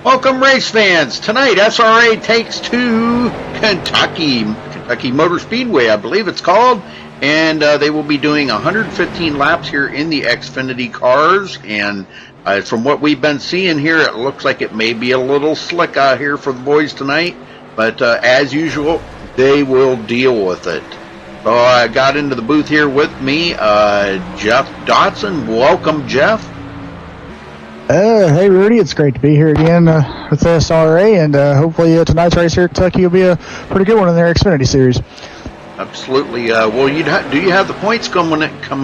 Welcome, race fans. Tonight, SRA takes to Kentucky Motor Speedway, I believe it's called, and they will be doing 115 laps here in the Xfinity cars. And from what we've been seeing here, it looks like it may be a little slick out here for the boys tonight. But as usual, they will deal with it. So I got into the booth here with me, Jeff Dotson. Welcome, Jeff. Hey Rudy, it's great to be here again with the SRA, and hopefully tonight's race here at Kentucky will be a pretty good one in their Xfinity series. Absolutely. Well, do you have the points coming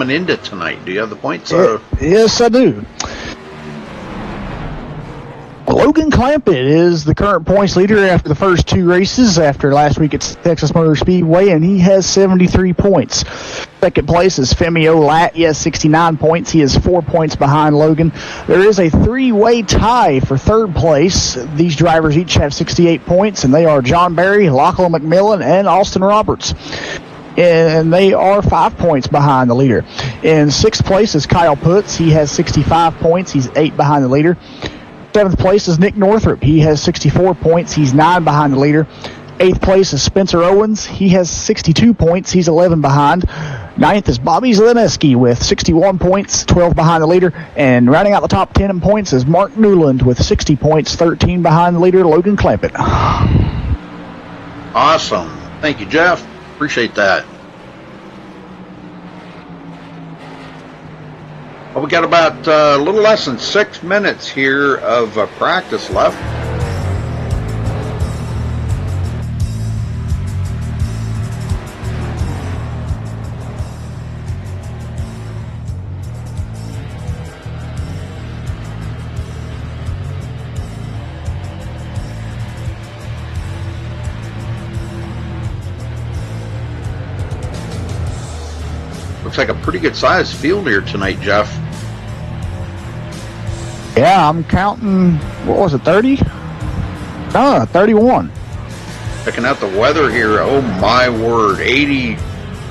into tonight? Do you have the points? Yes, I do. Logan Clampett is the current points leader after the first two races after last week at Texas Motor Speedway, and he has 73 points. Second place is Femi Olat. He has 69 points. He is 4 points behind Logan. There is a three-way tie for third place. These drivers each have 68 points, and they are John Barry, Lachlan McMillan, and Austin Roberts. And they are 5 points behind the leader. In sixth place is Kyle Putz. He has 65 points. He's 8 behind the leader. Seventh place is Nick Northrup. He has 64 points. He's 9 behind the leader. Eighth place is Spencer Owens. He has 62 points. He's 11 behind. Ninth is Bobby Zaleski with 61 points, 12 behind the leader. And rounding out the top 10 in points is Mark Newland with 60 points, 13 behind the leader, Logan Clampett. Awesome. Thank you, Jeff. Appreciate that. Well, we got about a little less than 6 minutes here of practice left. Looks like a pretty good sized field here tonight, Jeff. Yeah, I'm counting, what was it, 30? No, 31. Checking out the weather here. Oh my word,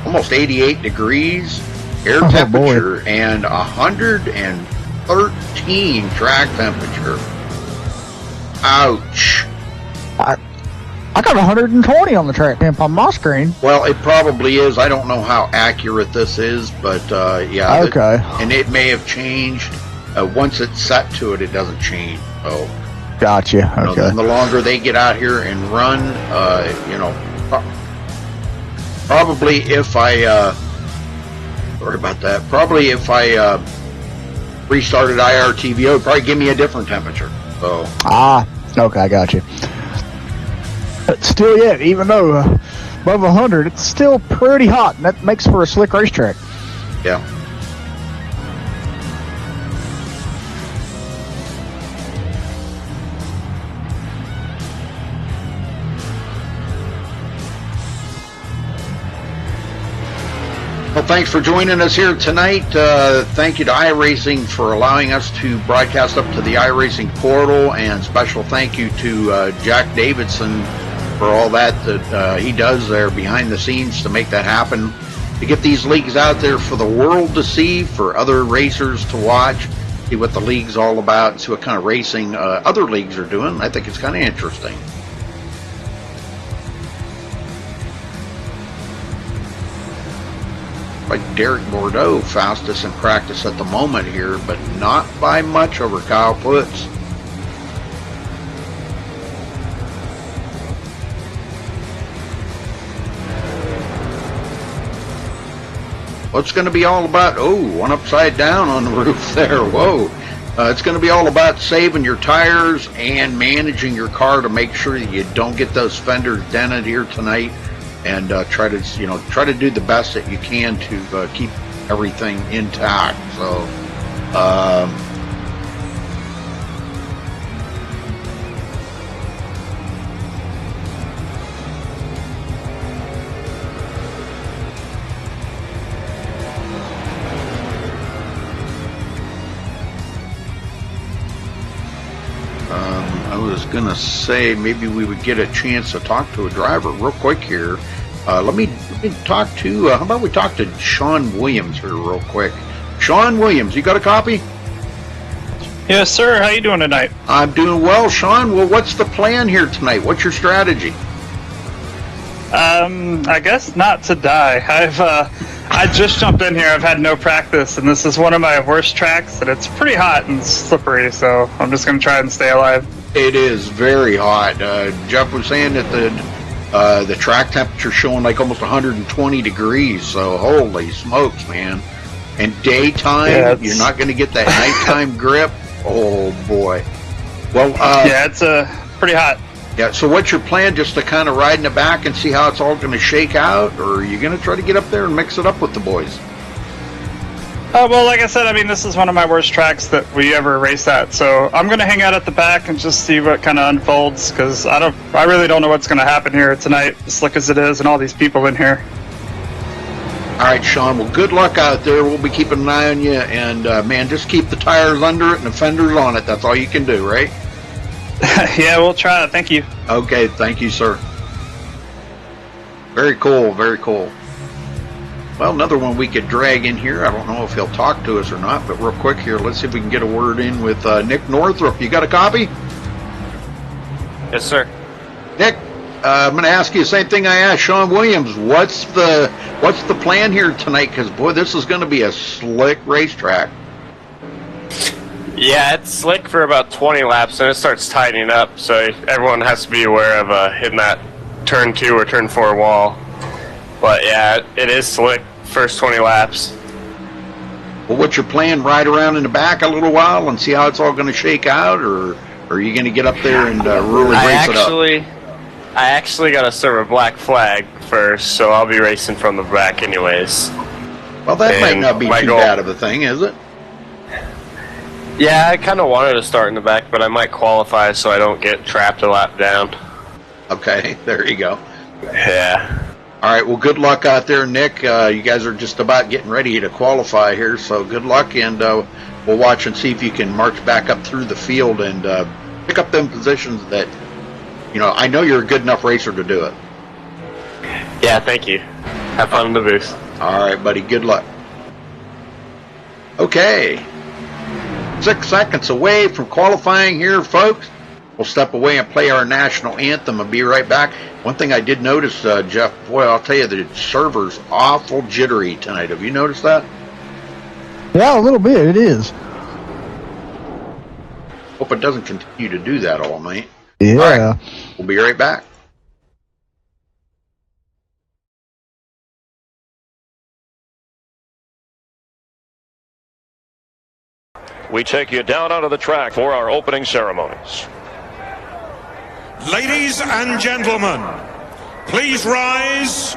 almost 88 degrees air temperature, boy. And 113 track temperature. Ouch. I got 120 on the track temp on my screen. Well, it probably is. I don't know how accurate this is, but yeah. Okay. And it may have changed. Once it's set to it, it doesn't change. Oh, gotcha. Okay. And the longer they get out here and run, probably if I restarted IRTV, it would probably give me a different temperature. So. Okay, I got you. But still, yeah, even though above 100, it's still pretty hot, and that makes for a slick racetrack. Yeah. Well, thanks for joining us here tonight. Thank you to iRacing for allowing us to broadcast up to the iRacing portal, and special thank you to Jack Davidson for all that he does there behind the scenes to make that happen, to get these leagues out there for the world to see, for other racers to watch, see what the league's all about, see what kind of racing other leagues are doing. I think it's kind of interesting. Like Derek Bordeaux, fastest in practice at the moment here, but not by much over Kyle Putz. What's going to be all about? Oh, one upside down on the roof there. Whoa. It's going to be all about saving your tires and managing your car to make sure that you don't get those fenders dented here tonight. And try to do the best that you can to keep everything intact. So, I was gonna say maybe we would get a chance to talk to a driver real quick here. Let me talk to, how about we talk to Sean Williams here real quick. Sean Williams, you got a copy? Yes, sir. How you doing tonight? I'm doing well, Sean. Well, what's the plan here tonight? What's your strategy? I guess not to die. I just jumped in here. I've had no practice, and this is one of my worst tracks, and it's pretty hot and slippery, so I'm just going to try and stay alive. It is very hot. Jeff was saying that the track temperature showing like almost 120 degrees, so holy smokes, man. And daytime, you're not going to get that nighttime grip. Oh, boy. Well, yeah, it's pretty hot. Yeah, so what's your plan? Just to kind of ride in the back and see how it's all going to shake out? Or are you going to try to get up there and mix it up with the boys? Well, like I said, I mean, this is one of my worst tracks that we ever race at. So I'm going to hang out at the back and just see what kind of unfolds, because I really don't know what's going to happen here tonight, as slick as it is, and all these people in here. All right, Sean. Well, good luck out there. We'll be keeping an eye on you. And, man, just keep the tires under it and the fenders on it. That's all you can do, right? Yeah, we'll try it. Thank you. Okay, thank you, sir. Very cool, very cool. Well, another one we could drag in here. I don't know if he'll talk to us or not, but real quick here, let's see if we can get a word in with Nick Northrup. You got a copy? Yes, sir. Nick, I'm going to ask you the same thing I asked Sean Williams. What's the plan here tonight? Because, boy, this is going to be a slick racetrack. Yeah, it's slick for about 20 laps, and it starts tightening up, so everyone has to be aware of hitting that turn 2 or turn 4 wall. But yeah, it is slick first 20 laps. Well, what's your plan? Ride around in the back a little while and see how it's all going to shake out, or are you going to get up there and really race it up? I actually got to serve a black flag first, so I'll be racing from the back anyways. Well, that might not be too bad of a thing, is it? Yeah, I kind of wanted to start in the back, but I might qualify so I don't get trapped a lap down. Okay, there you go. Yeah. All right, well, good luck out there, Nick. You guys are just about getting ready to qualify here, so good luck, and we'll watch and see if you can march back up through the field and pick up them positions that, you know, I know you're a good enough racer to do it. Yeah, thank you. Have fun in the booth. All right, buddy, good luck. Okay. 6 seconds away from qualifying here, folks. We'll step away and play our national anthem and be right back. One thing I did notice, Jeff, boy, I'll tell you, the server's awful jittery tonight. Have you noticed that? Yeah, a little bit. It is. Hope it doesn't continue to do that all night. Yeah. All right, we'll be right back. We take you down onto the track for our opening ceremonies. Ladies and gentlemen, please rise.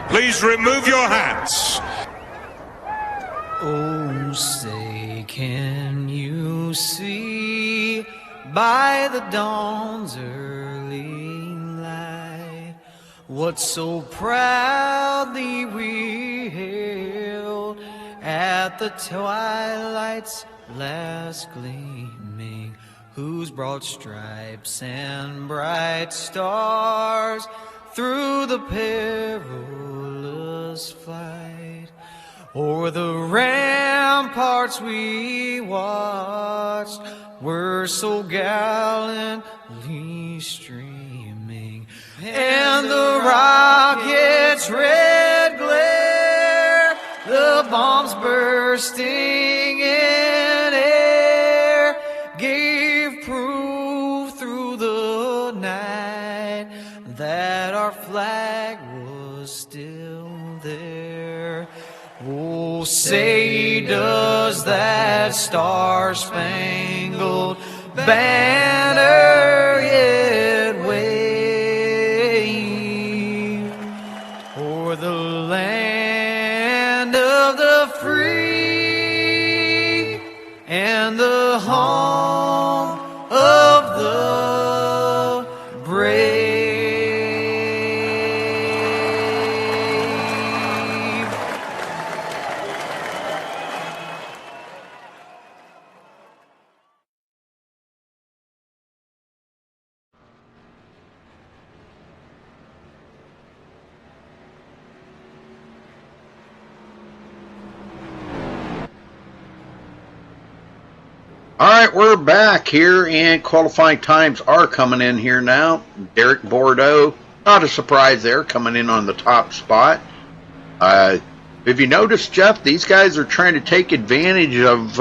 Please remove your hats. Oh, say, can you see by the dawn's early light what so proudly we hailed at the twilight's last gleaming, whose broad stripes and bright stars through the perilous fight o'er the ramparts we watched were so gallantly streaming, and the rocket's red glare, the bombs bursting in air, gave proof through the night that our flag was still there. Oh, say, does that star-spangled banner yet wave o'er the land of the free and the home of the brave? All right, we're back here, and qualifying times are coming in here now. Derek Bordeaux, not a surprise there, coming in on the top spot. If you notice, Jeff, these guys are trying to take advantage of,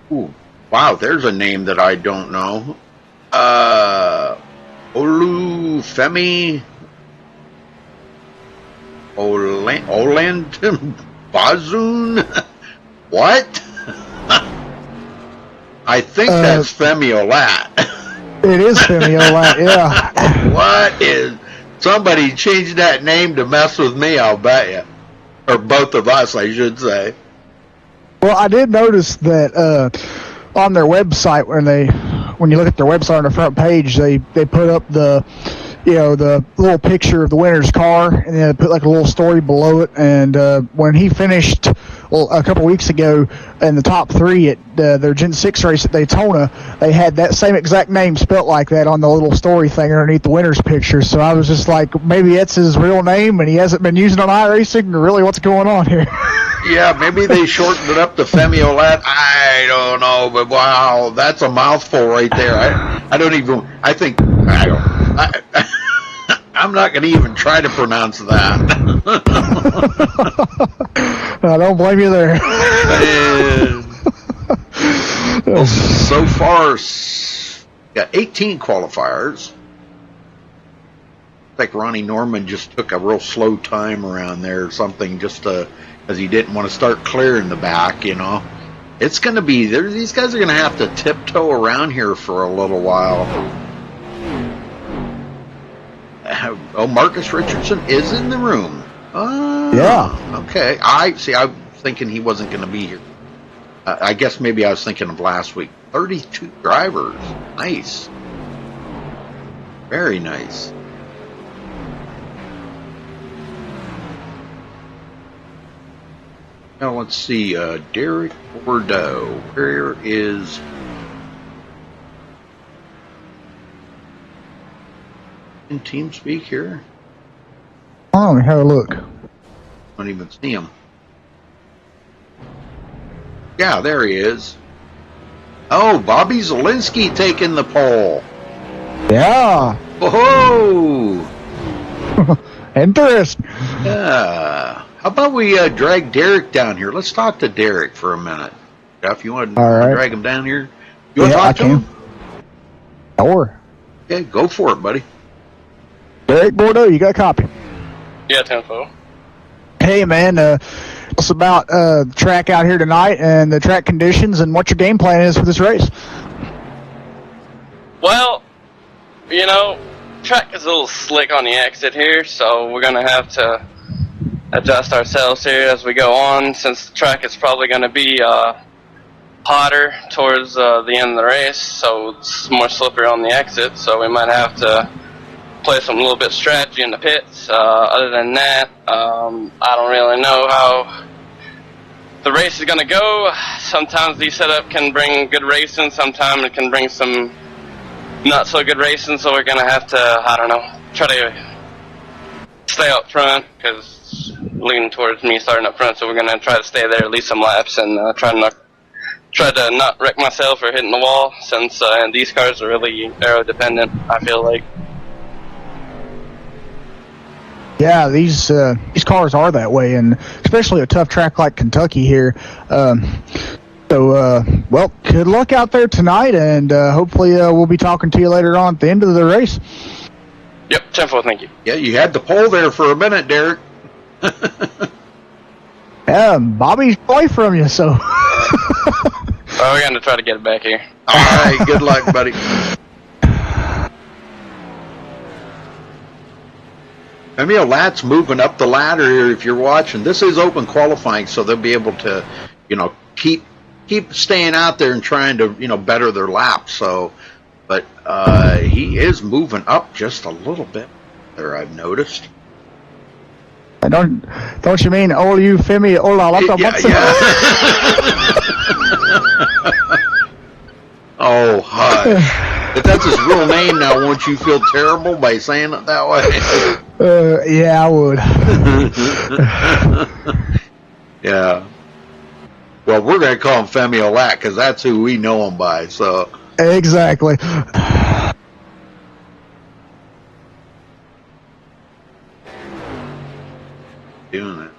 wow, there's a name that I don't know. Olufemi Oland Bazoon? What? I think that's Femi Olat. It is Femi Olat, yeah. What is... Somebody changed that name to mess with me, I'll bet you. Or both of us, I should say. Well, I did notice that on their website, when you look at their website on the front page, they put up the little picture of the winner's car, and then they put like a little story below it. And when he finished a couple weeks ago in the top 3 at their Gen 6 race at Daytona, they had that same exact name spelt like that on the little story thing underneath the winner's picture. So I was just like, maybe that's his real name, and he hasn't been using it on iRacing, or really what's going on here? Yeah, maybe they shortened it up to Femi Olat. I don't know, but wow, that's a mouthful right there. I'm not going to even try to pronounce that. I don't blame you there. Well, so far, got 18 qualifiers. I think Ronnie Norman just took a real slow time around there or something, just because he didn't want to start clearing the back, It's going to be, these guys are going to have to tiptoe around here for a little while. Oh, Marcus Richardson is in the room. Yeah. Okay. I was thinking he wasn't going to be here. I guess maybe I was thinking of last week. 32 drivers. Nice. Very nice. Now let's see. Derek Bordeaux. Where is... in TeamSpeak here? Oh, let me have a look. Don't even see him. Yeah, there he is. Oh, Bobby Zielinski taking the pole. Yeah. Whoa! Interesting. Yeah. How about we drag Derek down here? Let's talk to Derek for a minute. Jeff, you want to drag him down here? You want to talk to him? Sure. Okay, go for it, buddy. Derek Bordeaux, you got a copy? Yeah, 10-4. Hey, man, it's about the track out here tonight and the track conditions and what your game plan is for this race. Well, track is a little slick on the exit here, so we're going to have to adjust ourselves here as we go on, since the track is probably going to be hotter towards the end of the race, so it's more slippery on the exit, so we might have to play some little bit of strategy in the pits. Other than that, I don't really know how the race is going to go. Sometimes the setup can bring good racing, sometimes it can bring some not so good racing, so we're going to have to, try to stay up front, because leaning towards me starting up front, so we're going to try to stay there at least some laps and try to not wreck myself or hitting the wall, since these cars are really aero dependent, I feel like. Yeah, these cars are that way, and especially a tough track like Kentucky here. Well, good luck out there tonight, and hopefully we'll be talking to you later on at the end of the race. Yep, 10-4, thank you. Yeah, you had the pole there for a minute, Derek. Yeah, Bobby's away from you, so. We're going to try to get it back here. All right, good luck, buddy. Emil Lat's moving up the ladder here. If you're watching, this is open qualifying, so they'll be able to, keep staying out there and trying to, better their laps. So, but he is moving up just a little bit there, I've noticed. Don't you mean Olufemi Olalata? Oh, hush. If that's his real name now, won't you feel terrible by saying it that way? Yeah, I would. Yeah. Well, we're going to call him Femi Olat because that's who we know him by. So Exactly. doing it.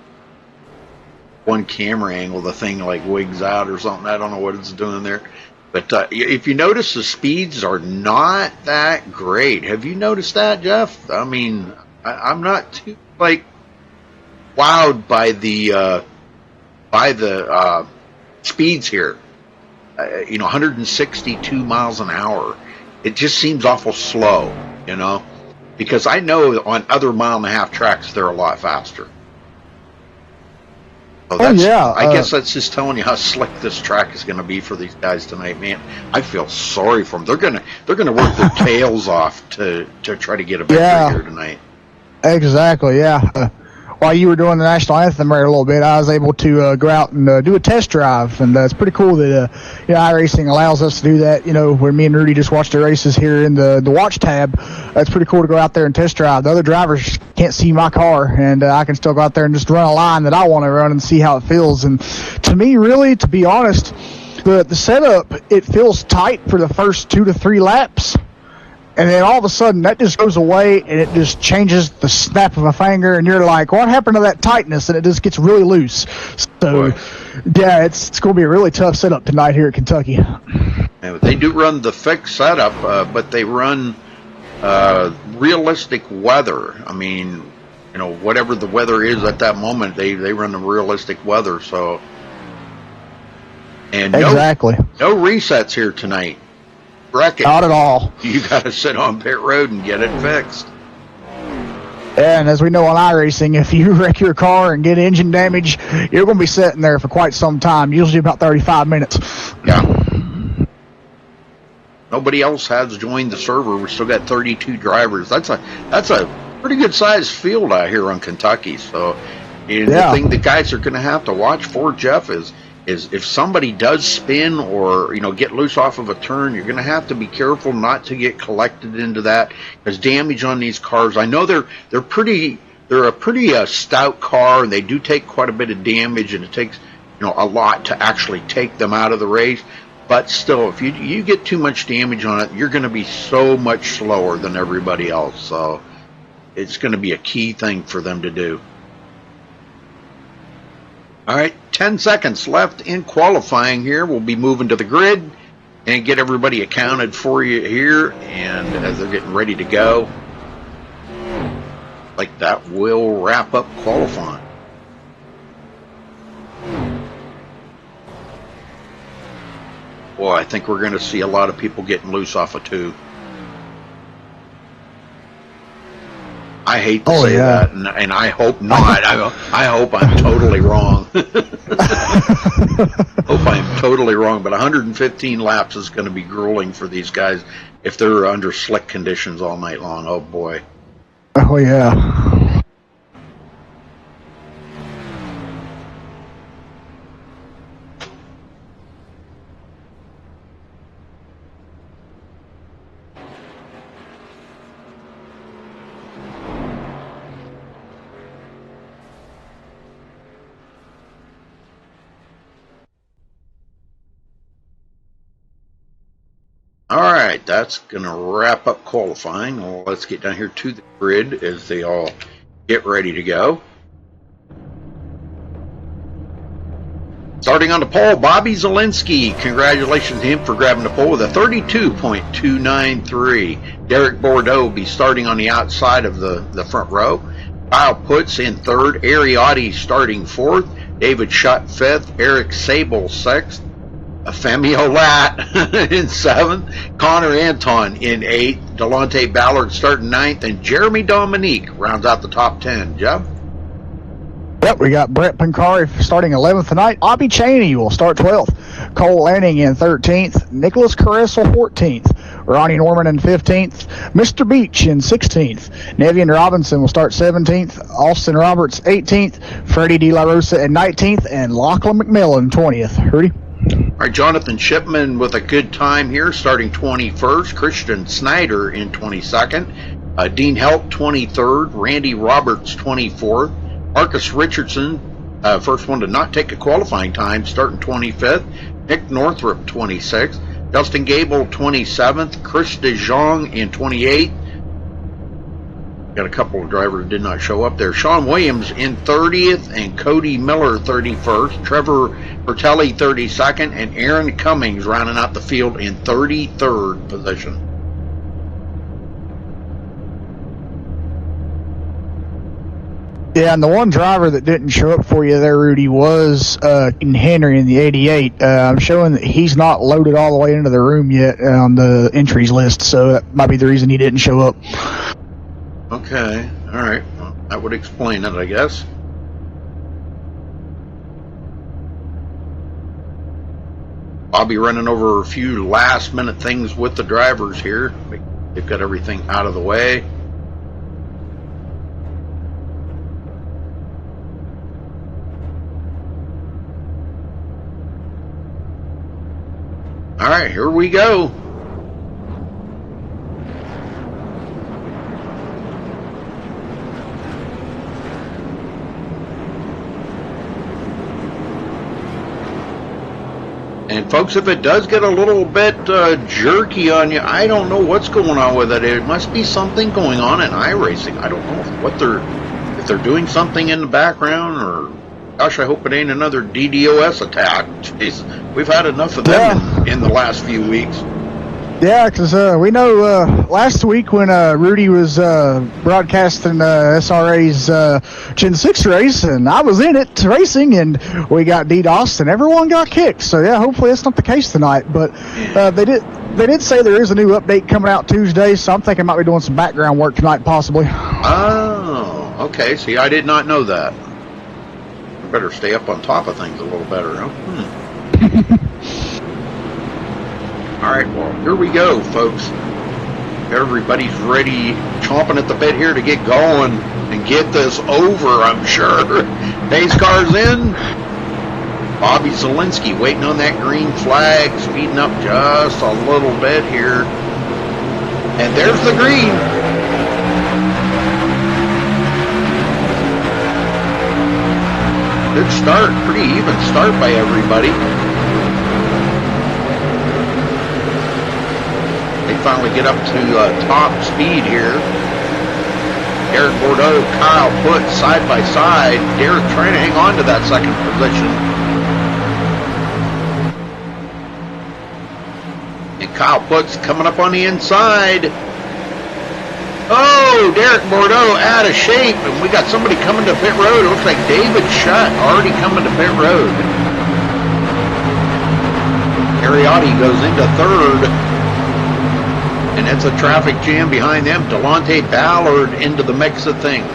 One camera angle, the thing like wigs out or something. I don't know what it's doing there. But if you notice, the speeds are not that great. Have you noticed that, Jeff? I mean, I'm not too like wowed by the speeds here. 162 miles an hour. It just seems awful slow, because I know on other mile-and-a-half tracks they're a lot faster. So I guess that's just telling you how slick this track is going to be for these guys tonight, man. I feel sorry for them. They're gonna work their tails off to try to get a victory here tonight. Exactly. Yeah. While you were doing the national anthem there a little bit, I was able to go out and do a test drive, and it's pretty cool that iRacing allows us to do that. Where me and Rudy just watched the races here in the watch tab. It's pretty cool to go out there and test drive. The other drivers can't see my car, and I can still go out there and just run a line that I want to run and see how it feels. And to me, really, to be honest, the setup, it feels tight for the first 2 to 3 laps. And then all of a sudden, that just goes away, and it just changes the snap of a finger, and you're like, what happened to that tightness? And it just gets really loose. So, yeah, it's going to be a really tough setup tonight here at Kentucky. Yeah, they do run the fixed setup, but they run realistic weather. I mean, whatever the weather is at that moment, they run the realistic weather. So, and exactly. No resets here tonight. Not at all. You got to sit on pit road and get it fixed. And as we know on iRacing, if you wreck your car and get engine damage, you're going to be sitting there for quite some time, usually about 35 minutes. Yeah. Nobody else has joined the server. We still got 32 drivers. That's a pretty good sized field out here on Kentucky. So the thing the guys are going to have to watch for, Jeff, is if somebody does spin or get loose off of a turn, you're going to have to be careful not to get collected into that, because damage on these cars, I know they're a pretty stout car, and they do take quite a bit of damage, and it takes a lot to actually take them out of the race. But still, if you get too much damage on it, you're going to be so much slower than everybody else. So it's going to be a key thing for them to do. All right, 10 seconds left in qualifying here. We'll be moving to the grid and get everybody accounted for you here. And as they're getting ready to go, like that will wrap up qualifying. Boy, I think we're going to see a lot of people getting loose off of 2. I hate to say that, and I hope not. I hope I'm totally wrong. Hope I'm totally wrong, but 115 laps is going to be grueling for these guys if they're under slick conditions all night long. Oh, boy. Oh, yeah. All right, that's going to wrap up qualifying. Well, let's get down here to the grid as they all get ready to go. Starting on the pole, Bobby Zielinski. Congratulations to him for grabbing the pole with a 32.293. Derek Bordeaux will be starting on the outside of the front row. Kyle Putz in third. Ariotti starting fourth. David Schutt 5th. Eric Sable 6th. Femi Olat in 7th, Connor Anton in 8th, Delonte Ballard starting 9th, and Jeremy Dominique rounds out the top 10. Jeff? Yep, we got Brett Pancari starting 11th tonight. Bobby Cheney will start 12th. Cole Lanning in 13th. Nicholas Caressel 14th. Ronnie Norman in 15th. Mr. Beach in 16th. Nevian Robinson will start 17th. Austin Roberts 18th. Freddie De La Rosa in 19th. And Lachlan McMillan 20th. Rudy? All right, Jonathan Shipman with a good time here, starting 21st. Christian Snyder in 22nd. Dean Helt 23rd. Randy Roberts 24th. Marcus Richardson First one to not take a qualifying time, starting 25th. Nick Northrup, 26th. Justin Gable, 27th. Chris DeJong in 28th. Got a couple of drivers did not show up there. Sean Williams in 30th and Cody Miller 31st. Trevor Bertelli 32nd and Aaron Cummings rounding out the field in 33rd position. Yeah, and the one driver that didn't show up for you there, Rudy, was Henry in the 88. I'm showing that he's not loaded all the way into the room yet on the entries list, so that might be the reason he didn't show up. Okay, all right. Well, that would explain it, I guess. I'll be running over a few last-minute things with the drivers here. They've got everything out of the way. All right, here we go. And folks, if it does get a little bit jerky on you, I don't know what's going on with it. It must be something going on in iRacing. I don't know if they're doing something in the background, or gosh, I hope it ain't another DDoS attack. Jeez, we've had enough of them in the last few weeks. Yeah, because we know last week when Rudy was broadcasting SRA's Gen 6 race, and I was in it racing, and we got DDoSed, and everyone got kicked. So, yeah, hopefully it's not the case tonight. But they did say there is a new update coming out Tuesday, so I'm thinking I might be doing some background work tonight, possibly. Oh, okay. See, I did not know that. I better stay up on top of things a little better, huh? All right, well, here we go, folks. Everybody's ready, chomping at the bit here to get going and get this over, I'm sure. Pace car's in. Bobby Zielinski waiting on that green flag, speeding up just a little bit here. And there's the green. Good start, pretty even start by everybody. They finally get up to top speed here. Derek Bordeaux, Kyle Put side by side. Derek trying to hang on to that second position. And Kyle Put's coming up on the inside. Oh, Derek Bordeaux out of shape. And we got somebody coming to pit road. It looks like David Shutt already coming to pit road. Ariotti goes into third. And it's a traffic jam behind them. Delonte Ballard into the mix of things.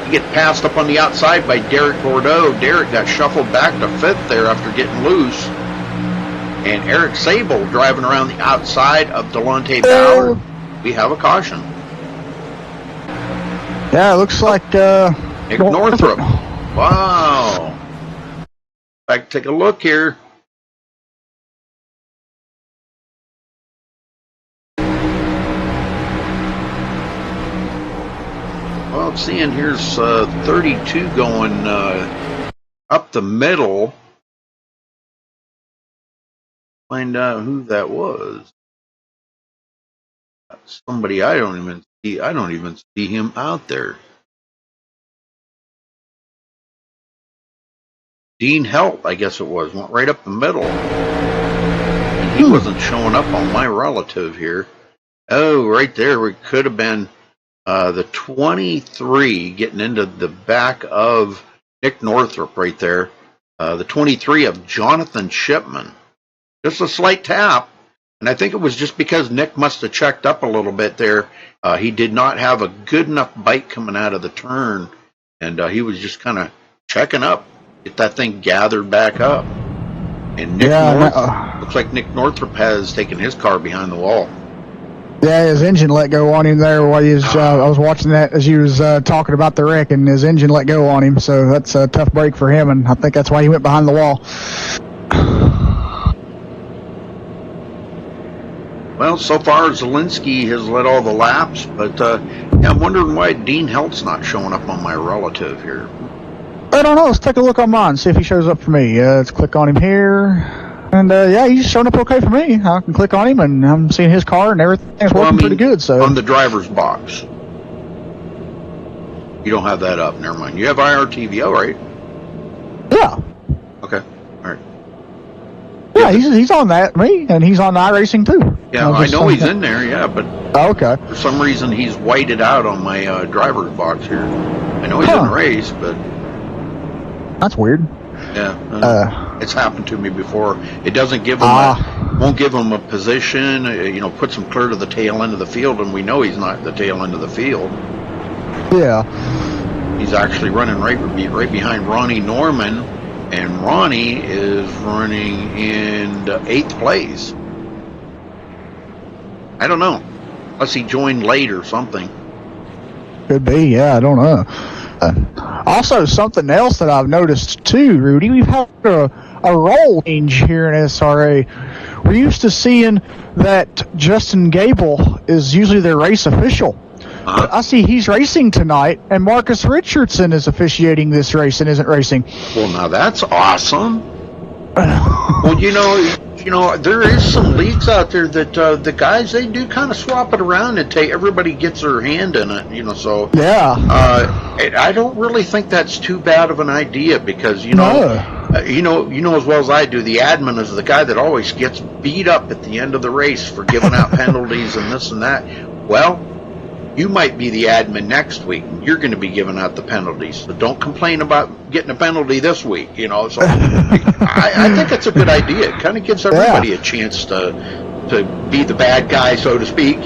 You get passed up on the outside by Derek Bordeaux. Derek got shuffled back to fifth there after getting loose. And Eric Sable driving around the outside of Delonte Ballard. We have a caution. Yeah, it looks like Nick Northrup. Wow. Back, take a look here. Well, I'm seeing here's 32 going up the middle. Find out who that was. Somebody I don't even see. I don't even see him out there. Dean Helt, I guess it was, went right up the middle. And he wasn't showing up on my relative here. Oh, right there, it could have been the 23 getting into the back of Nick Northrup right there. The 23 of Jonathan Shipman. Just a slight tap. And I think it was just because Nick must have checked up a little bit there. He did not have a good enough bite coming out of the turn. And he was just kind of checking up. Get that thing gathered back up. And Nick looks like Nick Northrup has taken his car behind the wall. Yeah, his engine let go on him there while he was, I was watching that as he was talking about the wreck, and his engine let go on him. So that's a tough break for him, and I think that's why he went behind the wall. Well, so far Zielinski has led all the laps, but yeah, I'm wondering why Dean Helt's not showing up on my relative here. I don't know. Let's take a look on mine, see if he shows up for me. Let's click on him here. And, yeah, he's showing up okay for me. I can click on him, and I'm seeing his car, and everything's working pretty good. So on the driver's box. You don't have that up. Never mind. You have IRTVO, right? Yeah. Okay. All right. Yeah, he's on that, me, and he's on iRacing, too. Yeah, I know he's in there, yeah, but okay. For some reason he's whited out on my driver's box here. I know he's in the race, but... That's weird. Yeah, it's happened to me before. It doesn't give him won't give him a position. Puts him clear to the tail end of the field, and we know he's not the tail end of the field. Yeah, he's actually running right behind Ronnie Norman, and Ronnie is running in 8th place. I don't know, unless he joined late or something. Could be. Yeah, I don't know. Also, something else that I've noticed too, Rudy, we've had a role change here in SRA. We're used to seeing that Justin Gable is usually their race official. But I see he's racing tonight, and Marcus Richardson is officiating this race and isn't racing. Well, now that's awesome. Well, there is some leagues out there that the guys, they do kind of swap it around and everybody gets their hand in it, so. Yeah. I don't really think that's too bad of an idea because, you know as well as I do, the admin is the guy that always gets beat up at the end of the race for giving out penalties and this and that. Well, you might be the admin next week. You're going to be giving out the penalties. So don't complain about getting a penalty this week, So I think it's a good idea. It kind of gives everybody a chance to be the bad guy, so to speak,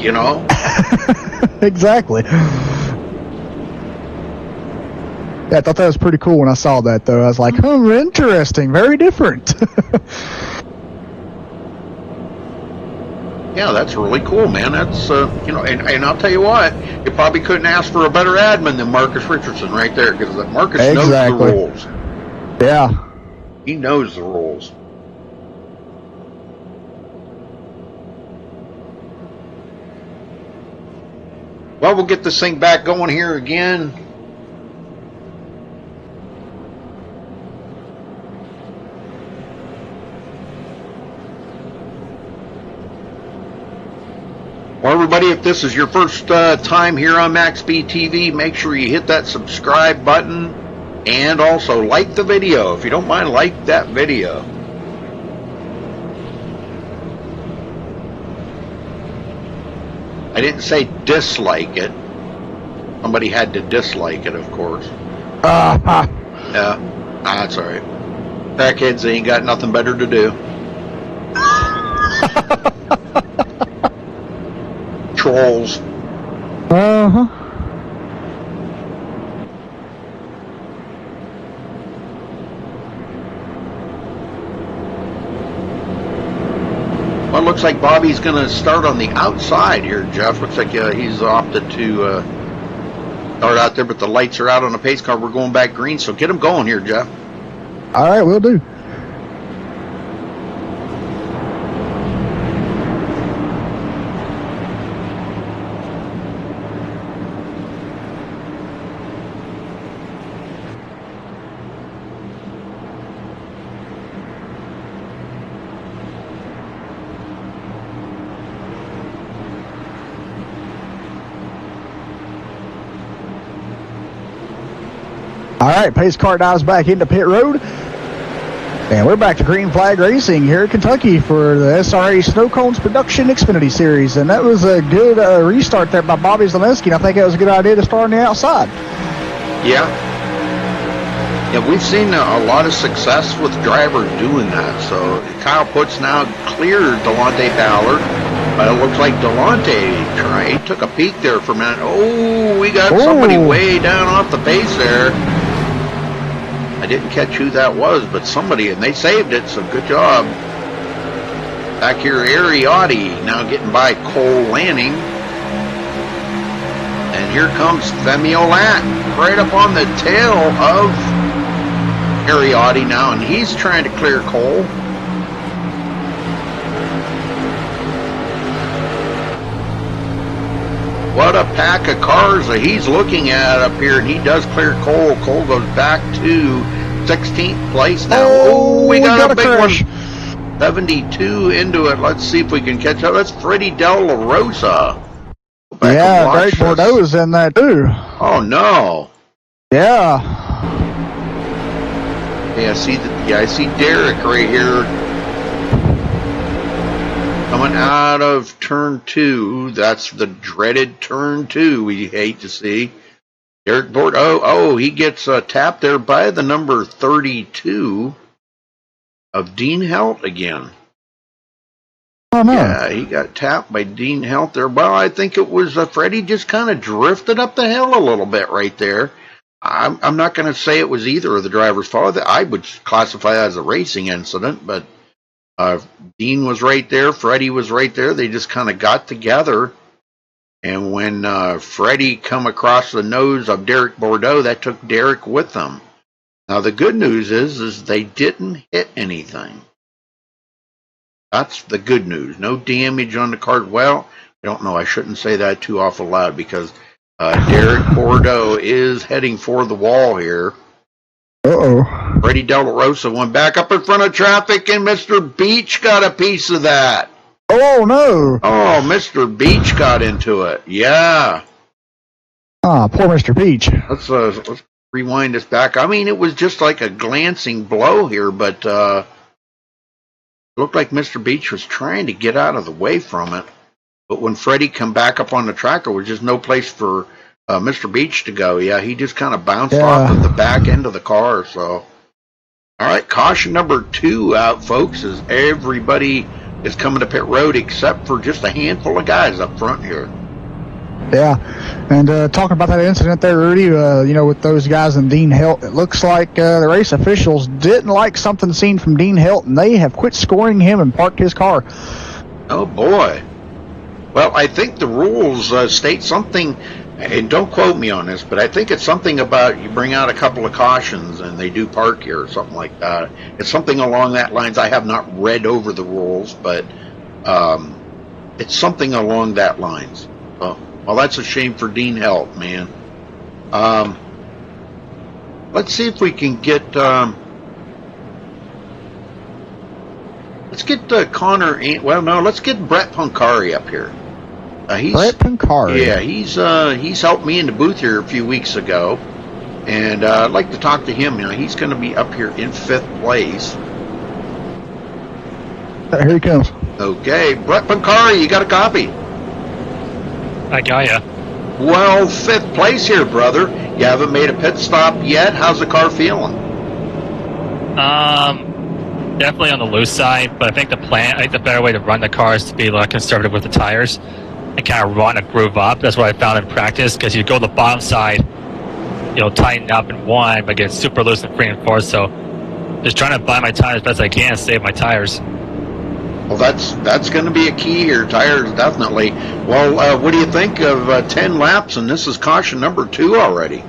Exactly. Yeah, I thought that was pretty cool when I saw that, though. I was like, interesting. Very different. Yeah, that's really cool, man. That's, and I'll tell you what, you probably couldn't ask for a better admin than Marcus Richardson right there, because Marcus knows the rules. Yeah. He knows the rules. Well, we'll get this thing back going here again. Well, everybody, if this is your first time here on MaxSpeedTV, make sure you hit that subscribe button and also like the video. If you don't mind, like that video. I didn't say dislike it. Somebody had to dislike it, of course. Yeah, that's all right. Crackheads, they ain't got nothing better to do. Trolls. Uh-huh. Well, it looks like Bobby's going to start on the outside here, Jeff. Looks like he's opted to start out there, but the lights are out on the pace car. We're going back green, so get him going here, Jeff. All right, we'll do. All right, pace car dives back into pit road. And we're back to green flag racing here at Kentucky for the SRA Snow Cones Production Xfinity Series. And that was a good restart there by Bobby Zielinski. And I think that was a good idea to start on the outside. Yeah. Yeah, we've seen a lot of success with drivers doing that. So Kyle Puts now cleared Delonte Ballard. But it looks like Delonte took a peek there for a minute. Oh, we got somebody way down off the pace there. I didn't catch who that was, but somebody, and they saved it, so good job. Back here, Ariotti now getting by Cole Lanning. And here comes Femi Olat, right up on the tail of Ariotti now, and he's trying to clear Cole. what a pack of cars that he's looking at up here, and he does clear Cole. Cole goes back to 16th place now. Oh, we got a big crash. one. 72 into it. Let's see if we can catch up. That's Freddie De La Rosa. Yeah, Derek Bordeaux is in that too. Oh no. Yeah. Yeah, I see Derek right here coming out of turn 2. That's the dreaded turn 2 we hate to see. Derek Bordeaux. Oh, he gets tapped there by the number 32 of Dean Helt again. Oh, no. Yeah, he got tapped by Dean Helt there. Well, I think it was Freddie just kind of drifted up the hill a little bit right there. I'm not going to say it was either of the driver's fault. I would classify that as a racing incident, but Dean was right there. Freddie was right there. They just kind of got together. And when Freddie come across the nose of Derek Bordeaux, that took Derek with them. Now, the good news is they didn't hit anything. That's the good news. No damage on the car. Well, I don't know. I shouldn't say that too awful loud because Derek Bordeaux is heading for the wall here. Uh-oh. Freddie De La Rosa went back up in front of traffic, and Mr. Beach got a piece of that. Oh, no. Oh, Mr. Beach got into it. Yeah. Ah, poor Mr. Beach. Let's rewind this back. I mean, it was just like a glancing blow here, but it looked like Mr. Beach was trying to get out of the way from it. But when Freddie come back up on the track, there was just no place for Mr. Beach to go. Yeah, he just kind of bounced off of the back end of the car. So, all right, caution number 2 out, folks, as everybody is coming to pit road except for just a handful of guys up front here. Yeah, and talking about that incident there, Rudy, with those guys and Dean Helt, it looks like the race officials didn't like something seen from Dean Helt, and they have quit scoring him and parked his car. Oh, boy. Well, I think the rules state something, and don't quote me on this, but I think it's something about you bring out a couple of cautions and they do park here or something like that. It's something along that lines. I have not read over the rules, but it's something along that lines. Well, that's a shame for Dean Helt, man. Let's see if we can get... let's get Connor... let's get Brett Pancari up here. Brett Pancari. Yeah, he's helped me in the booth here a few weeks ago, and I'd like to talk to him. He's going to be up here in 5th place. Here he comes. Okay, Brett Pancari, you got a copy? I got ya. Well, 5th place here, brother. You haven't made a pit stop yet. How's the car feeling? Definitely on the loose side, but I think the better way to run the car is to be like conservative with the tires and kind of run a groove up. That's what I found in practice, because you go to the bottom side, tighten up in 1, but get super loose and 3 and 4. So just trying to buy my tires as best I can, save my tires. Well, that's going to be a key here. Tires, definitely. Well, what do you think of 10 laps? And this is caution number 2 already.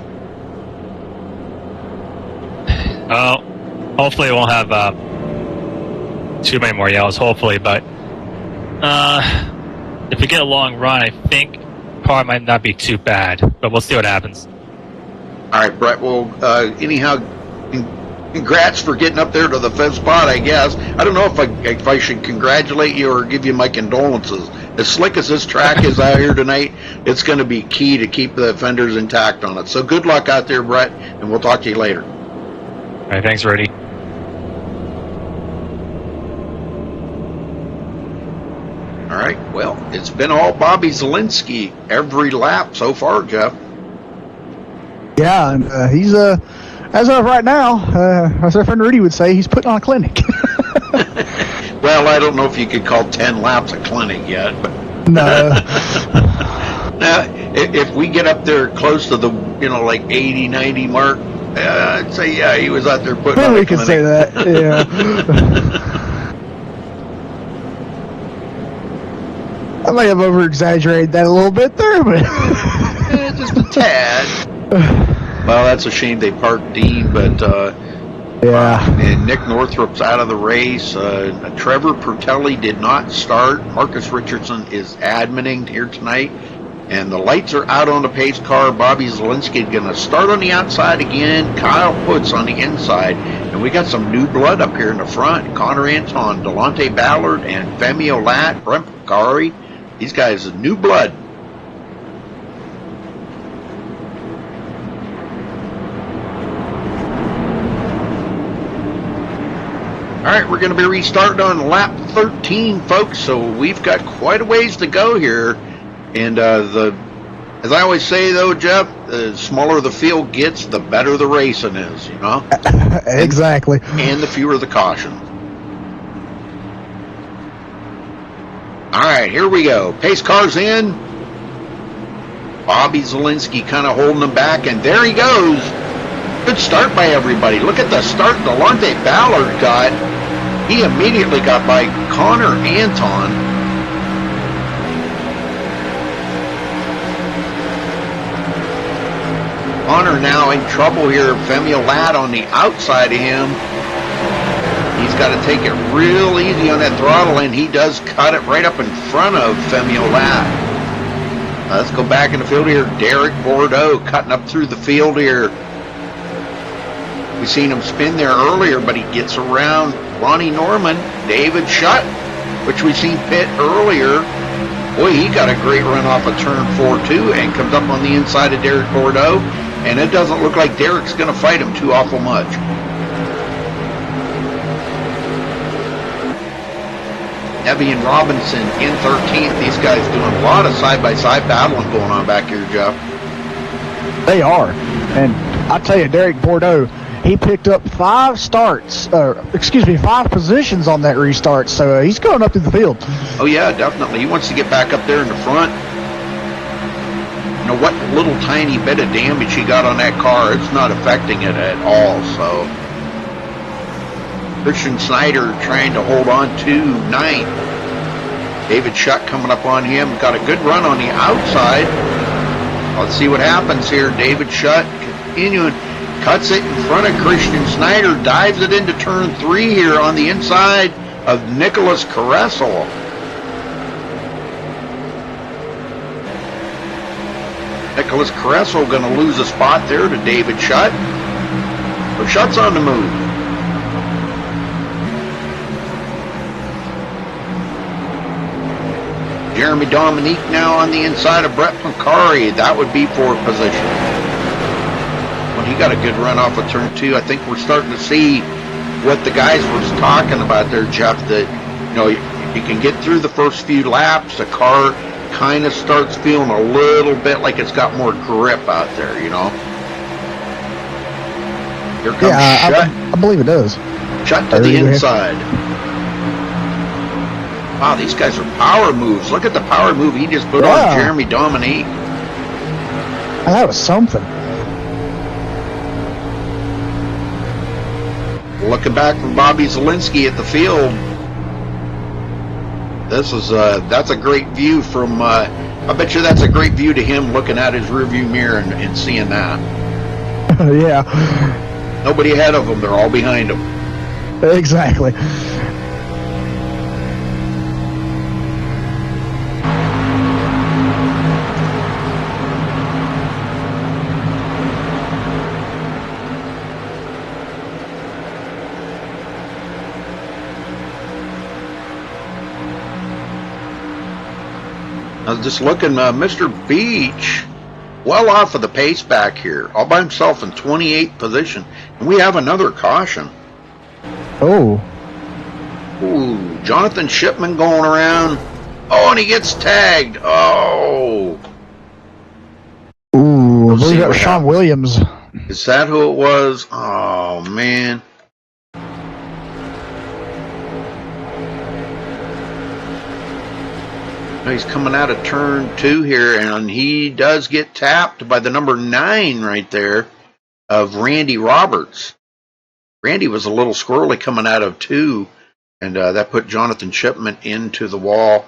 Hopefully it won't have too many more yellows, hopefully. But if we get a long run, I think car might not be too bad. But we'll see what happens. All right, Brett. Well, anyhow, congrats for getting up there to the 5th spot, I guess. I don't know if I should congratulate you or give you my condolences. As slick as this track is out here tonight, it's going to be key to keep the fenders intact on it. So good luck out there, Brett, and we'll talk to you later. All right, thanks, Rudy. All right, well, it's been all Bobby Zielinski every lap so far, Jeff. Yeah, and he's as of right now, as our friend Rudy would say, he's putting on a clinic. Well, I don't know if you could call 10 laps a clinic yet, but no. Now, if we get up there close to the 80, 90 mark, I'd say he was out there putting on a clinic. We could say that. Yeah. I may have over-exaggerated that a little bit there, but just a tad. Well, that's a shame they parked Dean, but and Nick Northrup's out of the race. Trevor Pertelli did not start. Marcus Richardson is admitting here tonight. And the lights are out on the pace car. Bobby Zielinski going to start on the outside again. Kyle Putz on the inside. And we got some new blood up here in the front. Connor Anton, Delonte Ballard, and Femi Olat, Brent Picari. These guys are new blood. All right, we're going to be restarting on lap 13, folks. So we've got quite a ways to go here. And as I always say, though, Jeff, the smaller the field gets, the better the racing is, you know? Exactly. And the fewer the cautions. All right, here we go. Pace car's in. Bobby Zielinski kind of holding him back, and there he goes. Good start by everybody. Look at the start Delonte Ballard got. He immediately got by Connor Anton. Connor now in trouble here. Femi Olat on the outside of him. He's got to take it real easy on that throttle, and he does cut it right up in front of Femi Olat. Let's go back in the field here. Derek Bordeaux cutting up through the field here. We've seen him spin there earlier, but he gets around Ronnie Norman, David Shutt, which we've seen pit earlier. Boy, he got a great run off of turn 4 too, and comes up on the inside of Derek Bordeaux, and it doesn't look like Derek's going to fight him too awful much. Evian Robinson in 13th. These guys doing a lot of side-by-side battling going on back here, Jeff. They are. And I tell you, Derek Bordeaux, he picked up 5 positions on that restart, so he's going up to the field. Oh, yeah, definitely. He wants to get back up there in the front. You know, what little tiny bit of damage he got on that car, it's not affecting it at all, so... Christian Snyder trying to hold on to 9th. David Shutt coming up on him. Got a good run on the outside. Let's see what happens here. David Shutt continuing. Cuts it in front of Christian Snyder. Dives it into turn 3 here on the inside of Nicholas Caressel. Nicholas Caressel going to lose a spot there to David Shutt. So Shutt's on the move. Jeremy Dominique now on the inside of Brett Picari. That would be for position. When he got a good run off of turn 2, I think we're starting to see what the guys were talking about there, Jeff, that, you know, you can get through the first few laps, the car kind of starts feeling a little bit like it's got more grip out there, you know. Here comes Shutt. I believe it does. Shutt to the inside. Wow, these guys are power moves. Look at the power move he just put on Jeremy Dominique. Oh, that was something. Looking back from Bobby Zielinski at the field. This is that's a great view from. I bet you that's a great view to him looking at his rearview mirror and seeing that. Yeah. Nobody ahead of him. They're all behind him. Exactly. I was just looking, Mr. Beach, well off of the pace back here, all by himself in 28th position. And we have another caution. Oh. Ooh, Jonathan Shipman going around. Oh, and he gets tagged. Oh. Ooh, I believe that was Sean Williams. Is that who it was? Oh, man. He's coming out of turn 2 here, and he does get tapped by the number 9 right there of Randy Roberts. Randy was a little squirrely coming out of 2, and that put Jonathan Shipman into the wall.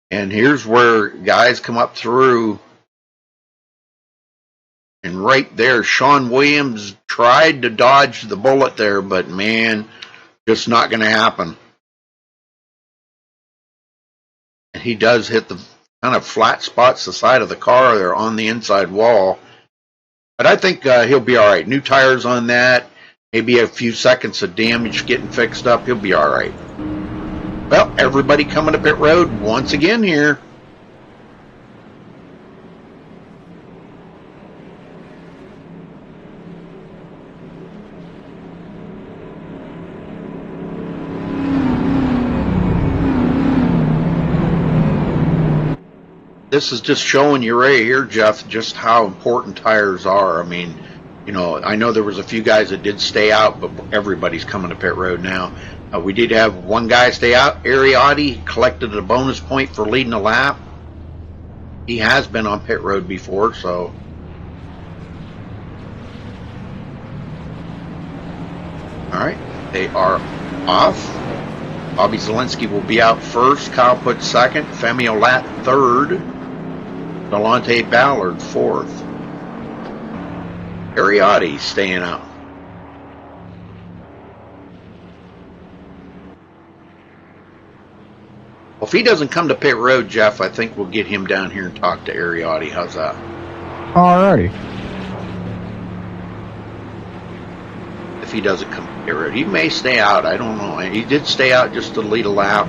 And here's where guys come up through. And right there, Sean Williams tried to dodge the bullet there, but man, just not going to happen. And he does hit the kind of flat spots the side of the car. They're on the inside wall. But I think he'll be all right. New tires on that. Maybe a few seconds of damage getting fixed up. He'll be all right. Well, everybody coming to pit road once again here. This is just showing you right here, Jeff, just how important tires are. I mean, you know, I know there was a few guys that did stay out, but everybody's coming to pit road now. We did have one guy stay out, Ariotti, collected a bonus point for leading a lap. He has been on pit road before, so. All right, they are off. Bobby Zielinski will be out first. Kyle Putz second. Femi Olat third. Delonte Ballard fourth. Ariotti staying out. Well, if he doesn't come to pit road, Jeff, I think we'll get him down here and talk to Ariotti. How's that? Alrighty. If he doesn't come to pit road, he may stay out. I don't know. He did stay out just to lead a lap.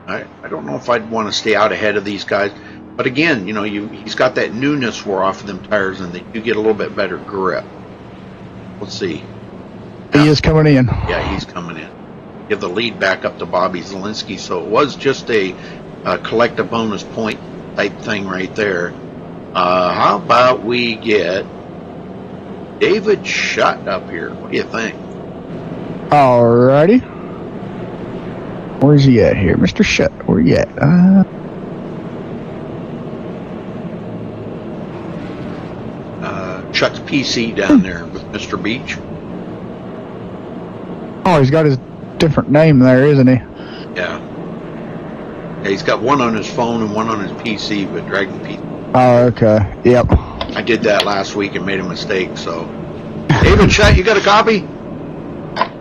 I don't know if I'd want to stay out ahead of these guys. But again, you know, he's got that newness wore off of them tires, and they do get a little bit better grip. Let's see. He is coming in. Yeah, he's coming in. Give the lead back up to Bobby Zielinski. So it was just a collect a bonus point type thing right there. How about we get David Shutt up here? What do you think? Alrighty. Where's he at here? Mr. Shutt, where you at? Shutt's PC down there with Mr. Beach. Oh, he's got his different name there, isn't he? Yeah. Yeah, he's got one on his phone and one on his PC, but Dragon PC. Oh, okay. Yep. I did that last week and made a mistake, so. David Shutt, you got a copy?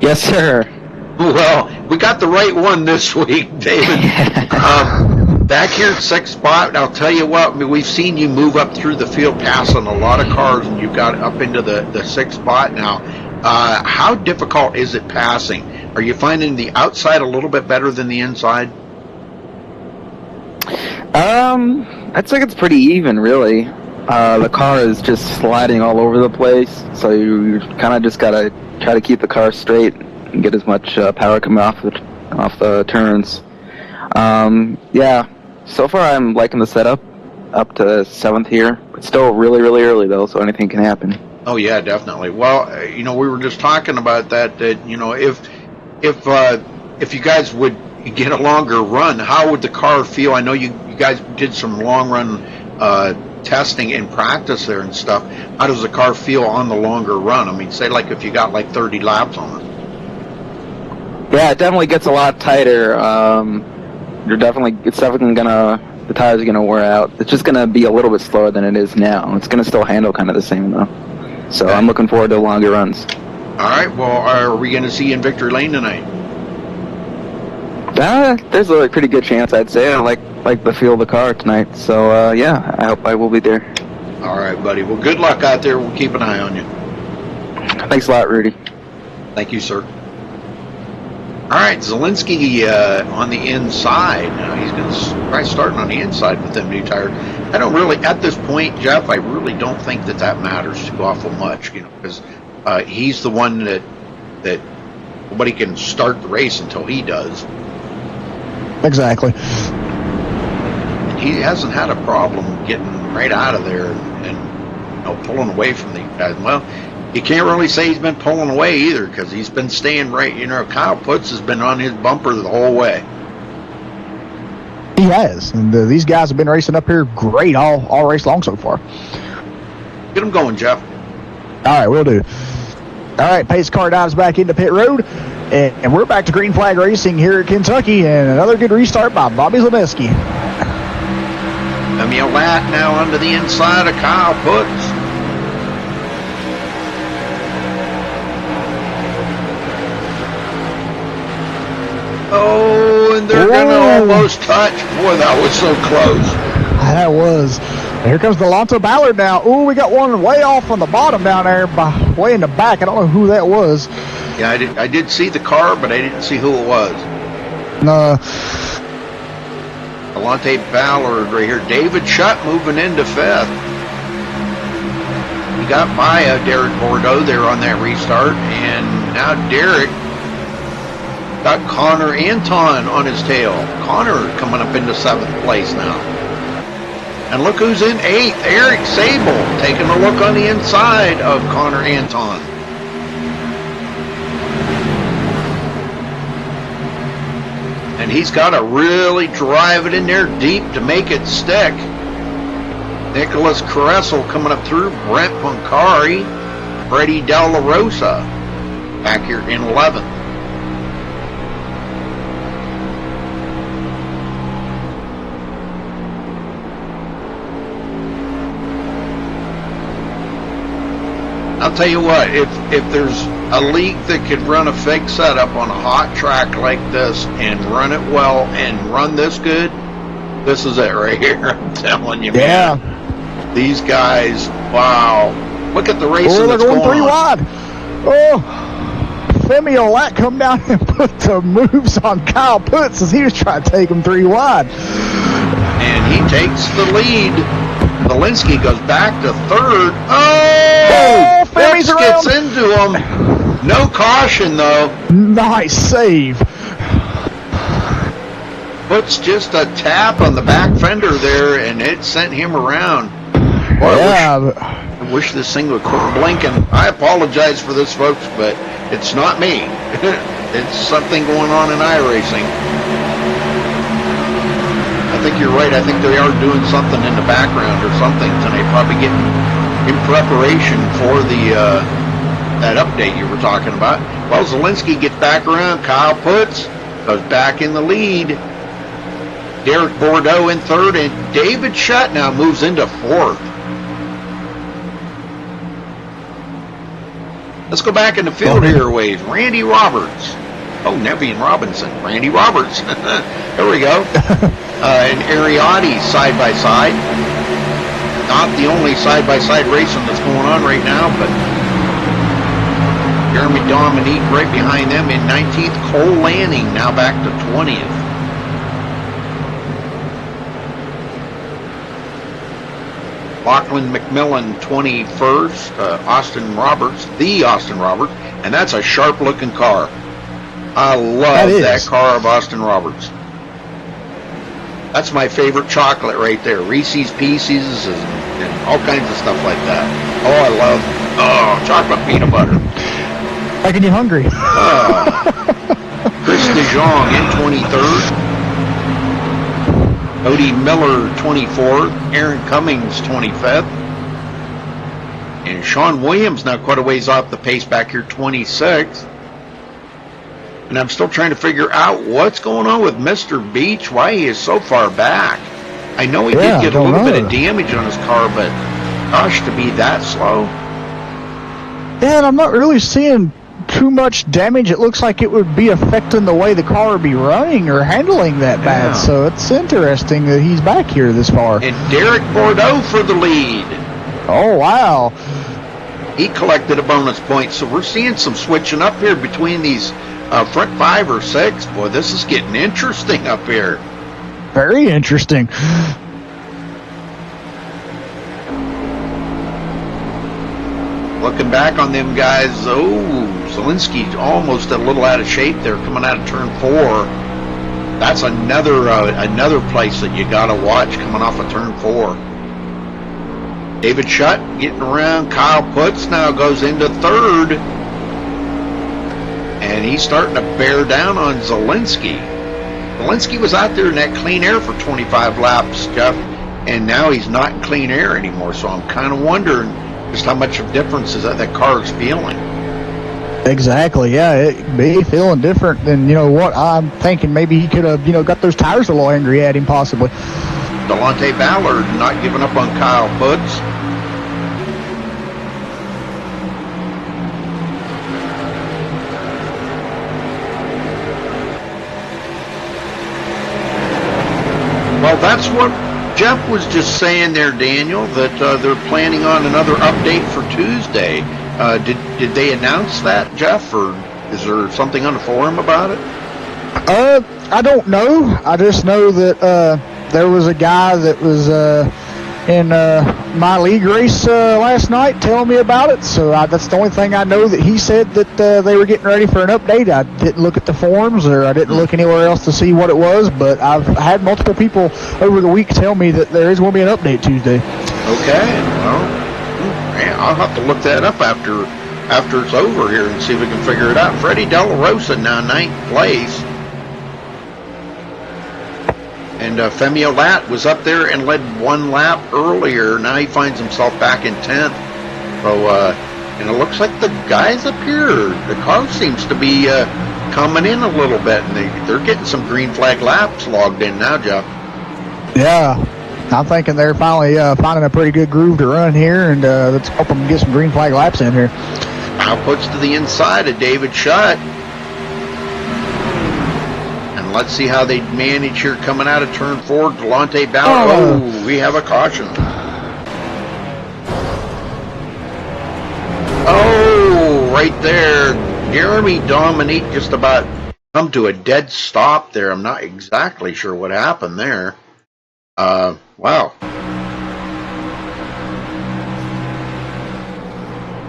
Yes, sir. Well, we got the right one this week, David. Back here at sixth spot, I'll tell you what, I mean, we've seen you move up through the field passing a lot of cars, and you got up into the sixth spot now. How difficult is it passing? Are you finding the outside a little bit better than the inside? I'd say it's pretty even, really. The car is just sliding all over the place, so you kind of just gotta try to keep the car straight and get as much power coming off the turns. Yeah, so far I'm liking the setup up to seventh here. It's still really, really early though, so anything can happen. Oh yeah, definitely. Well, you know, we were just talking about that. You know, if you guys would get a longer run, how would the car feel? I know you guys did some long run testing in practice there and stuff. How does the car feel on the longer run? I mean, say like if you got like 30 laps on it. Yeah, it definitely gets a lot tighter. The tires are gonna wear out. It's just gonna be a little bit slower than it is now. It's gonna still handle kind of the same though. So okay. I'm looking forward to longer runs. All right. Well, are we going to see you in Victory Lane tonight? There's a pretty good chance, I'd say. I like the feel of the car tonight. So yeah, I hope I will be there. All right, buddy. Well, good luck out there. We'll keep an eye on you. Thanks a lot, Rudy. Thank you, sir. All right, Zielinski on the inside. Now he's going to try starting on the inside with them new tires. I don't really, at this point, Jeff, I really don't think that matters too awful much, you know, because he's the one that nobody can start the race until he does. Exactly. And he hasn't had a problem getting right out of there and you know, pulling away from these guys. Well, you can't really say he's been pulling away either because he's been staying right. You know, Kyle Putz has been on his bumper the whole way. He has. And these guys have been racing up here great all race long so far. Get them going, Jeff. All right, we'll do. All right, pace car dives back into pit road. And we're back to green flag racing here at Kentucky. And another good restart by Bobby Zielinski. Emil Latt now under the inside of Kyle Putz. Oh, and they're going to almost touch. Boy, that was so close. That was. Here comes the Delonte Ballard now. Ooh, we got one way off on the bottom down there, way in the back. I don't know who that was. Yeah, I did see the car, but I didn't see who it was. Delonte Ballard right here. David Shutt moving into 5th. He got by Derek Bordeaux there on that restart, and now Derek got Connor Anton on his tail. Connor coming up into 7th place now. And look who's in 8th. Eric Sable taking a look on the inside of Connor Anton. And he's got to really drive it in there deep to make it stick. Nicholas Caressel coming up through. Brent Poncari. Freddie De La Rosa back here in 11th. I'll tell you what, if there's a league that could run a fake setup on a hot track like this and run it well and run this good, this is it right here. I'm telling you, man. These guys, wow. Look at the racing that's going 3 on. wide. Femi Olat come down and put the moves on Kyle Putz as he was trying to take him 3 wide. And he takes the lead. Zielinski goes back to 3rd. Fitz gets into him. No caution, though. Nice save. Puts just a tap on the back fender there, and it sent him around. Boy, I wish this thing would quit blinking. I apologize for this, folks, but it's not me. It's something going on in iRacing. I think you're right. I think they are doing something in the background or something tonight, probably getting in preparation for the that update you were talking about. Well, Zielinski gets back around. Kyle Putz goes back in the lead. Derek Bordeaux in 3rd, and David Shutt now moves into 4th. Let's go back in the field here a ways. Randy Roberts. Oh, Nevian Robinson. Randy Roberts. There we go. And Ariotti side by side. Not the only side-by-side racing that's going on right now, but Jeremy Dominique right behind them in 19th. Cole Lanning now back to 20th. Lachlan McMillan 21st. Austin Roberts, and that's a sharp-looking car. I love that car of Austin Roberts. That's my favorite chocolate right there. Reese's Pieces and all kinds of stuff like that. Oh, I love chocolate peanut butter. Making you hungry. Chris DeJong in 23rd. Cody Miller 24th. Aaron Cummings 25th. And Sean Williams now quite a ways off the pace back here, 26th. And I'm still trying to figure out what's going on with Mr. Beach, why he is so far back. I know he did get a little bit of damage on his car, but gosh, to be that slow. Yeah, and I'm not really seeing too much damage. It looks like it would be affecting the way the car would be running or handling that bad. So it's interesting that he's back here this far. And Derek Bordeaux for the lead. Oh, wow. He collected a bonus point. So we're seeing some switching up here between these front 5 or 6. Boy, this is getting interesting up here. Very interesting. Looking back on them guys, Zielinski almost a little out of shape there coming out of turn 4. That's another place that you got to watch coming off of turn 4. David Shutt getting around. Kyle Putz now goes into 3rd. And he's starting to bear down on Zielinski. Zielinski was out there in that clean air for 25 laps, Jeff, and now he's not in clean air anymore. So I'm kind of wondering just how much of a difference is that car is feeling. Exactly, yeah. It be feeling different than, what I'm thinking. Maybe he could have, got those tires a little angry at him, possibly. Delonte Ballard not giving up on Kyle Putz. Well, that's what Jeff was just saying there, Daniel, that they're planning on another update for Tuesday. Did they announce that, Jeff, or is there something on the forum about it? I don't know. I just know that there was a guy that was in my league race last night telling me about it. So that's the only thing I know, that he said that they were getting ready for an update. I didn't look at the forums, or I didn't look anywhere else to see what it was, but I've had multiple people over the week tell me that there is going to be an update Tuesday. Okay, well, man, I'll have to look that up after it's over here and see if we can figure it out. Freddie De La Rosa now 9th place. And Femio Lat was up there and led 1 lap earlier. Now he finds himself back in 10th. So, and it looks like the guys up here, the car seems to be coming in a little bit, and they're getting some green flag laps logged in now, Jeff. Yeah, I'm thinking they're finally finding a pretty good groove to run here, and let's hope them get some green flag laps in here. Now puts to the inside of David Shutt. And let's see how they manage here coming out of turn 4. Delonte Ballard. Oh, we have a caution. Oh, right there. Jeremy Dominique just about come to a dead stop there. I'm not exactly sure what happened there. Wow.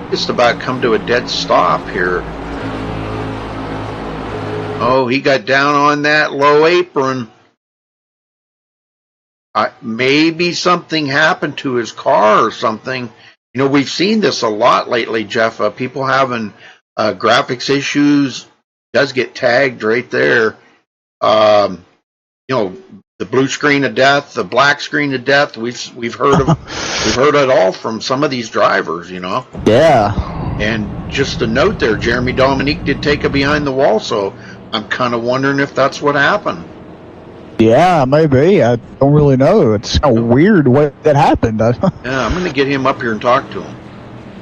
Just about come to a dead stop here. Oh, he got down on that low apron. Maybe something happened to his car or something. You know, we've seen this a lot lately, Jeff. People having graphics issues. Does get tagged right there. You know, the blue screen of death, the black screen of death. We've heard it all from some of these drivers. You know. Yeah. And just a note there, Jeremy Dominique did take a behind the wall, so I'm kind of wondering if that's what happened. Yeah, maybe. I don't really know. It's kind of weird what that happened. Yeah, I'm going to get him up here and talk to him.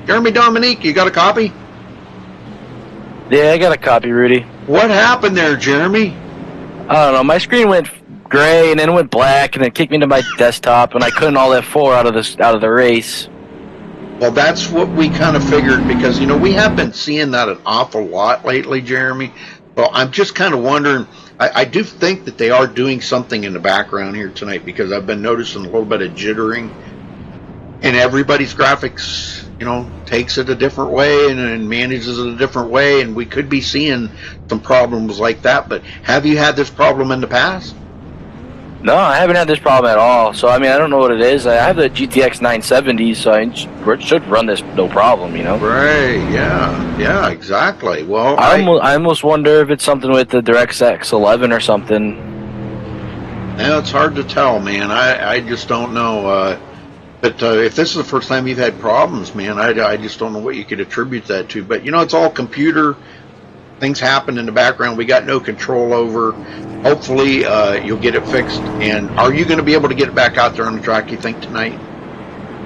Jeremy Dominique, you got a copy? Yeah, I got a copy, Rudy. What happened there, Jeremy? I don't know. My screen went gray and then it went black and it kicked me to my desktop, and I couldn't all F4 out of the race. Well, that's what we kind of figured, because, you know, we have been seeing that an awful lot lately, Jeremy. Well, I'm just kind of wondering. I do think that they are doing something in the background here tonight, because I've been noticing a little bit of jittering, and everybody's graphics, you know, takes it a different way and manages it a different way, and we could be seeing some problems like that. But have you had this problem in the past? No, I haven't had this problem at all. So, I mean, I don't know what it is. I have the GTX 970, so it should run this no problem, you know? Right, yeah, exactly. Well, I almost wonder if it's something with the DirectX 11 or something. Yeah, it's hard to tell, man. I just don't know. But if this is the first time you've had problems, man, I just don't know what you could attribute that to. But, you know, it's all computer. Things happen in the background we got no control over. Hopefully you'll get it fixed. And are you going to be able to get it back out there on the track, you think, tonight?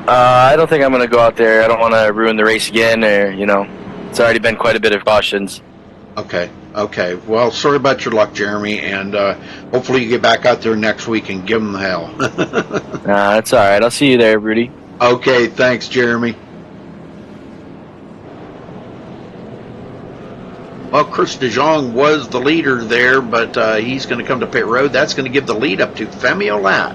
I don't think I'm going to go out there. I don't want to ruin the race again, or, you know, it's already been quite a bit of cautions. Okay. Well, sorry about your luck, Jeremy, and hopefully you get back out there next week and give them the hell. That's all right. I'll see you there, Rudy. Okay, thanks, Jeremy. Well, Chris DeJong was the leader there, but he's going to come to pit road. That's going to give the lead up to Femio Lat.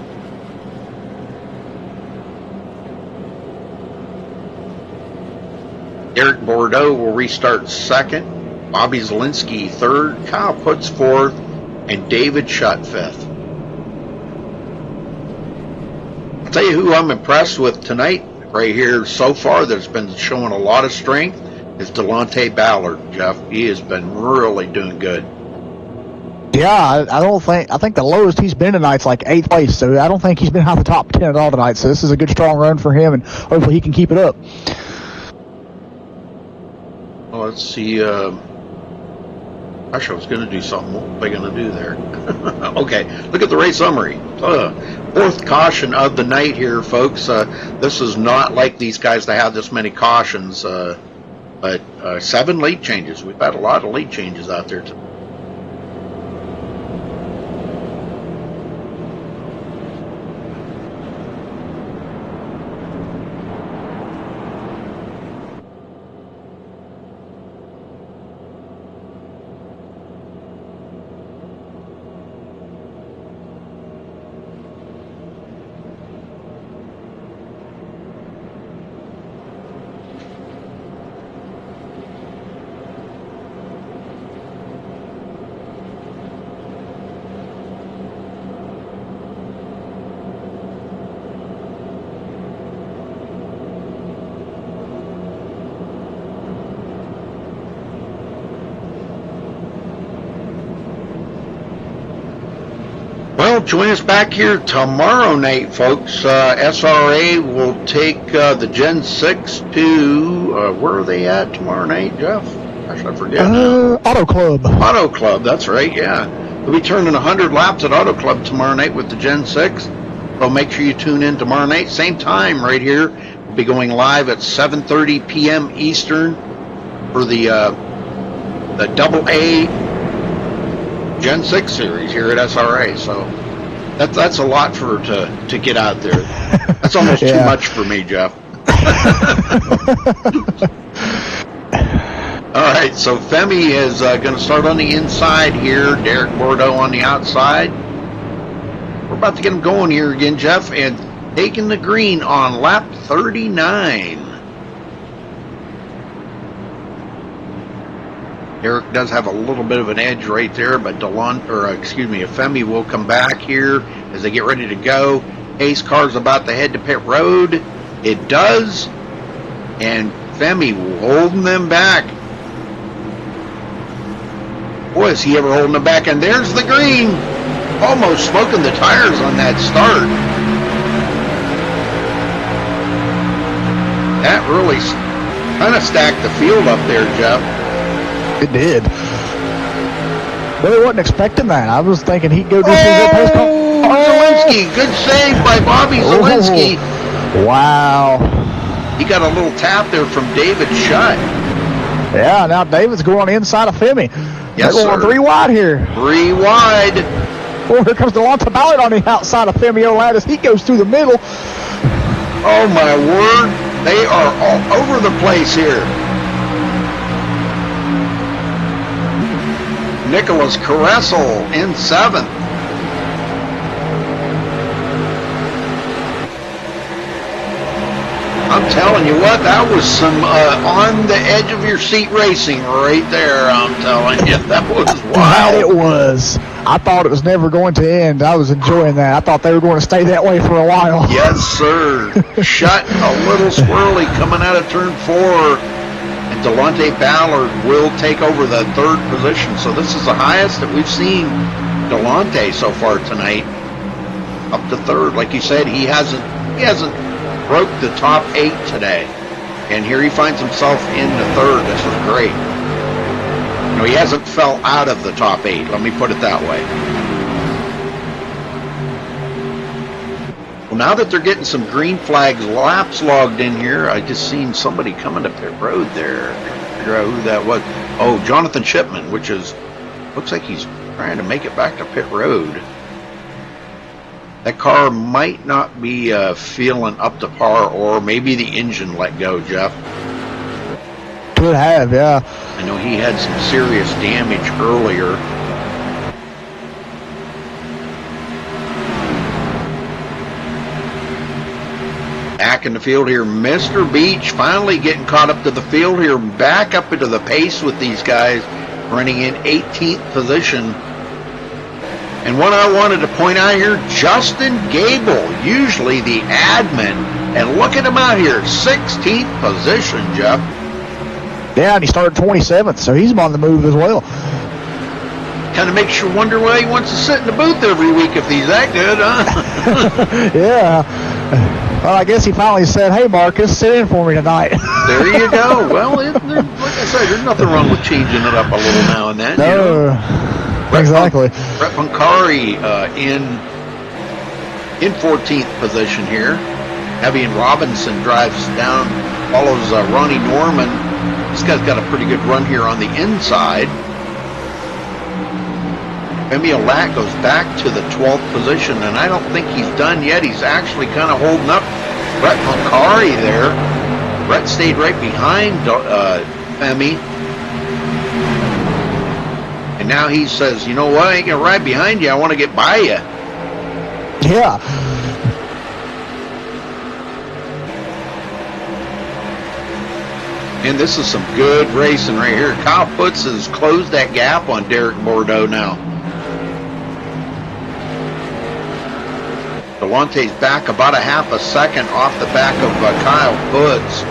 Eric Bordeaux will restart second. Bobby Zielinski third. Kyle Putz fourth. And David Shutt fifth. I'll tell you who I'm impressed with tonight right here so far that's been showing a lot of strength is Delonte Ballard, Jeff. He has been really doing good. Yeah, I think the lowest he's been tonight's like 8th place, so I don't think he's been out of the top 10 at all tonight, so this is a good strong run for him, and hopefully he can keep it up. Well, let's see. Gosh, I was going to do something. What was I going to do there? Okay, look at the race summary. Fourth caution of the night here, folks. This is not like these guys to have this many cautions. But 7 lead changes. We've had a lot of lead changes out there today. Join us back here tomorrow night, folks. SRA will take the Gen 6 to, where are they at tomorrow night, Jeff? Gosh, I forget now. Auto Club. Auto Club, that's right, yeah. We'll be turning 100 laps at Auto Club tomorrow night with the Gen 6. So make sure you tune in tomorrow night, same time right here. We'll be going live at 7:30 p.m. Eastern for the AA Gen 6 series here at SRA. So that's a lot to get out there. That's almost too much for me, Jeff. All right, so Femi is going to start on the inside here. Derek Bordeaux on the outside. We're about to get him going here again, Jeff, and taking the green on lap 39. Derek does have a little bit of an edge right there, but Femi will come back here as they get ready to go. Ace car's about to head to pit road. It does, and Femi holding them back. Boy, is he ever holding them back, and there's the green. Almost smoking the tires on that start. That really kind of stacked the field up there, Jeff. It did. Really wasn't expecting that. I was thinking he'd go do some Zelensky. Good save by Bobby Zelensky. Wow. He got a little tap there from David Shutt. Yeah, now David's going inside of Femi. Yes, they're going 3 wide here. 3 wide. Oh, here comes Delonta Ballard on the outside of Femi Olat as he goes through the middle. Oh, my word. They are all over the place here. Nicholas Caressel in 7th. I'm telling you what, that was some on the edge of your seat racing right there. I'm telling you, that was wild. It was. I thought it was never going to end. I was enjoying that. I thought they were going to stay that way for a while. Yes, sir. Shut a little squirrely coming out of turn 4. And Delonte Ballard will take over the 3rd position. So this is the highest that we've seen Delonte so far tonight. Up to 3rd. Like you said, he hasn't broke the top 8 today. And here he finds himself in the 3rd. This is great. No, he hasn't fell out of the top 8. Let me put it that way. Well, now that they're getting some green flags laps logged in here, I just seen somebody coming up pit road there. I can't figure out who that was. Oh, Jonathan Shipman, which is, looks like he's trying to make it back to pit road. That car might not be feeling up to par, or maybe the engine let go, Jeff. Could have, yeah. I know he had some serious damage earlier. Back in the field here, Mr. Beach finally getting caught up to the field here, back up into the pace with these guys, running in 18th position. And what I wanted to point out here, Justin Gable, usually the admin, and look at him out here, 16th position, Jeff. Yeah, and he started 27th, so he's on the move as well. Kind of makes you wonder why he wants to sit in the booth every week if he's that good, huh? Yeah. Well, I guess he finally said, hey, Marcus, sit in for me tonight. There you go. Well, like I said, there's nothing wrong with changing it up a little now and then. No, you know? exactly. Brett Pancari in 14th position here. Evian Robinson drives down, follows Ronnie Norman. This guy's got a pretty good run here on the inside. Femi Olat goes back to the 12th position, and I don't think he's done yet. He's actually kind of holding up Brett Pancari there. Brett stayed right behind Femi. And now he says, you know what, I ain't going to ride behind you. I want to get by you. Yeah. And this is some good racing right here. Kyle Putz has closed that gap on Derek Bordeaux now. Delonte's back about a half a second off the back of Kyle Putz.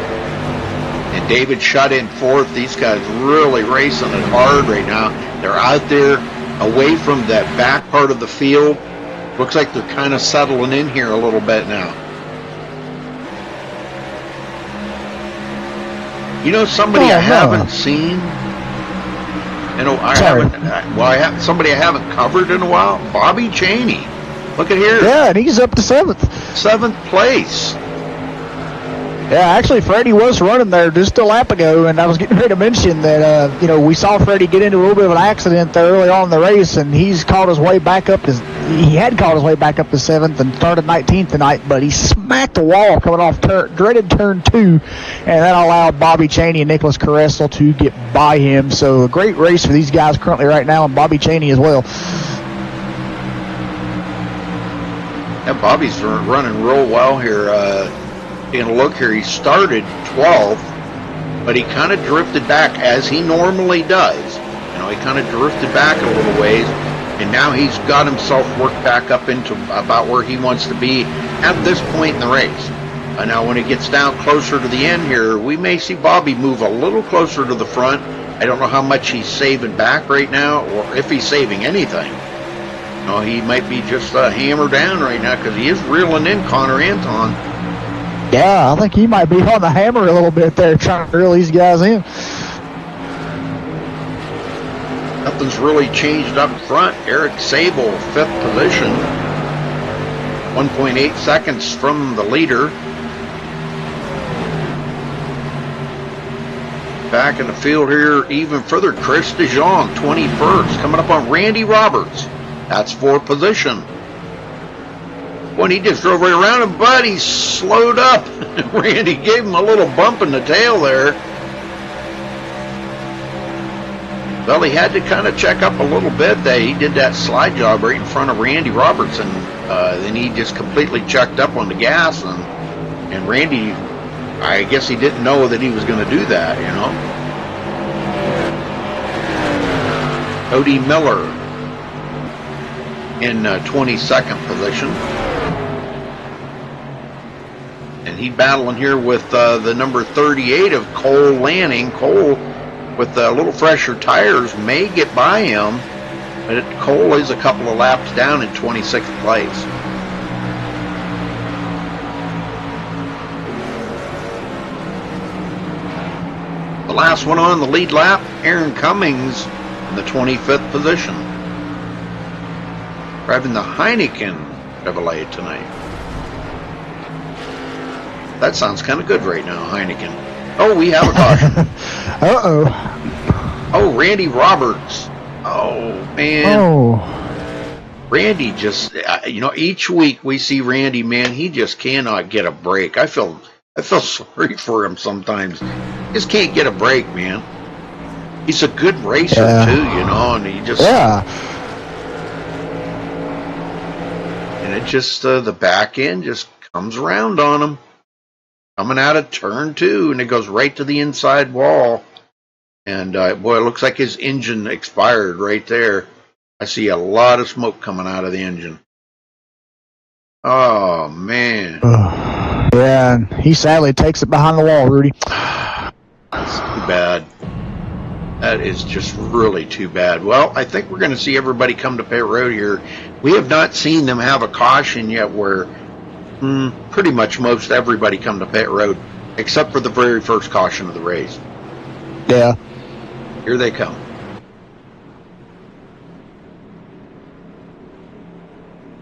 And David Shutt in 4th. These guys really racing it hard right now. They're out there away from that back part of the field. Looks like they're kind of settling in here a little bit now. You know somebody I haven't seen? You know, I haven't somebody I haven't covered in a while? Bobby Cheney. Look at here. Yeah, and he's up to 7th. 7th place. Yeah, actually, Freddie was running there just a lap ago, and I was getting ready to mention that, we saw Freddie get into a little bit of an accident there early on in the race, and he had caught his way back up to 7th and started 19th tonight, but he smacked the wall coming off dreaded turn 2, and that allowed Bobby Cheney and Nicholas Caressel to get by him. So a great race for these guys currently right now, and Bobby Cheney as well. Yeah, Bobby's running real well here. Taking a look here, he started 12th, but he kind of drifted back as he normally does. You know, he kind of drifted back a little ways, and now he's got himself worked back up into about where he wants to be at this point in the race. Now, when it gets down closer to the end here, we may see Bobby move a little closer to the front. I don't know how much he's saving back right now, or if he's saving anything. You know, he might be just hammered down right now because he is reeling in Connor Anton. Yeah, I think he might be on the hammer a little bit there, trying to reel these guys in. Nothing's really changed up front. Eric Sable, 5th position. 1.8 seconds from the leader. Back in the field here, even further, Chris DeJong, 21st. Coming up on Randy Roberts. That's 4th position. When he just drove right around him, but he slowed up. Randy gave him a little bump in the tail there. Well, he had to kind of check up a little bit. He did that slide job right in front of Randy Robertson. Then he just completely checked up on the gas, and Randy, I guess he didn't know that he was going to do that, you know. Cody Miller in 22nd position. And he's battling here with the number 38 of Cole Lanning. Cole, with a little fresher tires, may get by him, but Cole is a couple of laps down in 26th place. The last one on the lead lap, Aaron Cummings in the 25th position. Driving the Heineken Chevrolet tonight. That sounds kind of good right now, Heineken. Oh, we have a caution. Uh-oh. Oh, Randy Roberts. Oh, man. Oh. Randy just, each week we see Randy, man, he just cannot get a break. I feel sorry for him sometimes. He just can't get a break, man. He's a good racer, too, and he just... Yeah. And it just, the back end just comes around on him. Coming out of turn 2, and it goes right to the inside wall. And, boy, it looks like his engine expired right there. I see a lot of smoke coming out of the engine. Oh, man. Yeah, and he sadly takes it behind the wall, Rudy. That's too bad. That is just really too bad. Well, I think we're going to see everybody come to pit road here. We have not seen them have a caution yet where pretty much most everybody come to pit road, except for the very first caution of the race. Yeah. Here they come.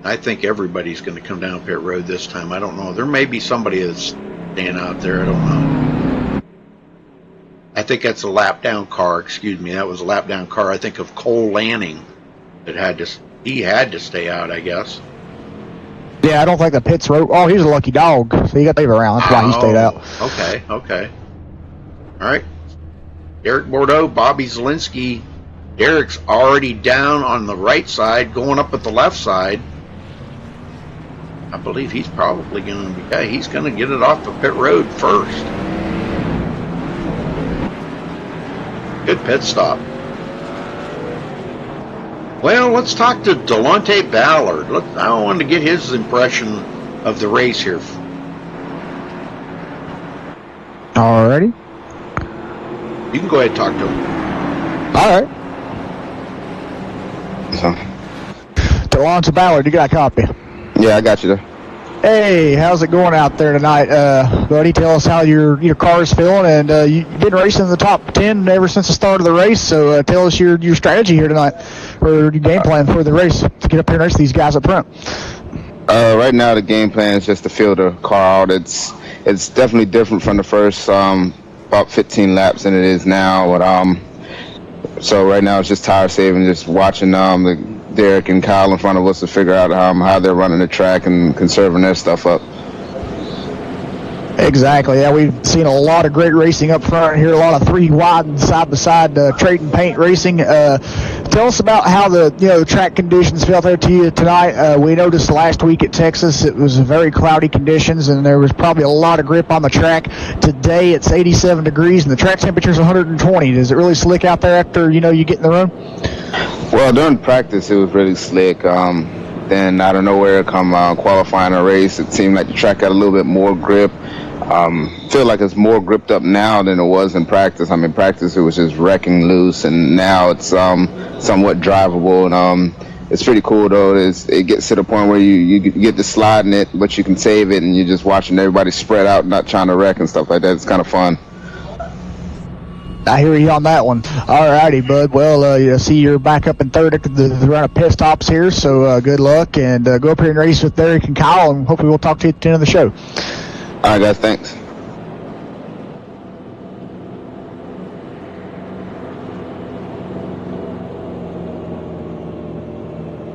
I think everybody's going to come down pit road this time. I don't know. There may be somebody that's staying out there. I don't know. I think that's a lap down car. Excuse me. That was a lap down car. I think of Cole Lanning that he had to stay out, I guess. Yeah, I don't think the pits were... Oh, he's a lucky dog. So he got to leave around. That's why he stayed out. Okay. All right. Derek Bordeaux, Bobby Zielinski. Derek's already down on the right side, going up at the left side. I believe he's probably going to be... Yeah, he's going to get it off the pit road first. Good pit stop. Well, let's talk to Delonte Ballard. I want to get his impression of the race here. Alrighty. You can go ahead and talk to him. All right. Alonzo Ballard, you got a copy? Yeah, I got you there. Hey, how's it going out there tonight, buddy? Tell us how your car's feeling, and you've been racing in the top 10 ever since the start of the race. So tell us your strategy here tonight, or your game plan for the race to get up here and race these guys up front. Right now, the game plan is just to fill the car out. It's definitely different from the first about 15 laps than it is now. But so right now it's just tire saving, just watching Derek and Kyle in front of us to figure out how they're running the track and conserving their stuff up. Exactly. Yeah, we've seen a lot of great racing up front here. A lot of three wide and side by side trade and paint racing. Tell us about how the track conditions felt there to you tonight. We noticed last week at Texas it was very cloudy conditions and there was probably a lot of grip on the track. Today it's 87 degrees and the track temperature is 120. Does it really slick out there after you get in the room? Well, during practice it was really slick. Then out of nowhere come qualifying a race, it seemed like the track got a little bit more grip. Feel like it's more gripped up now than it was in practice. I mean, practice it was just wrecking loose, and now it's somewhat drivable. And it's pretty cool though. It gets to the point where you get to sliding it, but you can save it, and you're just watching everybody spread out, not trying to wreck and stuff like that. It's kind of fun. I hear you on that one. All righty, bud. Well, I see you're back up in third at the run of pit stops here, so good luck, and go up here and race with Derek and Kyle, and hopefully we'll talk to you at the end of the show. All right, guys. Thanks.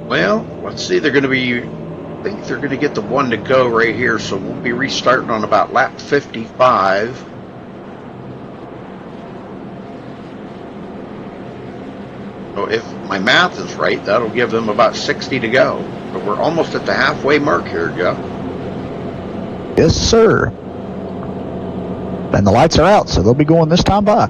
Well, let's see. I think they're going to get the one to go right here, so we'll be restarting on about lap 55. So if my math is right, that'll give them about 60 to go. But we're almost at the halfway mark here, Joe. Yes, sir. And the lights are out, so they'll be going this time by.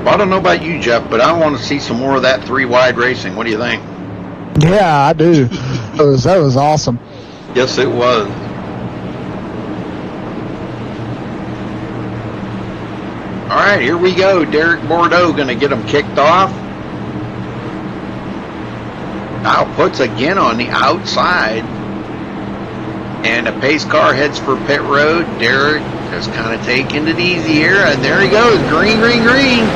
Well, I don't know about you, Jeff, but I want to see some more of that three wide racing. What do you think? Yeah, I do. That was awesome. Yes, it was. All right, here we go. Derek Bordeaux going to get them kicked off. Kyle puts again on the outside. And the pace car heads for pit road. Derek just kind of taking it easy here. And there he goes. Green, green, green.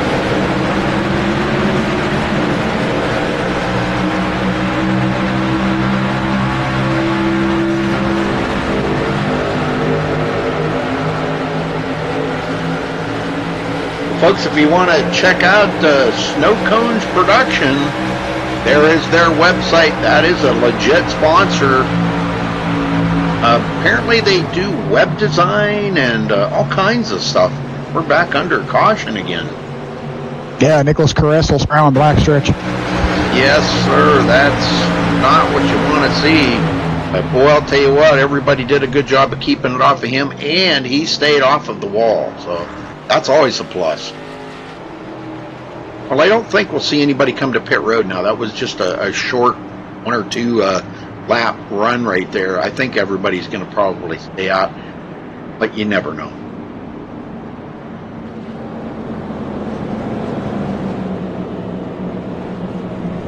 Folks, if you want to check out Snow Cones Production, there is their website. That is a legit sponsor. Apparently they do web design and all kinds of stuff. We're back under caution again. Yeah, Nicholas Caressel's brown black stretch. Yes, sir. That's not what you want to see. But boy, I'll tell you what, everybody did a good job of keeping it off of him, and he stayed off of the wall. So that's always a plus. Well, I don't think we'll see anybody come to pit road now. That was just a short 1 or 2 lap run right there. I think everybody's going to probably stay out, but you never know.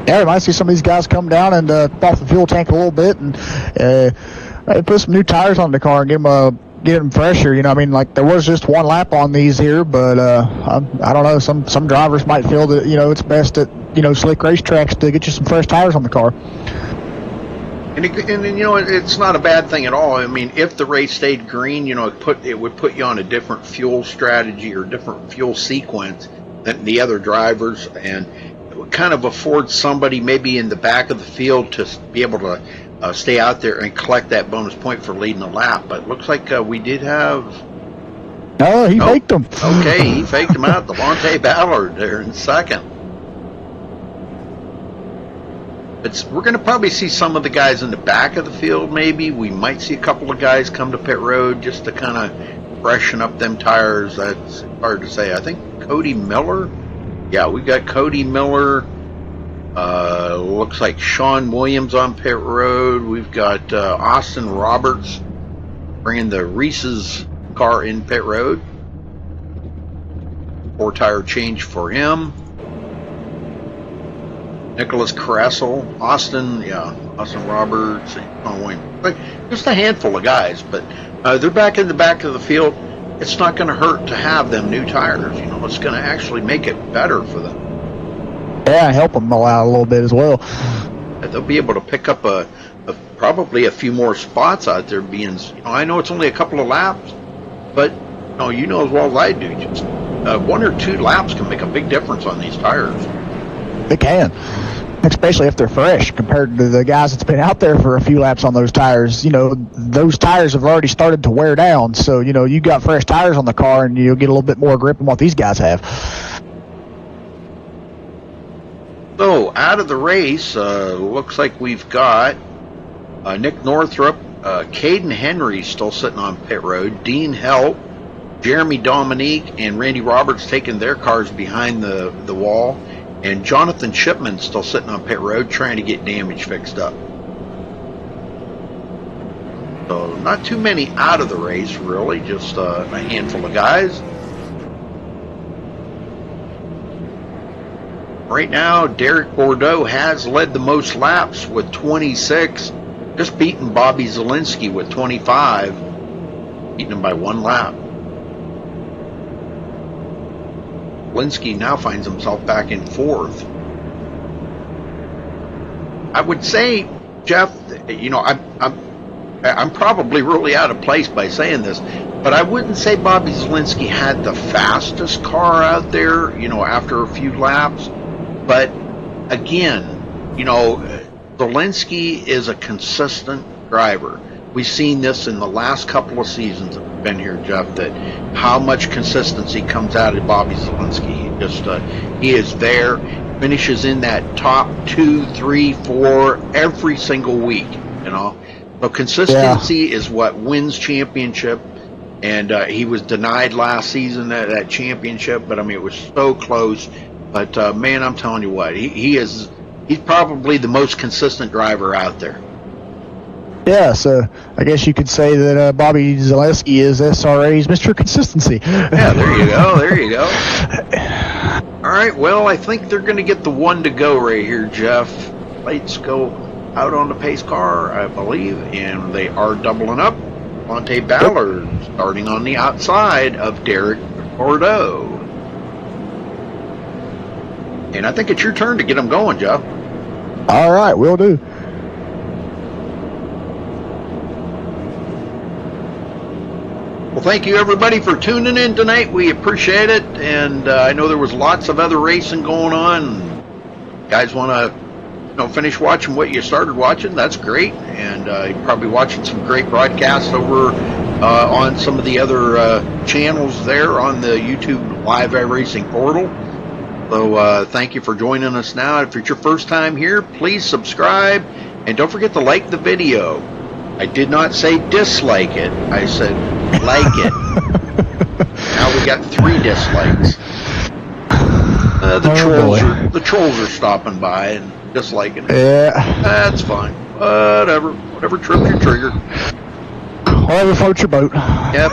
Yeah, we might see some of these guys come down and off the fuel tank a little bit and put some new tires on the car and get them fresher. You know, I mean, like there was just 1 lap on these here, but I don't know. Some drivers might feel that it's best at slick racetracks to get you some fresh tires on the car. And it's not a bad thing at all. I mean, if the race stayed green, it would put you on a different fuel strategy or different fuel sequence than the other drivers, and kind of afford somebody maybe in the back of the field to be able to stay out there and collect that bonus point for leading the lap. But it looks like we did have... Oh, he faked him. Okay, he faked him out. Devontae Ballard there in second. We're going to probably see some of the guys in the back of the field maybe. We might see a couple of guys come to pit road just to kind of freshen up them tires. That's hard to say. I think Cody Miller. Yeah, we got Cody Miller. Looks like Sean Williams on pit road. We've got Austin Roberts bringing the Reese's car in pit road. 4-tire change for him. Nicholas Kressel, Austin Roberts, Sean Williams. Like, just a handful of guys, but they're back in the back of the field. It's not going to hurt to have them new tires. You know, it's going to actually make it better for them. Yeah, help them out a little bit as well. They'll be able to pick up probably a few more spots out there. I know it's only a couple of laps, but you know as well as I do, just 1 or 2 laps can make a big difference on these tires. They can, especially if they're fresh compared to the guys that's been out there for a few laps on those tires. Those tires have already started to wear down, so you got fresh tires on the car and you'll get a little bit more grip than what these guys have. So out of the race, looks like we've got Nick Northrup, Caden Henry still sitting on pit road, Dean Helt, Jeremy Dominique, and Randy Roberts taking their cars behind the wall. And Jonathan Shipman still sitting on pit road trying to get damage fixed up. So not too many out of the race, really, just a handful of guys. Right now, Derek Bordeaux has led the most laps with 26, just beating Bobby Zielinski with 25, beating him by 1 lap. Linsky now finds himself back in 4th. I would say, Jeff, I'm probably really out of place by saying this, but I wouldn't say Bobby Zielinski had the fastest car out there, after a few laps. But again, Zielinski is a consistent driver. We've seen this in the last couple of seasons that we've been here, Jeff, that how much consistency comes out of Bobby Zielinski. He is there, finishes in that top 2, 3, 4 every single week, So consistency is what wins championship, and he was denied last season that championship, but it was so close. But man, I'm telling you what, he's probably the most consistent driver out there. Yeah, so I guess you could say that Bobby Zielinski is SRA's Mr. Consistency. Yeah, there you go. All right, well, I think they're going to get the 1 to go right here, Jeff. Lights go out on the pace car, I believe, and they are doubling up. Monte Ballard starting on the outside of Derek Bordeaux. And I think it's your turn to get them going, Jeff. All right, will do. Well, thank you, everybody, for tuning in tonight. We appreciate it. And I know there was lots of other racing going on. You guys want to finish watching what you started watching? That's great. And you're probably watching some great broadcasts over on some of the other channels there on the YouTube Live iRacing portal. So thank you for joining us now. If it's your first time here, please subscribe. And don't forget to like the video. I did not say dislike it. I said like it. Now we got 3 dislikes. The trolls are stopping by and disliking it. Yeah. That's fine. Whatever trips your trigger. Whatever floats your boat. Yep.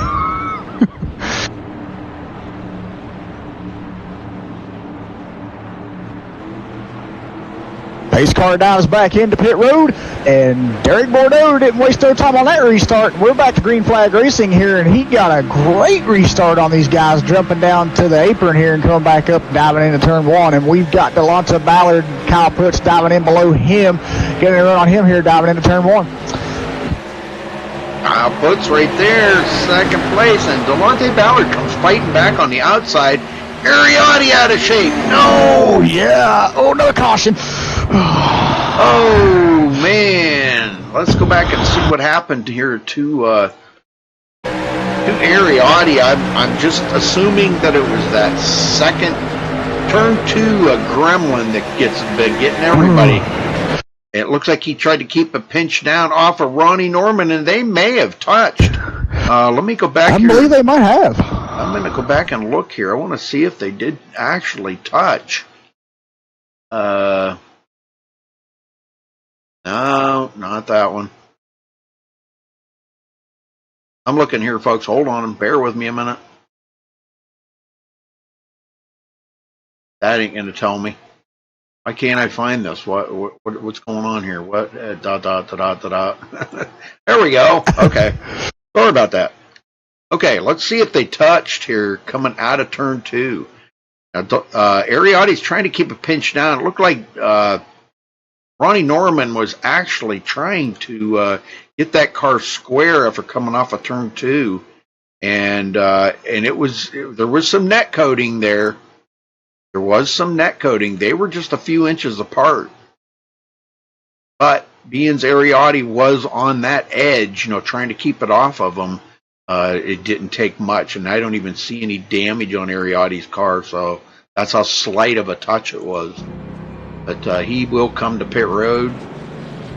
Pace car dives back into pit road, and Derek Bordeaux didn't waste no time on that restart. We're back to green flag racing here, and he got a great restart on these guys, jumping down to the apron here and coming back up, diving into turn 1. And we've got Delonta Ballard, Kyle Putz diving in below him, getting a run on him here, diving into turn 1. Kyle Putz right there, second place, and Delonta Ballard comes fighting back on the outside. Ariotti out of shape. No. Oh, yeah. Oh, another caution. Oh, man. Let's go back and see what happened here to Ariotti. I'm just assuming that it was that second turn 2 gremlin that gets getting everybody. It looks like he tried to keep a pinch down off of Ronnie Norman, and they may have touched. Let me go back here. I believe they might have. I'm going to go back and look here. I want to see if they did actually touch. No, not that one. I'm looking here, folks. Hold on and bear with me a minute. That ain't going to tell me. Why can't I find this? What's going on here? What? Dot. There we go. Okay. Sorry about that. Okay, let's see if they touched here coming out of turn 2. Now, Ariotti's trying to keep a pinch down. It looked like Ronnie Norman was actually trying to get that car square after coming off of turn 2, and there was some net coating there. There was some net coating. They were just a few inches apart. But being Ariotti was on that edge, trying to keep it off of him, it didn't take much. And I don't even see any damage on Ariotti's car, so that's how slight of a touch it was. But he will come to pit road,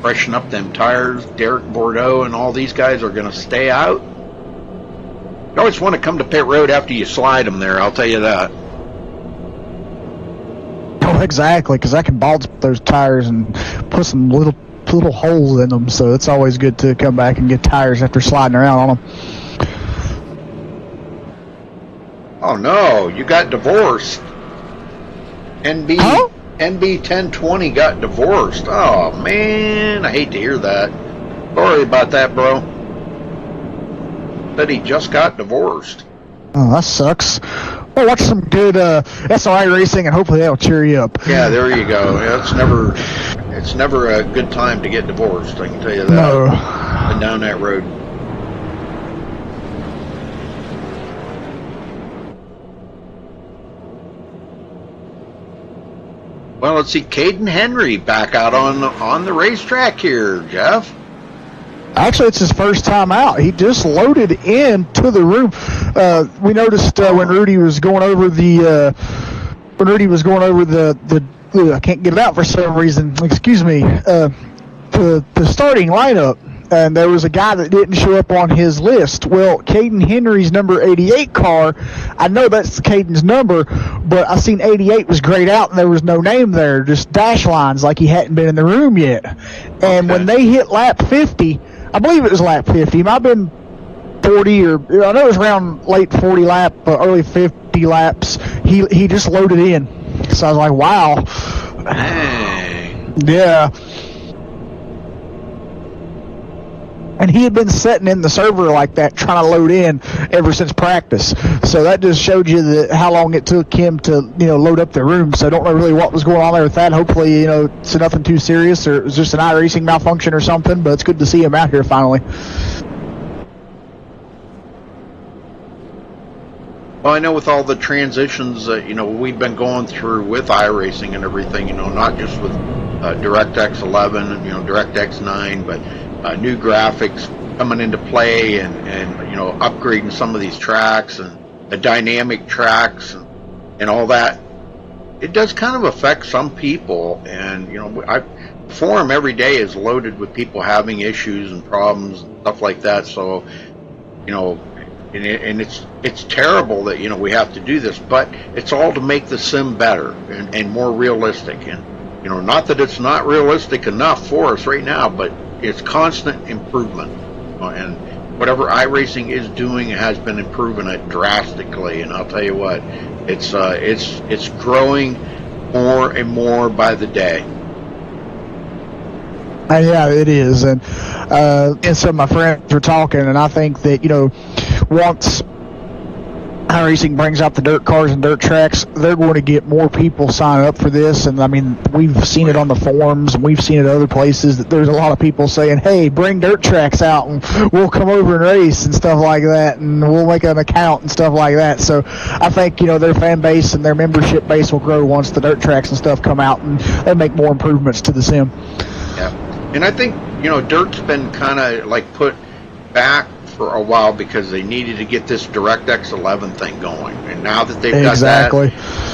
freshen up them tires. Derek Bordeaux and all these guys are going to stay out. You always want to come to pit road after you slide them there, I'll tell you that. Oh, exactly, because I can balls those tires and put some little holes in them, so it's always good to come back and get tires after sliding around on them. Oh no, you got divorced. NB 1020 got divorced. Oh man, I hate to hear that. Sorry about that, bro. Said he just got divorced. Oh, that sucks. Well, watch some good SRI racing, and hopefully that'll cheer you up. Yeah, there you go. Yeah, it's never a good time to get divorced. I can tell you that. No. Been down that road. Well, let's see. Caden Henry back out on the racetrack here, Jeff. Actually, it's his first time out. He just loaded into the room. We noticed when Rudy was going over the I can't get it out for some reason. Excuse me. The starting lineup, and there was a guy that didn't show up on his list. Well, Caden Henry's number 88 car, I know that's Caden's number, but I seen 88 was grayed out and there was no name there, just dash lines like he hadn't been in the room yet. And when they hit lap 50, I believe it was lap 50, it might have been 40 or I know it was around late 40 lap, early 50 laps, he just loaded in. So I was like, wow. Dang. Yeah. And he had been sitting in the server like that trying to load in ever since practice. So that just showed you how long it took him to, load up the room. So I don't know really what was going on there with that. Hopefully, it's nothing too serious or it was just an iRacing malfunction or something. But it's good to see him out here finally. Well, I know with all the transitions that, we've been going through with iRacing and everything, not just with DirectX 11 and, DirectX 9, but new graphics coming into play and upgrading some of these tracks and the dynamic tracks and all that. It does kind of affect some people, and forum every day is loaded with people having issues and problems and stuff like that. So and it's terrible that we have to do this, but it's all to make the sim better and more realistic. And not that it's not realistic enough for us right now, but it's constant improvement, and whatever iRacing is doing has been improving it drastically. And I'll tell you what, it's growing more and more by the day. Yeah, it is, and some of my friends were talking, and I think that once iRacing brings out the dirt cars and dirt tracks, they're going to get more people signing up for this. And I mean, we've seen it on the forums and we've seen it other places that there's a lot of people saying, hey, bring dirt tracks out and we'll come over and race and stuff like that, and we'll make an account and stuff like that. So I think, their fan base and their membership base will grow once the dirt tracks and stuff come out and they make more improvements to the sim. Yeah. And I think, dirt's been kind of like put back for a while because they needed to get this DirectX 11 thing going, and now that they've got that,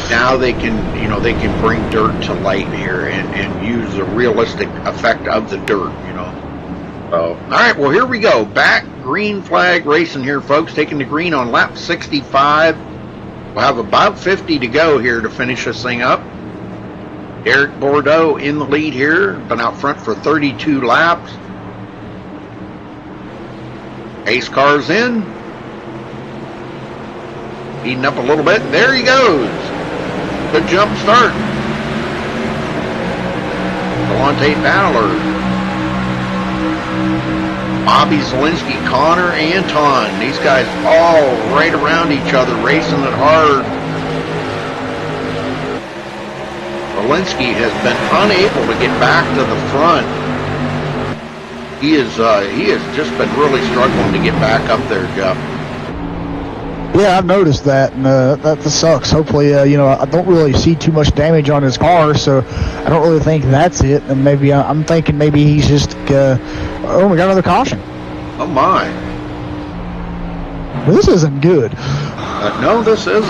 now they can they can bring dirt to light here and use the realistic effect of the dirt. So, all right, well, here we go, back green flag racing here, folks, taking the green on lap 65. We'll have about 50 to go here to finish this thing up. Derek Bordeaux in the lead here, been out front for 32 laps. Ace car's in. Speeding up a little bit. There he goes. Good jump start. Delonte Ballard. Bobby Zielinski, Connor Anton. These guys all right around each other, racing it hard. Zielinski has been unable to get back to the front. He has just been really struggling to get back up there, Jeff. Yeah, I've noticed that, and that sucks. Hopefully, I don't really see too much damage on his car, so I don't really think that's it. And maybe I'm thinking maybe he's just, we got another caution. Oh my! This isn't good. No, this isn't.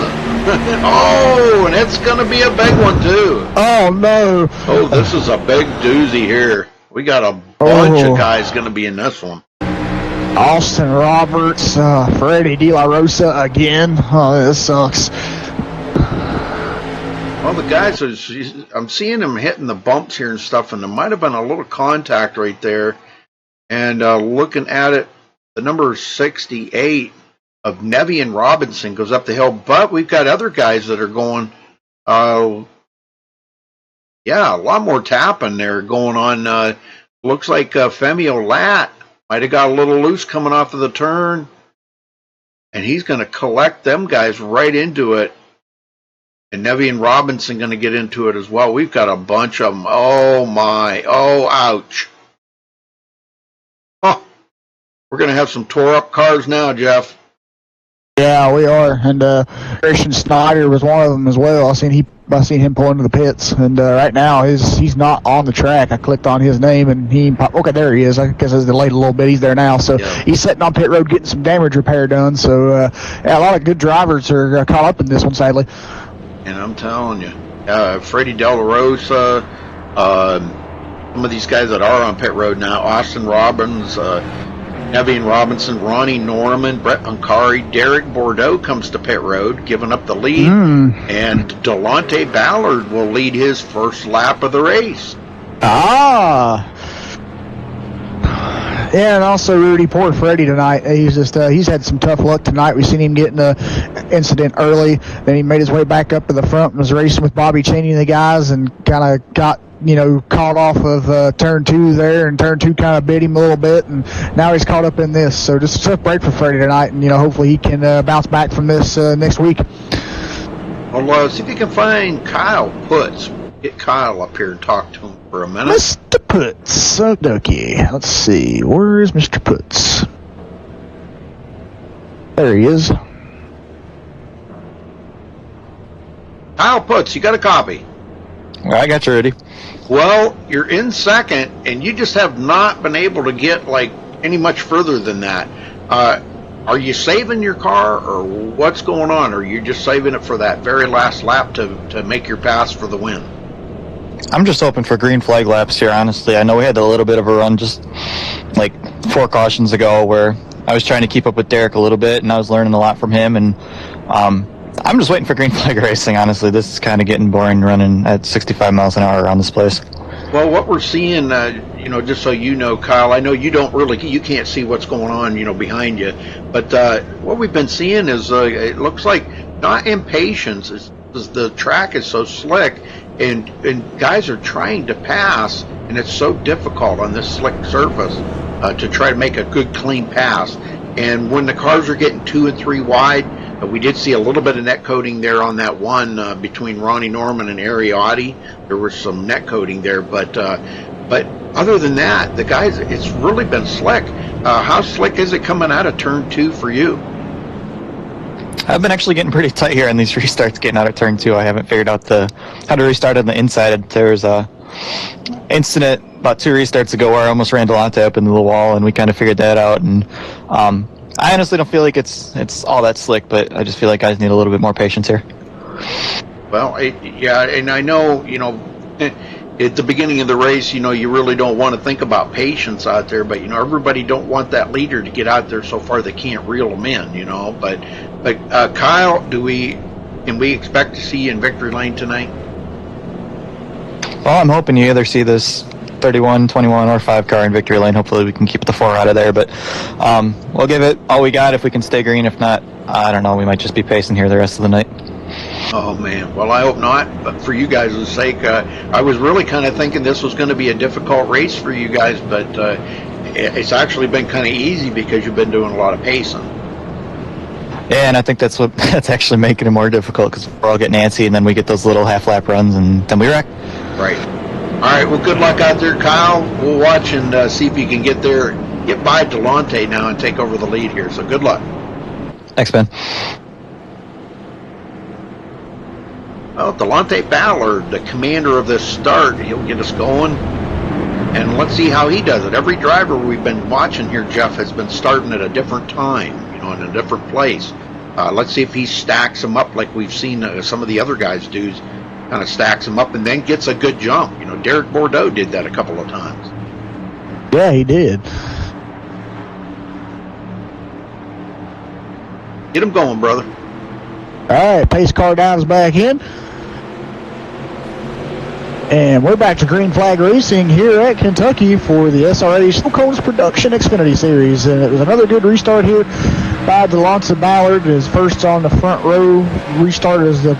Oh, and it's going to be a big one too. Oh no! Oh, this is a big doozy here. We got a bunch of guys going to be in this one. Austin Roberts, Freddie De La Rosa again. Oh, this sucks. Well, the guys, I'm seeing them hitting the bumps here and stuff, and there might have been a little contact right there. And looking at it, the number 68 of Nevian Robinson goes up the hill, but we've got other guys that are going, a lot more tapping there going on. Looks like Femio Lat might have got a little loose coming off of the turn, and he's going to collect them guys right into it. And Nevian Robinson going to get into it as well. We've got a bunch of them. Oh my! Oh, ouch! Oh, we're going to have some tore up cars now, Jeff. Yeah, we are, and Christian Snyder was one of them as well. I seen him pull into the pits, and right now he's not on the track. I clicked on his name, and okay, there he is. I guess it's delayed a little bit. He's there now, so he's sitting on pit road getting some damage repair done. So a lot of good drivers are caught up in this one, sadly. And I'm telling you, Freddie De La Rosa, some of these guys that are on pit road now, Austin Robbins, Nevian Robinson, Ronnie Norman, Brett Ancari, Derek Bordeaux comes to pit road, giving up the lead, and Delonte Ballard will lead his first lap of the race. Yeah, and also Rudy, poor Freddie tonight. He's had some tough luck tonight. We've seen him get in an incident early, then he made his way back up to the front and was racing with Bobby Cheney and the guys, and kind of got caught off of turn 2 there, and turn 2 kind of bit him a little bit, and now he's caught up in this. So just a tough break for Freddie tonight, and hopefully he can bounce back from this next week. Well, see if you can find Kyle Putz. Get Kyle up here and talk to him for a minute. Mr. Putz, okay. Let's see, where is Mr. Putz? There he is. Kyle Putz, you got a copy? I got you ready. Well, you're in second, and you just have not been able to get any much further than that. Are you saving your car, or what's going on? Or are you just saving it for that very last lap to make your pass for the win? I'm just hoping for green flag laps here, honestly. I know we had a little bit of a run just 4 cautions ago where I was trying to keep up with Derek a little bit, and I was learning a lot from him, and I'm just waiting for green flag racing, honestly. This is kind of getting boring running at 65 miles an hour around this place. Well, what we're seeing, just so you know, Kyle, I know you can't see what's going on, behind you, but what we've been seeing is it looks like not impatience, is the track is so slick, and guys are trying to pass, and it's so difficult on this slick surface to try to make a good, clean pass. And when the cars are getting 2 and 3 wide, We did see a little bit of net coating there on that one between Ronnie Norman and Ariotti. There was some net coating there, but other than that, the guys, it's really been slick. How slick is it coming out of turn 2 for you? I've been actually getting pretty tight here on these restarts getting out of turn 2. I haven't figured out how to restart on the inside. There was a incident about 2 restarts ago where I almost ran Delonte up into the wall, and we kind of figured that out. And I honestly don't feel like it's all that slick, but I just feel like guys need a little bit more patience here. Well, yeah, and I know, at the beginning of the race, you really don't want to think about patience out there, but everybody don't want that leader to get out there so far they can't reel them in, But Kyle, can we expect to see you in victory lane tonight? Well, I'm hoping you either see this 31, 21, or 5 car in victory lane. Hopefully we can keep the 4 out of there, but we'll give it all we got if we can stay green. If not, I don't know, we might just be pacing here the rest of the night. Oh, man. Well, I hope not, but for you guys' sake, I was really kind of thinking this was going to be a difficult race for you guys, but it's actually been kind of easy because you've been doing a lot of pacing. Yeah, and I think that's actually making it more difficult because we're all getting antsy, and then we get those little half-lap runs, and then we wreck. Right. All right, well, good luck out there, Kyle. We'll watch and see if you can get by Delonte now and take over the lead here, so good luck. Thanks, Ben. Well, Delonte Ballard, the commander of this start, he'll get us going. And let's see how he does it. Every driver we've been watching here, Jeff, has been starting at a different time, in a different place. Let's see if he stacks them up like we've seen some of the other guys do. Kind of stacks them up and then gets a good jump. Derek Bordeaux did that a couple of times. Yeah, he did. Get him going, brother. All right, pace car down is back in. And we're back to green flag racing here at Kentucky for the SRA Snow Cones Production Xfinity Series. And it was another good restart here by Delonte Ballard. His first on the front row, restarted as the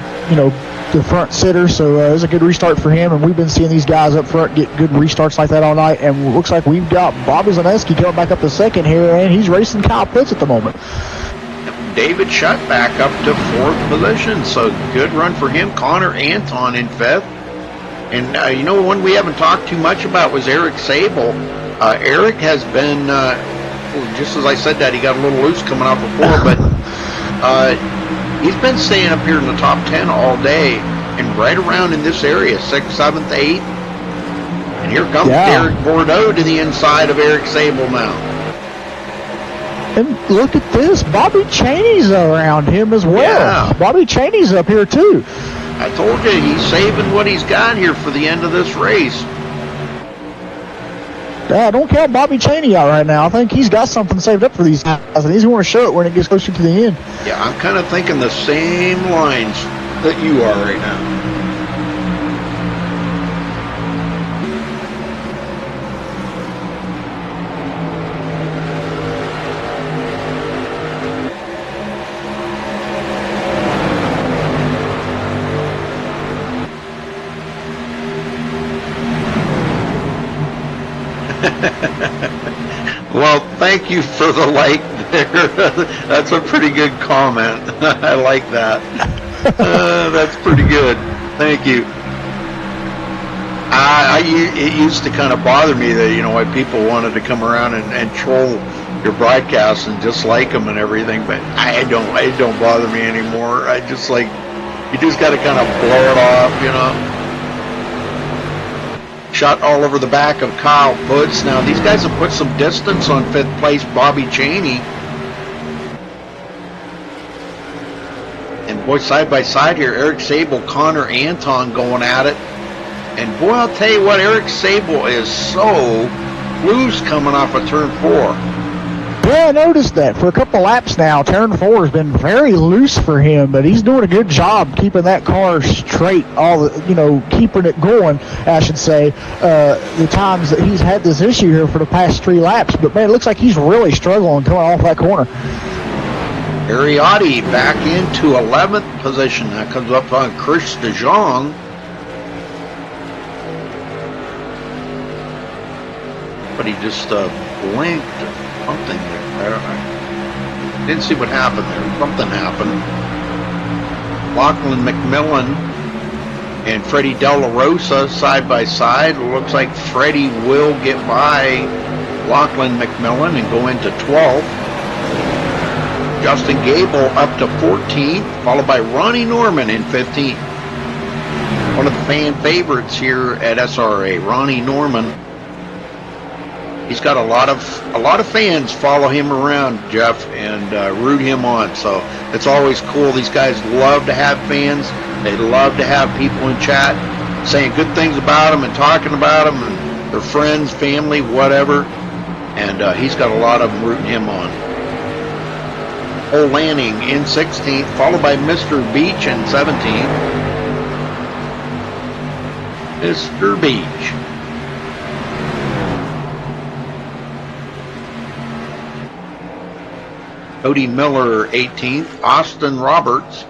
front sitter. So it was a good restart for him. And we've been seeing these guys up front get good restarts like that all night. And it looks like we've got Bobby Zaneski coming back up to second here, and he's racing Kyle Pitts at the moment. David Shutt back up to 4th position. So good run for him. Connor Anton in 5th. And, one we haven't talked too much about was Eric Sable. Eric has been, just as I said that, he got a little loose coming off of 4, but he's been staying up here in the top 10 all day and right around in this area, 6th, 7th, 8th. And here comes Derek Bordeaux to the inside of Eric Sable now. And look at this, Bobby Cheney's around him as well. Yeah. Bobby Cheney's up here too. I told you, he's saving what he's got here for the end of this race. Yeah, don't count Bobby Cheney out right now. I think he's got something saved up for these guys, and he's going to show it when it gets closer to the end. Yeah, I'm kind of thinking the same lines that you are right now. Well, thank you for the like there. That's a pretty good comment. I like that. That's pretty good. Thank you. It used to kind of bother me that, why people wanted to come around and troll your broadcasts and dislike them and everything, but it don't bother me anymore. I just you just got to kind of blow it off, Shot all over the back of Kyle Pitts. Now, these guys have put some distance on 5th place Bobby Cheney. And boy, side by side here, Eric Sable, Connor Anton going at it. And boy, I'll tell you what, Eric Sable is so loose coming off of turn 4. Yeah, I noticed that for a couple laps now. Turn 4 has been very loose for him, but he's doing a good job keeping that car straight. Keeping it going, I should say. The times that he's had this issue here for the past 3 laps, but man, it looks like he's really struggling coming off that corner. Ariotti back into 11th position. That comes up on Chris DeJong. But he just blinked or something there. I don't know. Didn't see what happened there. Something happened. Lachlan McMillan and Freddie De La Rosa side by side. Looks like Freddie will get by Lachlan McMillan and go into 12th. Justin Gable up to 14th, followed by Ronnie Norman in 15th. One of the fan favorites here at SRA, Ronnie Norman. He's got a lot of fans follow him around, Jeff, and root him on. So it's always cool. These guys love to have fans. They love to have people in chat saying good things about them and talking about them and their friends, family, whatever. And he's got a lot of them rooting him on. Cole Lanning in 16th, followed by Mr. Beach in 17th. Mr. Beach. Cody Miller 18th, Austin Roberts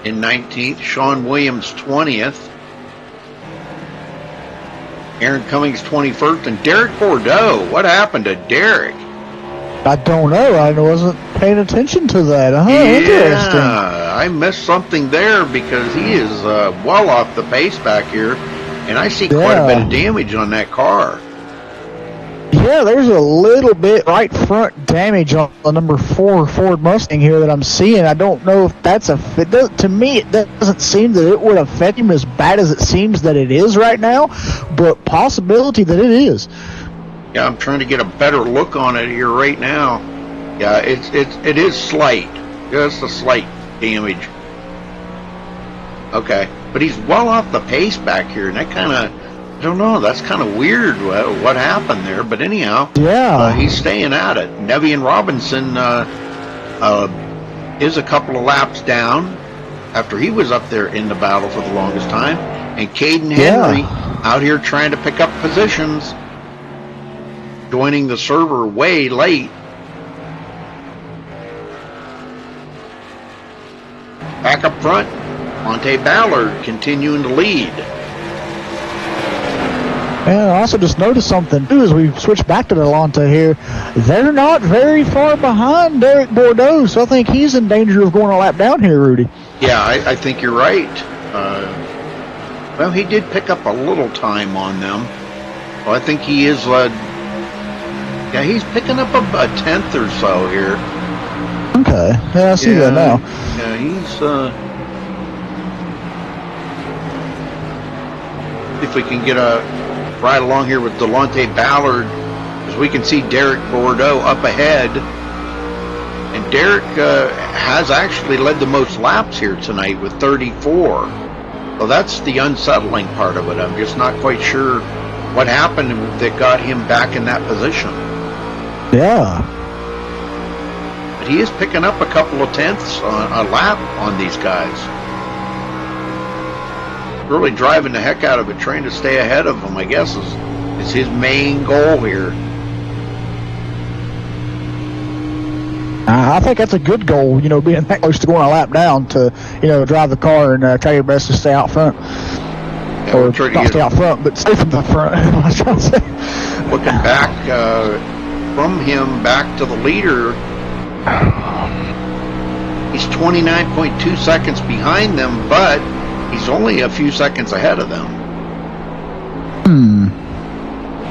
in 19th, Sean Williams 20th, Aaron Cummings 21st, and Derek Bordeaux. What happened to Derek? I don't know. I wasn't paying attention to that. Interesting. I missed something there because he is well off the pace back here, and I see quite a bit of damage on that car. Yeah, there's a little bit right front damage on the number 4 Ford Mustang here that I'm seeing. I don't know if that's to me, it doesn't seem that it would affect him as bad as it seems that it is right now, but possibility that it is. Yeah, I'm trying to get a better look on it here right now. Yeah, it is slight, just a slight damage. Okay, but he's well off the pace back here, and that kind of, I don't know, that's kind of weird what happened there. But anyhow, he's staying at it. Nevian Robinson is a couple of laps down after he was up there in the battle for the longest time. And Caden Henry out here trying to pick up positions, joining the server way late. Back up front, Monte Ballard continuing to lead. And I also just noticed something too as we switch back to Delonte here. They're not very far behind Derek Bordeaux, so I think he's in danger of going a lap down here, Rudy. Yeah, I think you're right. Well, he did pick up a little time on them. Well, I think he is, he's picking up a tenth or so here. Okay, yeah, I see that now. Yeah, he's, if we can get right along here with Delonte Ballard, as we can see Derek Bordeaux up ahead. And Derek has actually led the most laps here tonight with 34. So that's the unsettling part of it. I'm just not quite sure what happened that got him back in that position. Yeah. But he is picking up a couple of tenths on a lap on these guys. Really driving the heck out of it, trying to stay ahead of them, I guess, is his main goal here. I think that's a good goal, being that close to going a lap down to, drive the car and try your best to stay out front. Yeah, or not stay out front, but stay from the front. I was trying to say. Looking back from him back to the leader, he's 29.2 seconds behind them, but he's only a few seconds ahead of them.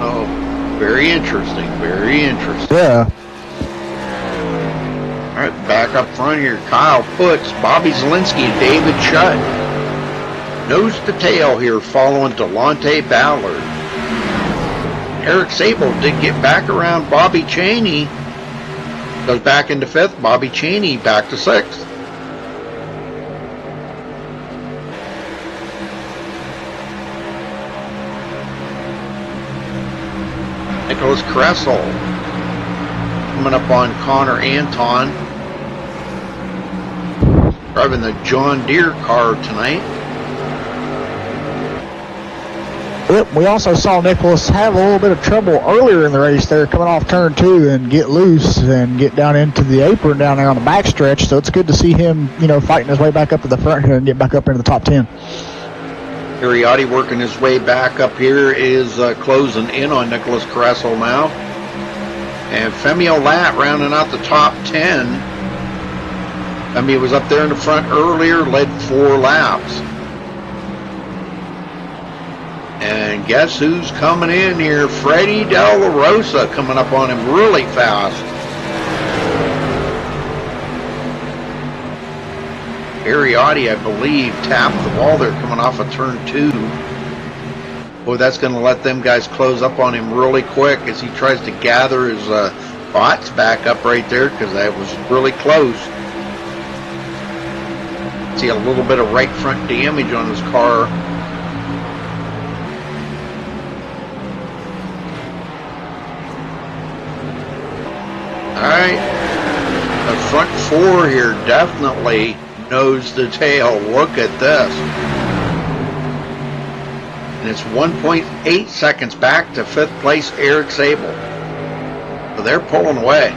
Oh, very interesting. Very interesting. Yeah. All right, back up front here. Kyle Putz, Bobby Zielinski, and David Shutt. Nose to tail here following Delonte Ballard. Eric Sable did get back around Bobby Cheney. Goes back into 5th. Bobby Cheney back to 6th. Nicholas Kressel coming up on Connor Anton, driving the John Deere car tonight. Yep, we also saw Nicholas have a little bit of trouble earlier in the race there, coming off turn 2 and get loose and get down into the apron down there on the backstretch. So it's good to see him, fighting his way back up to the front here and get back up into the top 10. Ariotti working his way back up here is closing in on Nicholas Kressel now. And Femio Lat rounding out the top 10. I mean, was up there in the front earlier, led 4 laps. And guess who's coming in here? Freddie De La Rosa coming up on him really fast. Ariotti, I believe, tapped the wall there coming off of turn 2. Boy, that's going to let them guys close up on him really quick as he tries to gather his bots back up right there, because that was really close. See a little bit of right front damage on his car. Alright, the front 4 here definitely knows the tail. Look at this. And it's 1.8 seconds back to 5th place Eric Sable. So they're pulling away.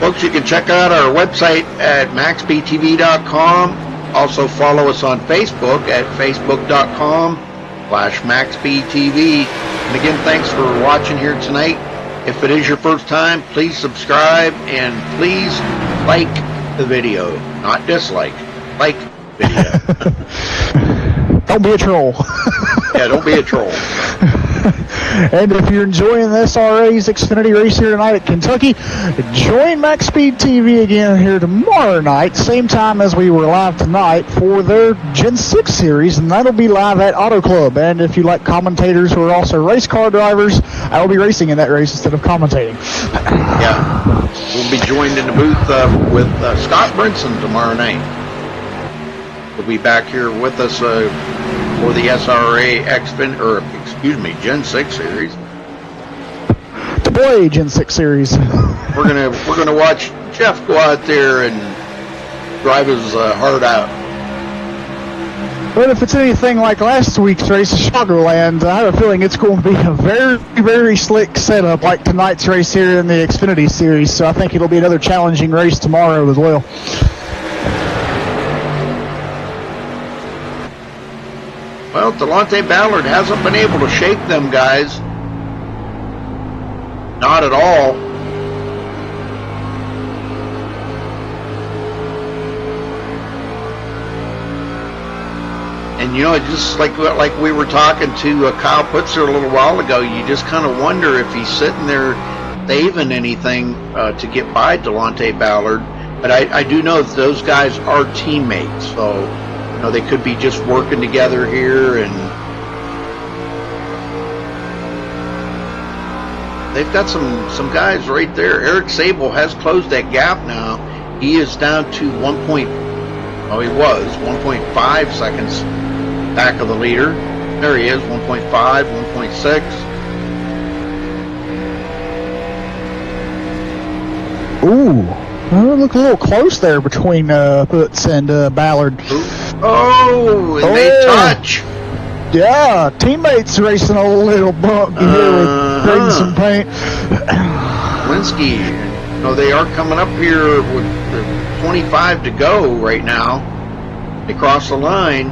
Folks, you can check out our website at MaxSpeedTV.com. Also follow us on Facebook at Facebook.com/MaxSpeedTV. And again, thanks for watching here tonight. If it is your first time, please subscribe and please like the video. Not dislike. Like video. Don't be a troll. Yeah, don't be a troll. And if you're enjoying the SRA's Xfinity race here tonight at Kentucky, join Max Speed TV again here tomorrow night, same time as we were live tonight for their Gen 6 series, and that'll be live at Auto Club. And if you like commentators who are also race car drivers, I will be racing in that race instead of commentating. Yeah, we'll be joined in the booth with Scott Brinson tomorrow night. He'll be back here with us for the SRA Gen 6 series. The boy Gen 6 series. We're gonna watch Jeff go out there and drive his heart out. But if it's anything like last week's race at Chicagoland, I have a feeling it's going to be a very, very slick setup like tonight's race here in the Xfinity series. So I think it'll be another challenging race tomorrow as well. Well, Delonte Ballard hasn't been able to shake them guys. Not at all. And you know, just like we were talking to Kyle Putzer a little while ago, you just kind of wonder if he's sitting there saving anything to get by Delonte Ballard. But I do know that those guys are teammates, so you know, they could be just working together here, and they've got some guys right there. Eric Sable has closed that gap now. He is down to 1.5 seconds back of the leader. There he is, 1.5, 1.6. Ooh, look a little close there between Putz and Ballard. Oh, and they touch. Yeah, teammates racing a little bump here with bringing some paint. Linsky, you know, they are coming up here with 25 to go right now. They cross the line.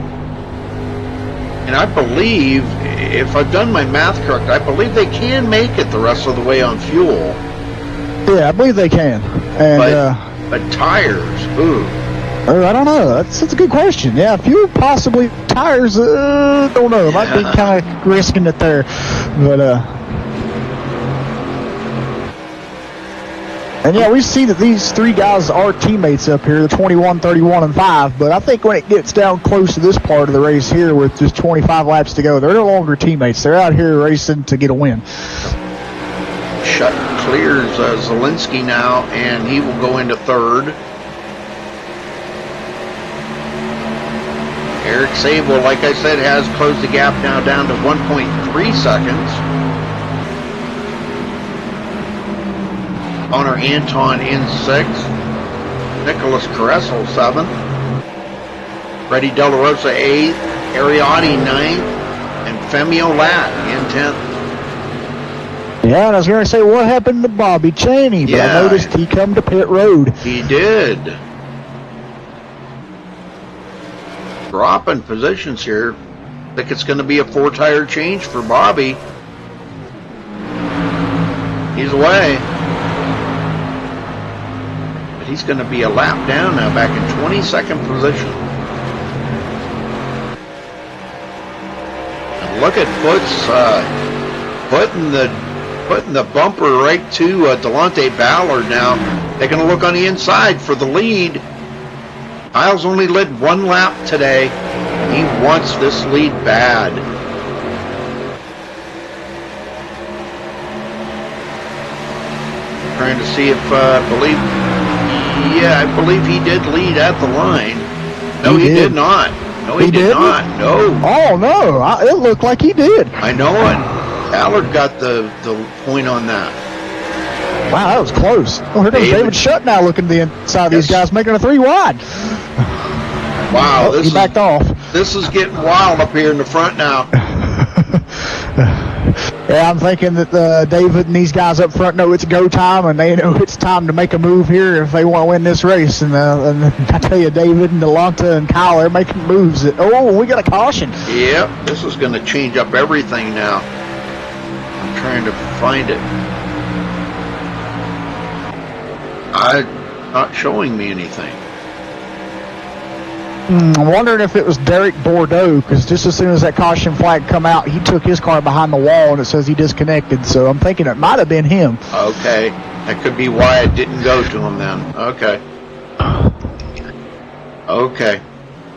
And I believe, if I've done my math correct, I believe they can make it the rest of the way on fuel. Yeah, I believe they can. And, but tires, ooh. I don't know. That's a good question. Yeah, fuel, possibly. Tires, don't know. Might be kind of risking it there. But, and yeah, we see that these three guys are teammates up here, the 21, 31, and 5. But I think when it gets down close to this part of the race here with just 25 laps to go, they're no longer teammates. They're out here racing to get a win. Shut clears Zielinski now, and he will go into third. Eric Sable, like I said, has closed the gap now down to 1.3 seconds. Connor Anton in 6th. Nicholas Caressel 7th. Freddie De La Rosa 8th. Ariotti 9th. And Femio Lat in 10th. Yeah, and I was going to say, what happened to Bobby Chaney? But I noticed he come to pit road. He did. dropping positions here. I think it's going to be a 4-tire change for Bobby. He's away. But he's going to be a lap down now, back in 22nd position. And look at Foots putting the bumper right to Delonte Ballard now. They're going to look on the inside for the lead. Kyle's only led 1 lap today. He wants this lead bad. Trying to see if I believe he did lead at the line. No, he did not. No, he did not. No. Oh no, it looked like he did. I know it. Ballard got the point on that. Wow, that was close. Oh, here comes David Shutt now looking to the inside of these guys, making a 3 wide. Wow, he backed off. This is getting wild up here in the front now. Yeah, I'm thinking that David and these guys up front know it's go time, and they know it's time to make a move here if they want to win this race. And I tell you, David and Delonta and Kyle, they're making moves. We got a caution. Yep, this is going to change up everything now. I'm trying to find it. Not showing me anything. I'm wondering if it was Derek Bordeaux, because just as soon as that caution flag come out, he took his car behind the wall and it says he disconnected. So I'm thinking it might have been him. Okay, that could be why it didn't go to him then. Okay,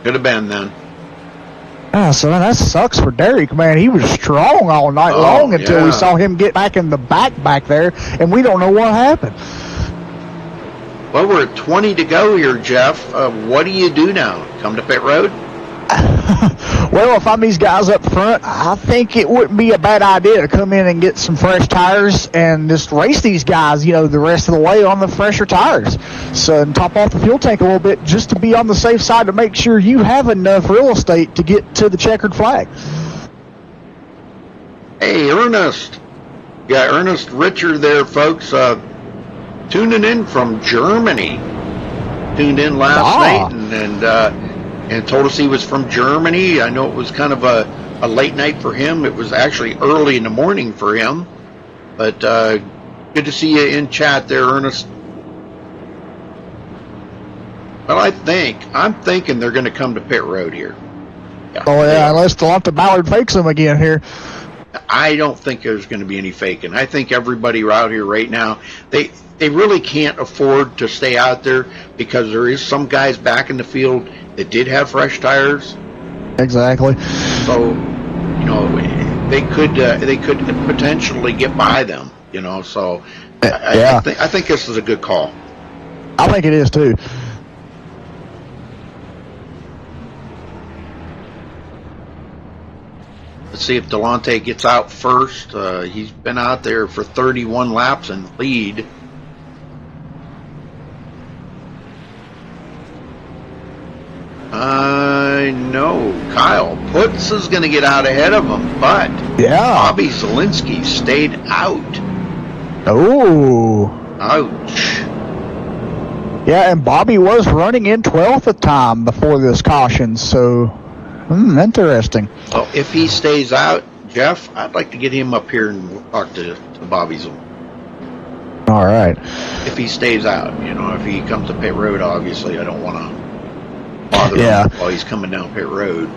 could have been then. So that sucks for Derek, man. He was strong all night long until we saw him get back in the back there, and we don't know what happened. Well, we're at 20 to go here, Jeff. What do you do now? Come to pit road? Well, if I'm these guys up front, I think it wouldn't be a bad idea to come in and get some fresh tires and just race these guys, the rest of the way on the fresher tires. So, and top off the fuel tank a little bit just to be on the safe side to make sure you have enough real estate to get to the checkered flag. Hey, Ernest. Yeah, Ernest Richer there, folks. Tuning in from Germany. Tuned in last night and told us he was from Germany. I know it was kind of a late night for him. It was actually early in the morning for him. But good to see you in chat there, Ernest. Well, I'm thinking they're going to come to pit road here. Yeah, unless Delonta Ballard fakes them again here. I don't think there's going to be any faking. I think everybody out here right now, they really can't afford to stay out there because there is some guys back in the field that did have fresh tires. Exactly. So, they could potentially get by them. So I think this is a good call. I think it is too. Let's see if Delonte gets out first. He's been out there for 31 laps in the lead. I know Kyle Putz is going to get out ahead of him, but Bobby Zielinski stayed out. Oh. Ouch. Yeah, and Bobby was running in 12th at the time before this caution, so interesting. Well, if he stays out, Jeff, I'd like to get him up here and talk to Bobby Zielinski. All right. If he stays out, if he comes to pit road, obviously I don't want to bother him while he's coming down pit road.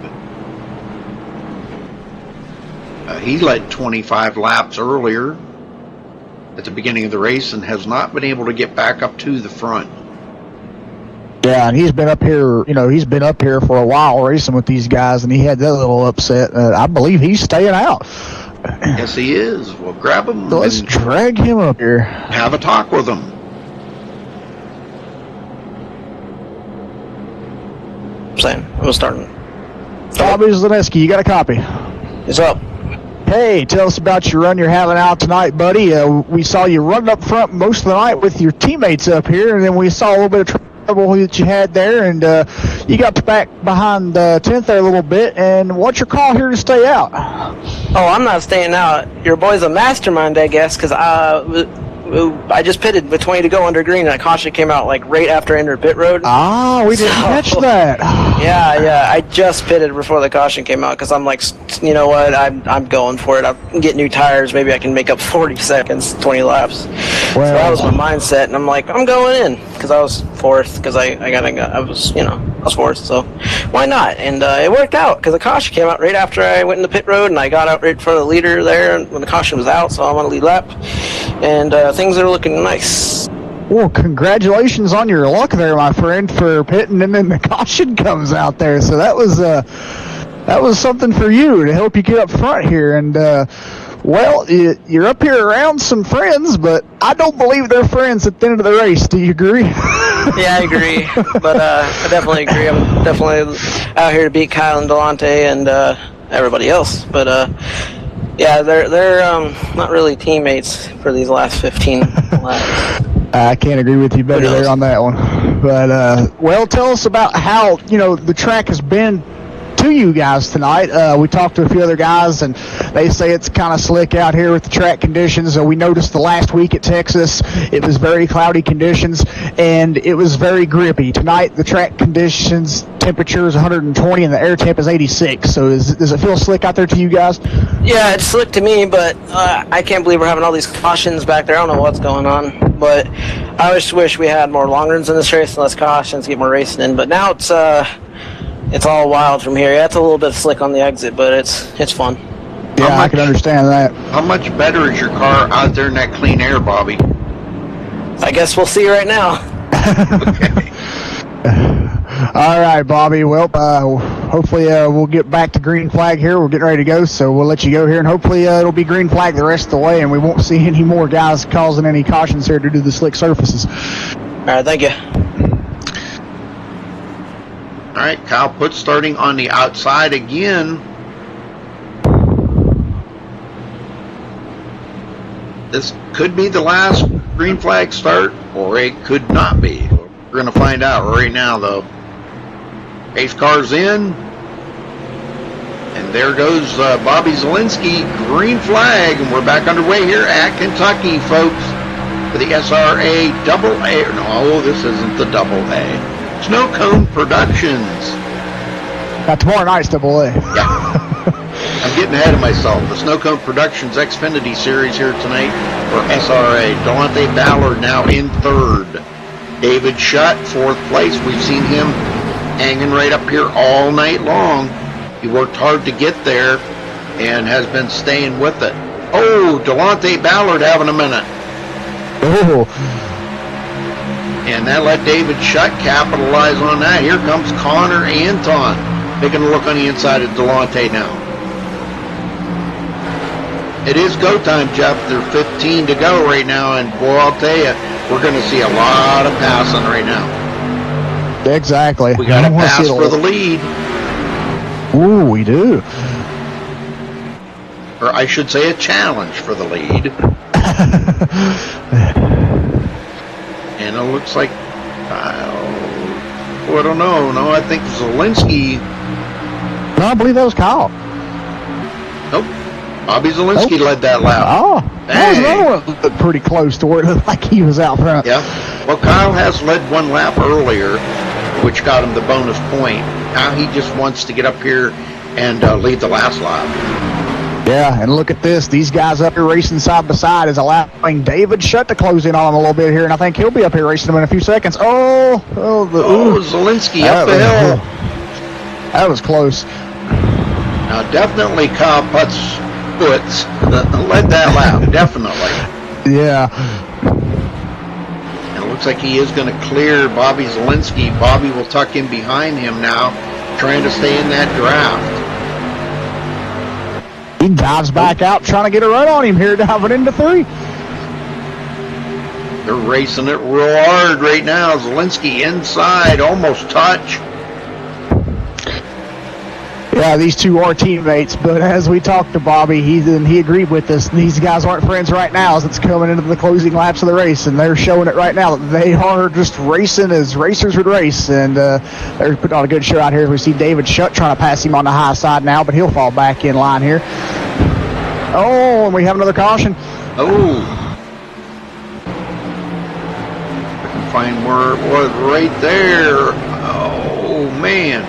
But, he led 25 laps earlier at the beginning of the race and has not been able to get back up to the front. Yeah, and he's been up here, for a while racing with these guys, and he had that little upset. I believe he's staying out. Yes, he is. Well, grab him. So let's drag him up here. Have a talk with him. Same. We're starting. Bobby Zielinski, you got a copy? What's up? Hey, tell us about your run you're having out tonight, buddy. We saw you running up front most of the night with your teammates up here, and then we saw a little bit of trouble that you had there, and you got back behind 10th there a little bit. And what's your call here to stay out? Oh, I'm not staying out. Your boy's a mastermind, I guess, because I just pitted with 20 to go under green, and a caution came out like right after I entered pit road. Ah, we didn't catch that. Yeah. I just pitted before the caution came out because I'm like, you know what? I'm going for it. I'm get new tires. Maybe I can make up 40 seconds, 20 laps. Well, so that was my mindset, and I'm like, I'm going in because I was fourth because I was fourth. So why not? And it worked out because the caution came out right after I went in the pit road, and I got out right in front of the leader there when the caution was out. So I'm on a lead lap, and things are looking nice. Well, congratulations on your luck there, my friend, for pitting, and then the caution comes out there. So that was something for you to help you get up front here. And well, you're up here around some friends, but I don't believe they're friends at the end of the race. Do you agree? Yeah, I agree. But I definitely agree. I'm definitely out here to beat Kyle and Delonte and everybody else. But yeah, they're not really teammates for these last 15 laps. I can't agree with you better there on that one. But, well, tell us about how, the track has been to you guys tonight. We talked to a few other guys, and they say it's kind of slick out here with the track conditions. We noticed the last week at Texas, it was very cloudy conditions, and it was very grippy. Tonight, the track conditions temperature is 120, and the air temp is 86. So does it feel slick out there to you guys? Yeah, it's slick to me, but I can't believe we're having all these cautions back there. I don't know what's going on. But I just wish we had more long runs in this race and less cautions, get more racing in. But now it's all wild from here. Yeah, it's a little bit slick on the exit, but it's fun. Yeah, I can understand that. How much better is your car out there in that clean air, Bobby? I guess we'll see right now. Okay. All right, Bobby. Well, hopefully we'll get back to green flag here. We're getting ready to go, so we'll let you go here, and hopefully it'll be green flag the rest of the way, and we won't see any more guys causing any cautions here due to the slick surfaces. All right, thank you. All right, Kyle Putz starting on the outside again. This could be the last green flag start, or it could not be. We're going to find out right now, though. Pace car's in. And there goes Bobby Zielinski, green flag. And we're back underway here at Kentucky, folks, for the SRA Double A. No, this isn't the Double A. Snow Cone Productions. Tomorrow night's Double A. Yeah. I'm getting ahead of myself. The Snow Cone Productions Xfinity Series here tonight for SRA. Delonte Ballard now in third. David Shutt, fourth place. We've seen him hanging right up here all night long. He worked hard to get there and has been staying with it. Oh, Delonte Ballard having a minute. Oh. And that let David Shutt capitalize on that. Here comes Connor Anton taking a look on the inside of Delonte now. It is go time, Jeff. There's 15 to go right now, and boy, I'll tell you, we're going to see a lot of passing right now. Exactly. We got a pass for the lead. Ooh, we do. Or I should say a challenge for the lead. And it looks like, I don't know. No, I think Zielinski. No, I believe that was Kyle. Nope. Bobby Zielinski led that lap. Oh, that was another one that looked pretty close to where it looked like he was out front. Yeah. Well, Kyle has led one lap earlier, which got him the bonus point. Now he just wants to get up here and lead the last lap. Yeah, and look at this. These guys up here racing side by side is allowing David Shutt to close in on him a little bit here, and I think he'll be up here racing him in a few seconds. Zielinski up the hill. That was close. Now, definitely Kyle Putz led that lap, definitely. Yeah. And it looks like he is going to clear Bobby Zielinski. Bobby will tuck in behind him now, trying to stay in that draft. He dives back out, trying to get a run on him here, diving into three. They're racing it real hard right now. Zielinski inside, almost touch. Yeah, these two are teammates, but as we talked to Bobby, he agreed with us. These guys aren't friends right now as it's coming into the closing laps of the race, and they're showing it right now that they are just racing as racers would race, and they're putting on a good show out here. We see David Shutt trying to pass him on the high side now, but he'll fall back in line here. Oh, and we have another caution. Oh. find where it was. Right there. Oh, man.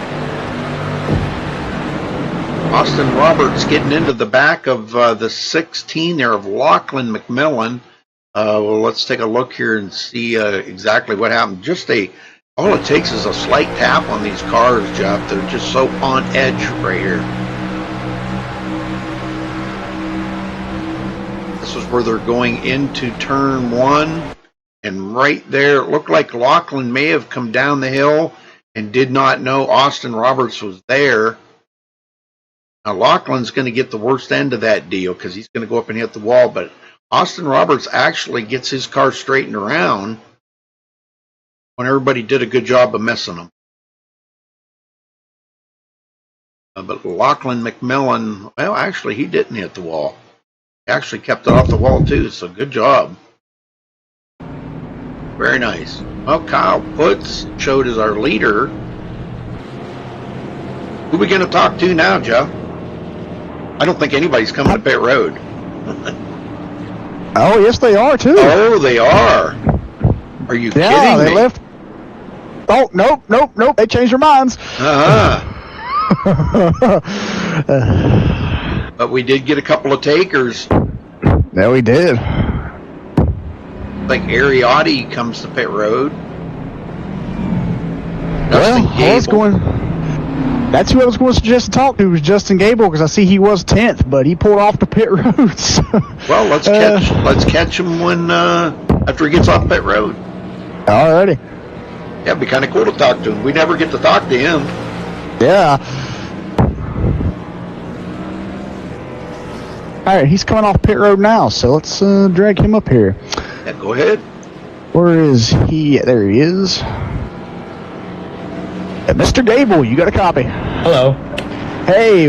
Austin Roberts getting into the back of the 16 there of Lachlan McMillan. Well, let's take a look here and see exactly what happened. All it takes is a slight tap on these cars, Jeff. They're just so on edge right here. This is where they're going into turn 1. And right there, it looked like Lachlan may have come down the hill and did not know Austin Roberts was there. Now, Lachlan's going to get the worst end of that deal because he's going to go up and hit the wall. But Austin Roberts actually gets his car straightened around when everybody did a good job of missing him. But Lachlan McMillan, well, actually, he didn't hit the wall. He actually kept it off the wall, too, so good job. Very nice. Well, Kyle Putz showed as our leader. Who are we going to talk to now, Jeff? I don't think anybody's coming to pit road. Oh, yes, they are, too. Oh, they are. Are you kidding me? Yeah, they left. Oh, nope. They changed their minds. But we did get a couple of takers. Yeah, we did. Like Ariotti comes to pit road. That's who I was going to suggest to talk to, was Justin Gable, because I see he was 10th, but he pulled off the pit roads. Well, let's catch him when after he gets off pit road. Alrighty. Yeah, it'd be kind of cool to talk to him. We never get to talk to him. Yeah. Alright, he's coming off pit road now, so let's drag him up here. Yeah, go ahead. Where is he? There he is. Mr. Gable, you got a copy. Hello. Hey,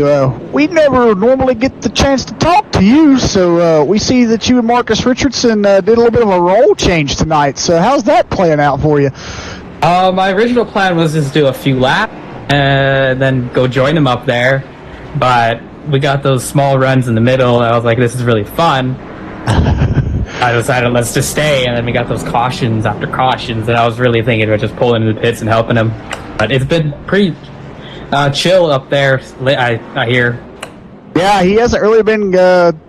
we never normally get the chance to talk to you, so we see that you and Marcus Richardson did a little bit of a role change tonight. So how's that playing out for you? My original plan was just do a few laps and then go join him up there, but we got those small runs in the middle, and I was like, this is really fun. I decided let's just stay, and then we got those cautions after cautions, and I was really thinking about just pulling into the pits and helping him. But it's been pretty chill up there, I hear. Yeah, he hasn't really been,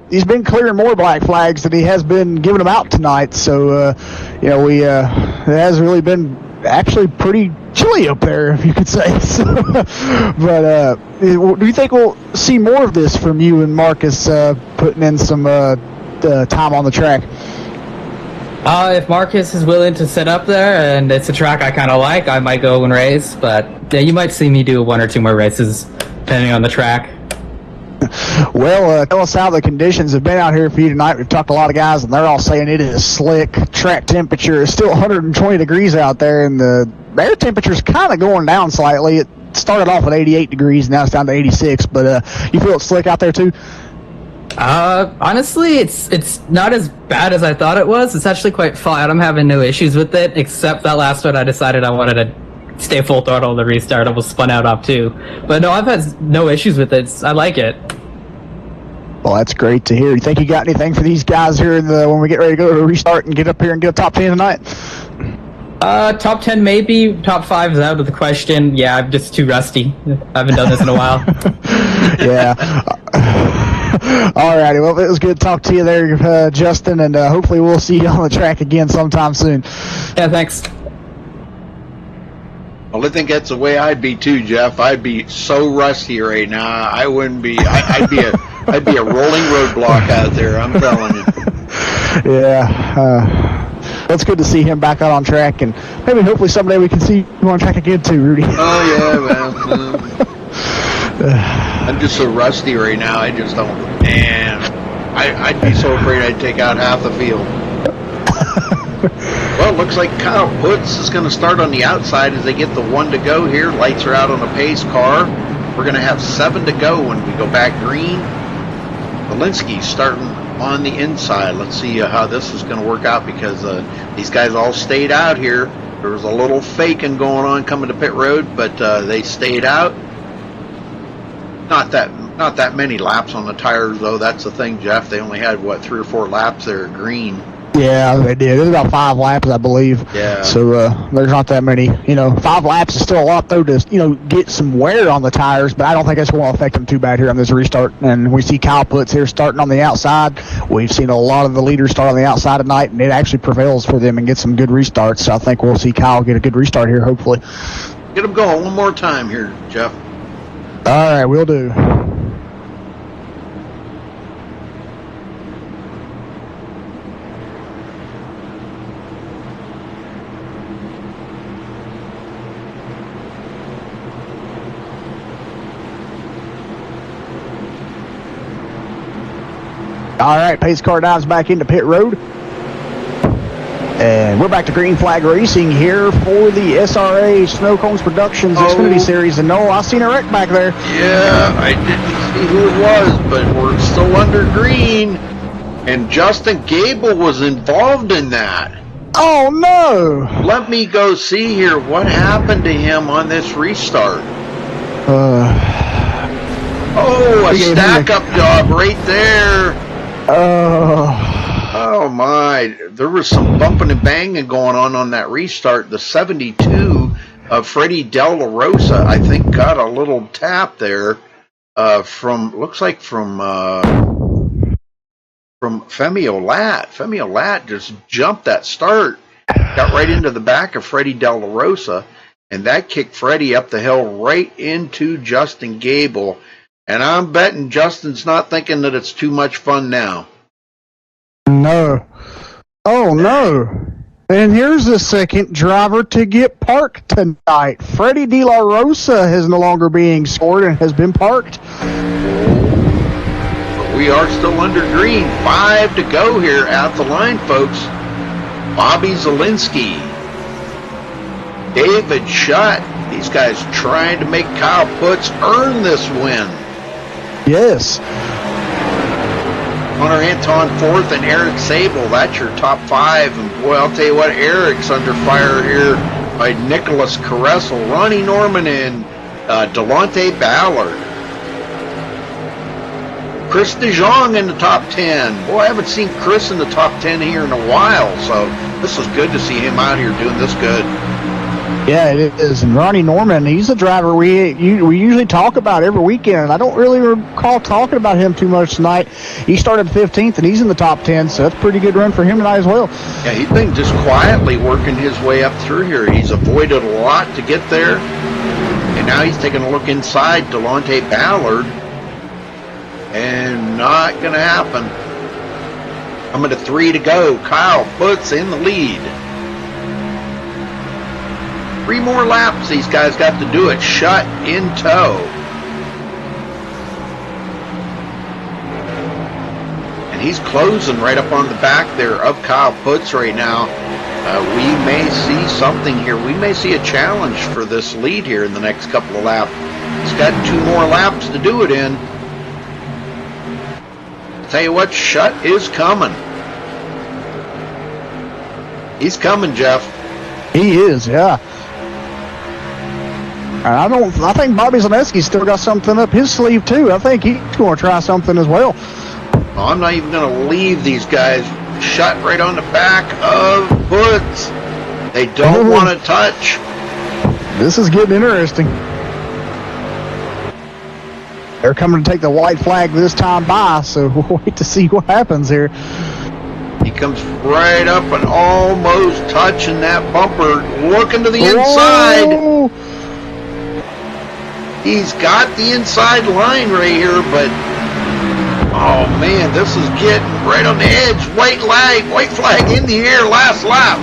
he's been clearing more black flags than he has been giving them out tonight, so, it has really been actually pretty chilly up there, if you could say. So, but do you think we'll see more of this from you and Marcus putting in some time on the track? If Marcus is willing to sit up there and it's a track I kind of like, I might go and race, but yeah, you might see me do 1 or 2 more races depending on the track. Well, tell us how the conditions have been out here for you tonight. We've talked to a lot of guys, and they're all saying it is slick. Track temperature is still 120 degrees out there, and the air temperature is kind of going down slightly. It started off at 88 degrees, now it's down to 86, but you feel it's slick out there too? Honestly, it's not as bad as I thought it was. It's actually quite flat. I'm having no issues with it, except that last one I decided I wanted to stay full throttle on the restart. I was spun out off too. But no, I've had no issues with it. I like it. Well, that's great to hear. You think you got anything for these guys here when we get ready to go to restart and get up here and get a top 10 tonight? Top 10 maybe. Top 5 is out of the question. Yeah, I'm just too rusty. I haven't done this in a while. Yeah. Alrighty, well, it was good to talk to you there, Justin, and hopefully we'll see you on the track again sometime soon. Yeah, thanks. Well, I think that's the way I'd be too, Jeff. I'd be so rusty right now. I wouldn't be. I'd be a rolling roadblock out there. I'm telling you. Yeah. It's good to see him back out on track, and maybe hopefully someday we can see you on track again too, Rudy. Oh yeah, man. I'm just so rusty right now. I just don't. Man, I'd be so afraid I'd take out half the field. Well, it looks like Kyle Putz is going to start on the outside as they get the 1 to go here. Lights are out on the pace car. We're going to have 7 to go when we go back green. Walensky starting on the inside. Let's see how this is going to work out because these guys all stayed out here. There was a little faking going on coming to pit road, but they stayed out. Not that many laps on the tires, though. That's the thing, Jeff. They only had, 3 or 4 laps there at green. Yeah, they did. It was about 5 laps, I believe. Yeah. So there's not that many. 5 laps is still a lot, though, to get some wear on the tires. But I don't think that's going to affect them too bad here on this restart. And we see Kyle Putz here starting on the outside. We've seen a lot of the leaders start on the outside tonight, and it actually prevails for them and get some good restarts. So I think we'll see Kyle get a good restart here, hopefully. Get him going one more time here, Jeff. All right, we'll do. All right, pace car dives back into pit road. And we're back to Green Flag Racing here for the SRA Snow Cones Productions Xfinity Series. And no, I seen a wreck back there. Yeah, I didn't see who it was, but we're still under green. And Justin Gable was involved in that. Oh, no. Let me go see here what happened to him on this restart. Oh, a stack-up job right there. Oh my, there was some bumping and banging going on that restart. The 72 of Freddie Del La Rosa, I think, got a little tap there looks like from Femi Olat. Femi Olat just jumped that start, got right into the back of Freddie Del La Rosa, and that kicked Freddie up the hill right into Justin Gable. And I'm betting Justin's not thinking that it's too much fun now. No. Oh, no. And here's the second driver to get parked tonight. Freddie De La Rosa is no longer being scored and has been parked. But we are still under green. 5 to go here at the line, folks. Bobby Zielinski. David Schutt. These guys trying to make Kyle Putz earn this win. Yes. Hunter Anton 4th and Eric Sable. That's your top 5. And boy, I'll tell you what, Eric's under fire here by Nicholas Caressel, Ronnie Norman, and Delonte Ballard. Chris DeJong in the top 10. Boy, I haven't seen Chris in the top 10 here in a while, so this is good to see him out here doing this good. Yeah, it is. And Ronnie Norman, he's a driver we usually talk about every weekend. I don't really recall talking about him too much tonight. He started 15th, and he's in the top 10, so that's a pretty good run for him tonight as well. Yeah, he's been just quietly working his way up through here. He's avoided a lot to get there, and now he's taking a look inside Delonte Ballard, and not going to happen. Coming to 3 to go. Kyle Putz in the lead. 3 more laps these guys got to do it. Schutt in tow. And he's closing right up on the back there of Kyle Putz right now. We may see something here. We may see a challenge for this lead here in the next couple of laps. He's got 2 more laps to do it in. I'll tell you what, Schutt is coming. He's coming, Jeff. He is, yeah. I think Bobby Zielinski's still got something up his sleeve too. I think he's going to try something as well. Well, I'm not even going to leave these guys. Shut right on the back of Putz. They don't want to touch. This is getting interesting. They're coming to take the white flag this time by, so we'll wait to see what happens here. He comes right up and almost touching that bumper, looking to the inside. He's got the inside line right here, but oh man, this is getting right on the edge. White flag in the air, last lap.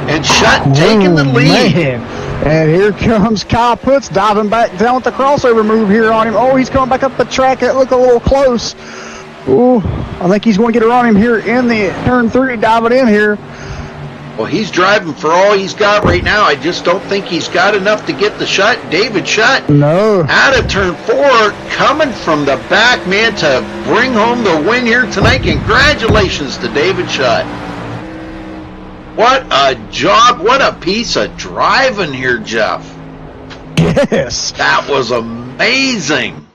And Schutt taking the lead. Man. And here comes Kyle Putz diving back down with the crossover move here on him. Oh, he's coming back up the track. That looked a little close. Ooh, I think he's going to get it on him here in the turn 3, diving in here. Well, he's driving for all he's got right now. I just don't think he's got enough to get the shot. David Schutt, no, out of turn 4, coming from the back, man, to bring home the win here tonight. Congratulations to David Schutt. What a job. What a piece of driving here, Jeff. Yes. That was amazing.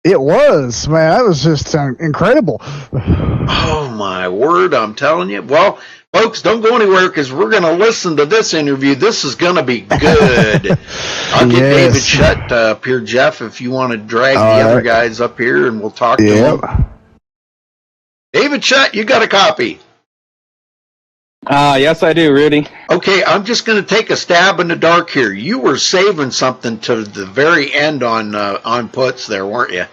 It was, man. That was just incredible. Oh, my word, I'm telling you. Well, folks, don't go anywhere because we're going to listen to this interview. This is going to be good. I'll get David Shutt up here, Jeff, if you want to drag the other guys up here, and we'll talk to them. David Shutt, you got a copy? Yes, I do, Rudy. Okay, I'm just going to take a stab in the dark here. You were saving something to the very end on puts there, weren't you?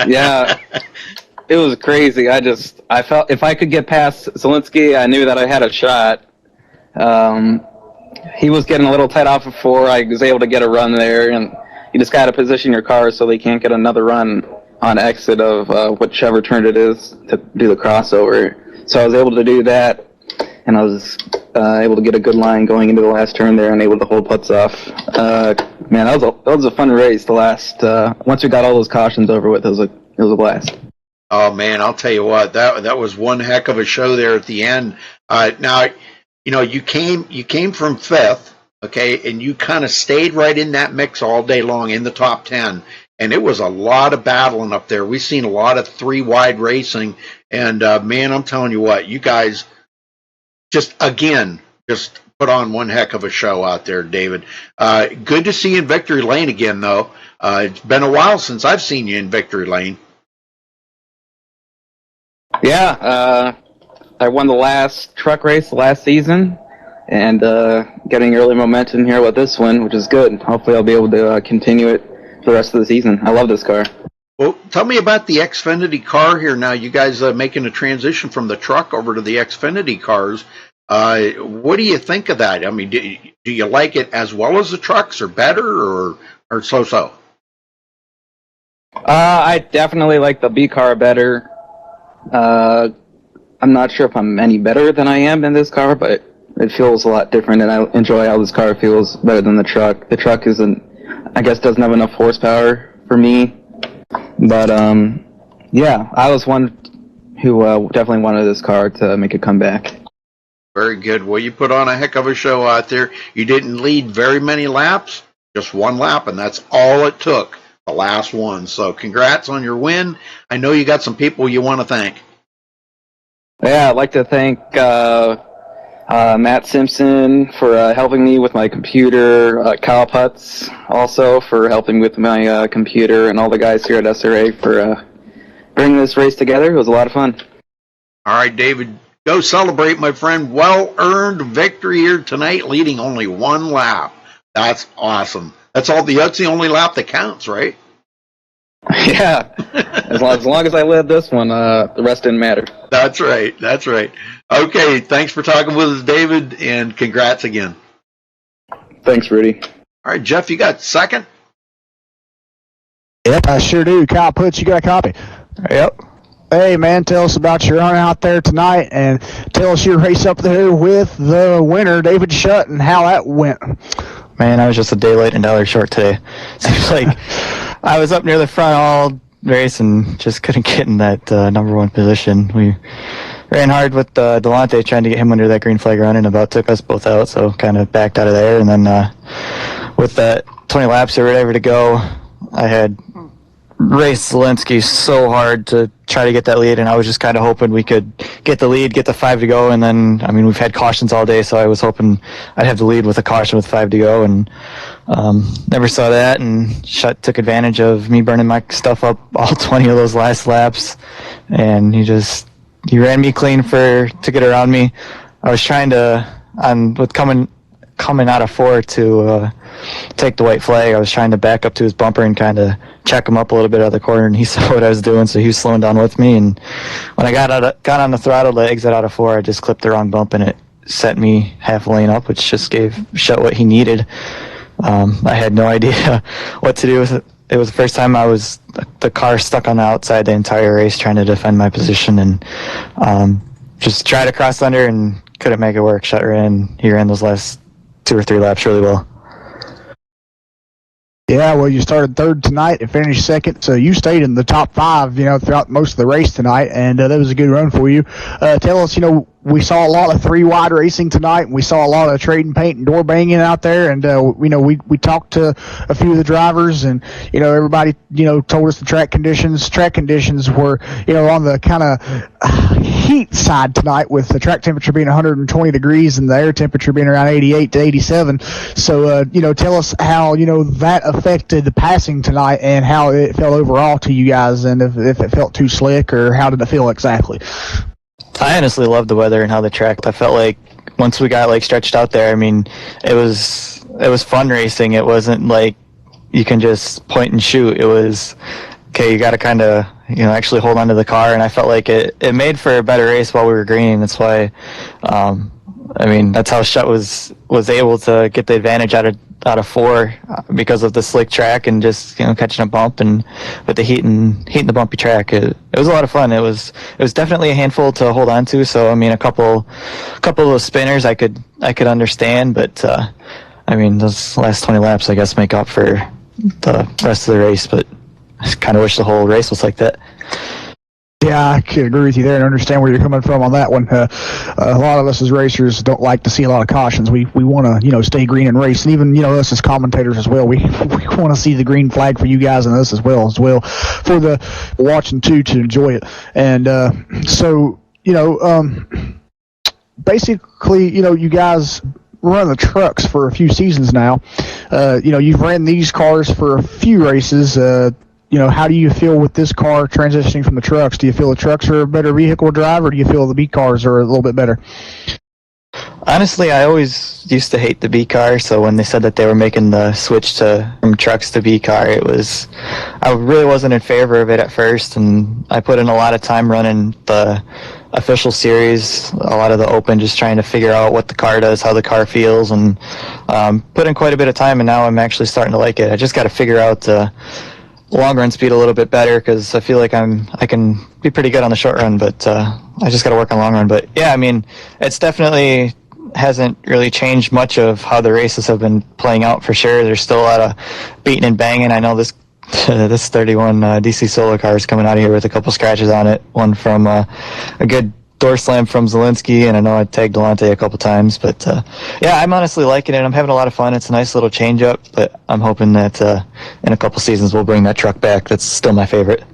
Yeah, it was crazy. I felt if I could get past Zielinski, I knew that I had a shot. He was getting a little tight off of 4. I was able to get a run there, and you just got to position your car so they can't get another run on exit of whichever turn it is to do the crossover. So I was able to do that, and I was able to get a good line going into the last turn there and able to hold putts off. Man, that was a fun race. The last once we got all those cautions over with, it was a blast. Oh man, I'll tell you what, that was one heck of a show there at the end. Now, you know, you came from 5th, okay, and you kind of stayed right in that mix all day long in the top 10. And it was a lot of battling up there. We've seen a lot of 3 wide racing. And, man, I'm telling you what, you guys just put on one heck of a show out there, David. Good to see you in Victory Lane again, though. It's been a while since I've seen you in Victory Lane. Yeah, I won the last truck race last season. And getting early momentum here with this one, which is good. Hopefully I'll be able to continue it for the rest of the season. I love this car. Well, tell me about the Xfinity car here now. You guys making a transition from the truck over to the Xfinity cars. What do you think of that? I mean, do you like it as well as the trucks, or better, or so-so? I definitely like the B car better. I'm not sure if I'm any better than I am in this car, but it feels a lot different, and I enjoy how this car feels better than the truck. The truck doesn't have enough horsepower for me. But, yeah, I was one who definitely wanted this car to make a comeback. Very good. Well, you put on a heck of a show out there. You didn't lead very many laps, just 1 lap, and that's all it took, the last one. So congrats on your win. I know you got some people you want to thank. Yeah, I'd like to thank Matt Simpson for helping me with my computer, Kyle Putz also for helping with my computer, and all the guys here at SRA for bringing this race together. It was a lot of fun. All right, David, go celebrate, my friend. Well-earned victory here tonight, leading only 1 lap. That's awesome. That's the only lap that counts, right? Yeah, as long as I led this one, the rest didn't matter. That's right. Okay, thanks for talking with us, David, and congrats again. Thanks, Rudy. All right, Jeff, you got second? Yep, I sure do. Kyle Putz, you got a copy? Yep. Hey, man, tell us about your run out there tonight, and tell us your race up there with the winner, David Shutt, and how that went. Man, I was just a day late and $1 short today. Seems like I was up near the front all race and just couldn't get in that number 1 position. We ran hard with Delonte, trying to get him under that green flag run, and about took us both out, so kind of backed out of there. And then with that 20 laps or whatever to go, I had raced Zielinski so hard to try to get that lead, and I was just kind of hoping we could get the lead, get the 5 to go, and then, I mean, we've had cautions all day, so I was hoping I'd have the lead with a caution with 5 to go, and never saw that, and Shutt took advantage of me burning my stuff up all 20 of those last laps, and he ran me clean to get around me. I was trying to, with coming out of 4 to take the white flag, I was trying to back up to his bumper and kind of check him up a little bit out of the corner, and he saw what I was doing, so he was slowing down with me. And when I got on the throttle to exit out of 4, I just clipped the wrong bump, and it set me half a lane up, which just gave Shutt what he needed. I had no idea what to do with it. It was the first time the car stuck on the outside the entire race trying to defend my position, and just tried to cross under and couldn't make it work. Shutt he ran those last 2 or 3 laps really well. Yeah, well, you started 3rd tonight and finished 2nd, so you stayed in the top 5, throughout most of the race tonight, and that was a good run for you. Tell us, we saw a lot of 3-wide racing tonight, and we saw a lot of trading paint and door banging out there. And we talked to a few of the drivers, and everybody told us the track conditions. Track conditions were on the kind of heat side tonight, with the track temperature being 120 degrees and the air temperature being around 88 to 87. So tell us how that affected the passing tonight and how it felt overall to you guys, and if it felt too slick, or how did it feel exactly? I honestly loved the weather and how the track. I felt like once we got stretched out there, I mean, it was fun racing. It wasn't like you can just point and shoot. It was okay. You got to kind of actually hold on to the car, and I felt like it made for a better race while we were greening. That's why. I mean, that's how Shutt was able to get the advantage out of 4 because of the slick track and just catching a bump, and with the heat and the bumpy track, it was a lot of fun. It was definitely a handful to hold on to. So I mean, a couple of those spinners I could understand, but I mean, those last 20 laps I guess make up for the rest of the race. But I kind of wish the whole race was like that. Yeah, I could agree with you there and understand where you're coming from on that one. A lot of us as racers don't like to see a lot of cautions. We want to stay green and race, and even us as commentators as well. We want to see the green flag for you guys and us as well for the watching too, to enjoy it. And basically you guys run the trucks for a few seasons now. You've ran these cars for a few races. How do you feel with this car transitioning from the trucks? Do you feel the trucks are a better vehicle to drive, or do you feel the B cars are a little bit better? Honestly, I always used to hate the B car, so when they said that they were making the switch from trucks to B car, I really wasn't in favor of it at first, and I put in a lot of time running the official series, a lot of the open, just trying to figure out what the car does, how the car feels, and put in quite a bit of time, and now I'm actually starting to like it. I just got to figure out long run speed a little bit better, because I feel like I can be pretty good on the short run, but I just got to work on long run. But yeah, I mean, it's definitely hasn't really changed much of how the races have been playing out, for sure. There's still a lot of beating and banging. I know this 31 DC Solo car is coming out of here with a couple scratches on it, one from a good door slam from Zielinski, and I know I tagged Delonte a couple times, but yeah, I'm honestly liking it. I'm having a lot of fun. It's a nice little change up, but I'm hoping that in a couple seasons we'll bring that truck back. That's still my favorite.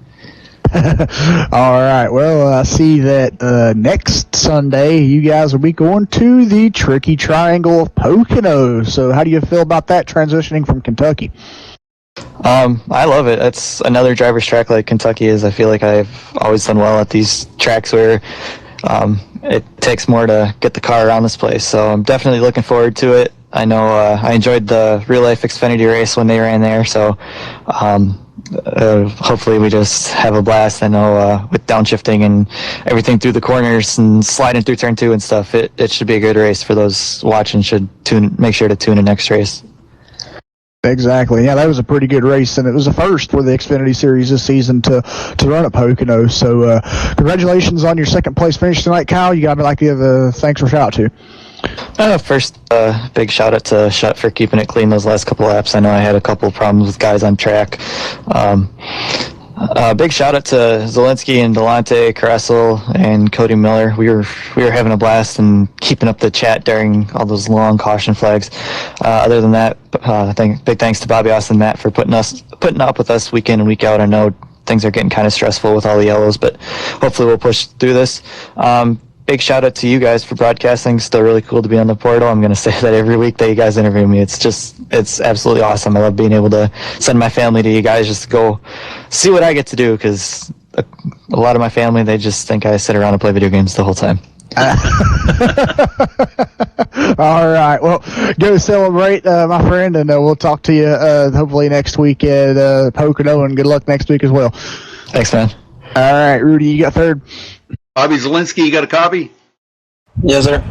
All right. Well, I see that next Sunday you guys will be going to the Tricky Triangle of Pocono. So how do you feel about that, transitioning from Kentucky? I love it. It's another driver's track like Kentucky is. I feel like I've always done well at these tracks where it takes more to get the car around this place. So I'm definitely looking forward to it. I know I enjoyed the Real Life Xfinity race when they ran there, so hopefully we just have a blast. I know with downshifting and everything through the corners and sliding through turn 2 and stuff, it should be a good race for those watching. Should make sure to tune in next race. Exactly. Yeah, that was a pretty good race, and it was a first for the Xfinity Series this season to run at Pocono. So congratulations on your second place finish tonight, Kyle. You got to give a thanks or shout out to. First, big shout out to Shutt for keeping it clean those last couple laps. I know I had a couple problems with guys on track. Big shout out to Zielinski and Delonte, Kressel, and Cody Miller. We were having a blast and keeping up the chat during all those long caution flags. Other than that, big thanks to Bobby Austin and Matt for putting up with us week in and week out. I know things are getting kind of stressful with all the yellows, but hopefully we'll push through this. Big shout out to you guys for broadcasting. Still really cool to be on the portal. I'm going to say that every week that you guys interview me. It's absolutely awesome. I love being able to send my family to you guys just to go see what I get to do, because a lot of my family, they just think I sit around and play video games the whole time. All right. Well, go celebrate, my friend, and we'll talk to you hopefully next week at Pocono, and good luck next week as well. Thanks, man. All right, Rudy, you got third. Bobby Zielinski, you got a copy? Yes, sir.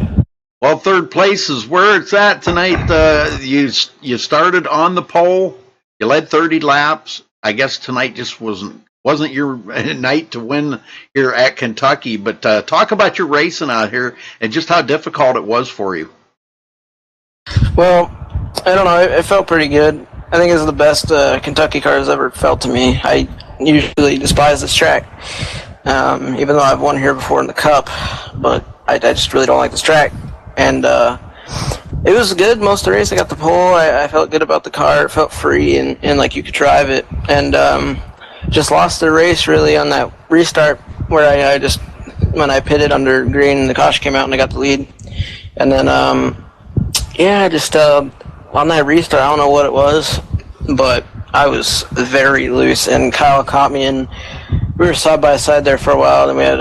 Well, third place is where it's at tonight. You started on the pole. You led 30 laps. I guess tonight just wasn't your night to win here at Kentucky. But talk about your racing out here and just how difficult it was for you. Well, I don't know. It felt pretty good. I think it's the best Kentucky car has ever felt to me. I usually despise this track. Even though I've won here before in the Cup, but I just really don't like this track. And it was good most of the race. I got the pole. I felt good about the car. It felt free and like you could drive it. And just lost the race really on that restart where I just, when I pitted under green, the caution came out and I got the lead. And then, just on that restart, I don't know what it was, but I was very loose, and Kyle caught me, and we were side by side there for a while. Then we had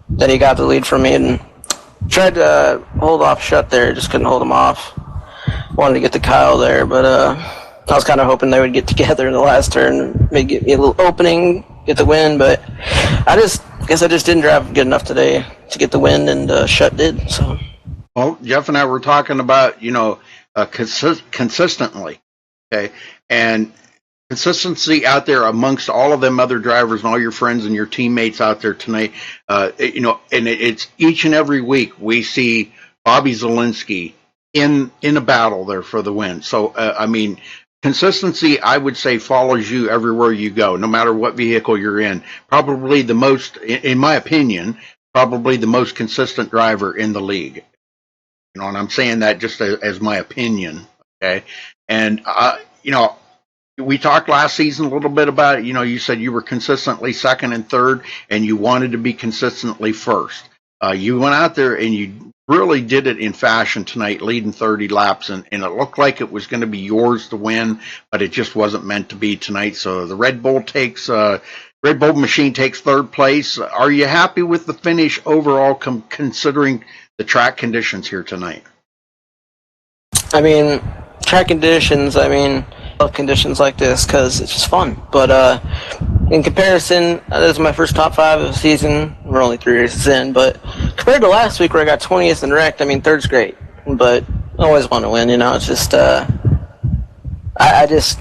then he got the lead from me and tried to hold off shut there, just couldn't hold him off. Wanted to get to Kyle there, but I was kind of hoping they would get together in the last turn, maybe get me a little opening, get the win, but I guess I just didn't drive good enough today to get the win, and shut did. So. Well, Jeff and I were talking about, consistently, okay, and consistency out there amongst all of them other drivers and all your friends and your teammates out there tonight. And it's each and every week we see Bobby Zielinski in a battle there for the win. So, consistency, I would say, follows you everywhere you go, no matter what vehicle you're in. Probably the most, in my opinion, probably the most consistent driver in the league. And I'm saying that just as my opinion, okay? And, we talked last season a little bit about it. You said you were consistently second and third, and you wanted to be consistently first. You went out there and you really did it in fashion tonight, leading 30 laps, and it looked like it was going to be yours to win, but it just wasn't meant to be tonight. So the Red Bull machine takes third place. Are you happy with the finish overall, considering the track conditions here tonight? Track conditions, I love conditions like this because it's just fun. But in comparison, this is my first top 5 of the season. We're only 3 races in, but compared to last week where I got 20th and wrecked, third's great. But I always want to win, It's just, I just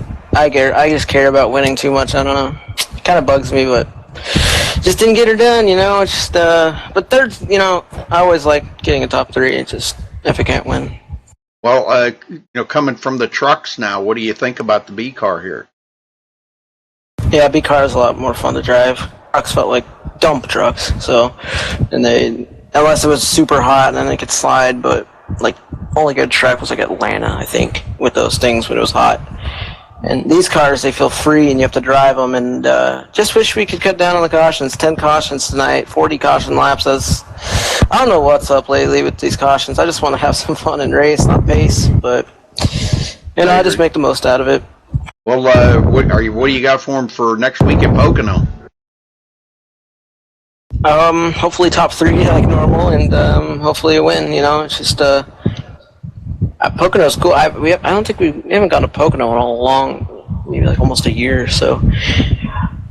care about winning too much. I don't know. It kind of bugs me, but just didn't get her done, It's just, but third, I always like getting a top 3. It's just if I can't win. Well, coming from the trucks now, what do you think about the B car here? Yeah, B car is a lot more fun to drive. Trucks felt like dump trucks, so, and unless it was super hot, and then they could slide, but only good track was Atlanta, I think, with those things when it was hot. And these cars, they feel free, and you have to drive them, and just wish we could cut down on the cautions. 10 cautions tonight, 40 caution laps. I don't know what's up lately with these cautions. I just want to have some fun and race, not pace, but, I just make the most out of it. Well, what do you got for them for next week at Pocono? Hopefully top 3 like normal, and hopefully a win, It's just, Pocono's cool. I don't think we haven't gone to Pocono in a long, maybe almost a year. So,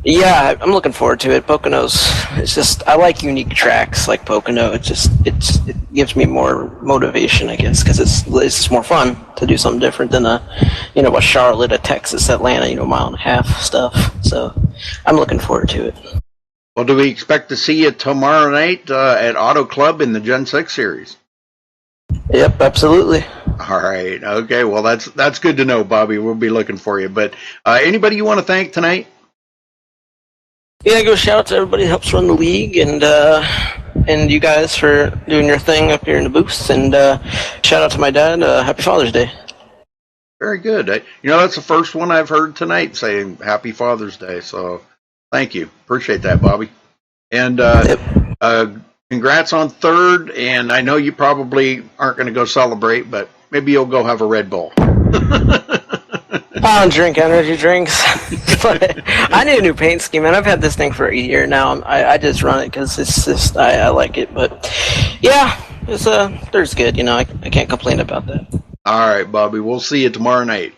yeah, I'm looking forward to it. Pocono's, it's just, I like unique tracks like Pocono. It gives me more motivation, I guess, because it's just more fun to do something different than a Charlotte, a Texas, Atlanta, 1.5 mile stuff. So, I'm looking forward to it. Well, do we expect to see you tomorrow night at Auto Club in the Gen 6 series? Yep, absolutely. All right. Okay. Well, that's good to know, Bobby. We'll be looking for you. But anybody you want to thank tonight? Yeah, go shout out to everybody who helps run the league, and you guys for doing your thing up here in the booth. And shout out to my dad. Happy Father's Day. Very good. That's the first one I've heard tonight saying Happy Father's Day. So thank you. Appreciate that, Bobby. And congrats on third. And I know you probably aren't going to go celebrate, but maybe you'll go have a Red Bull. I don't drink energy drinks. But I need a new paint scheme, and I've had this thing for a year now. I just run it because it's just I like it. But yeah, it's third's good. I can't complain about that. All right, Bobby. We'll see you tomorrow night.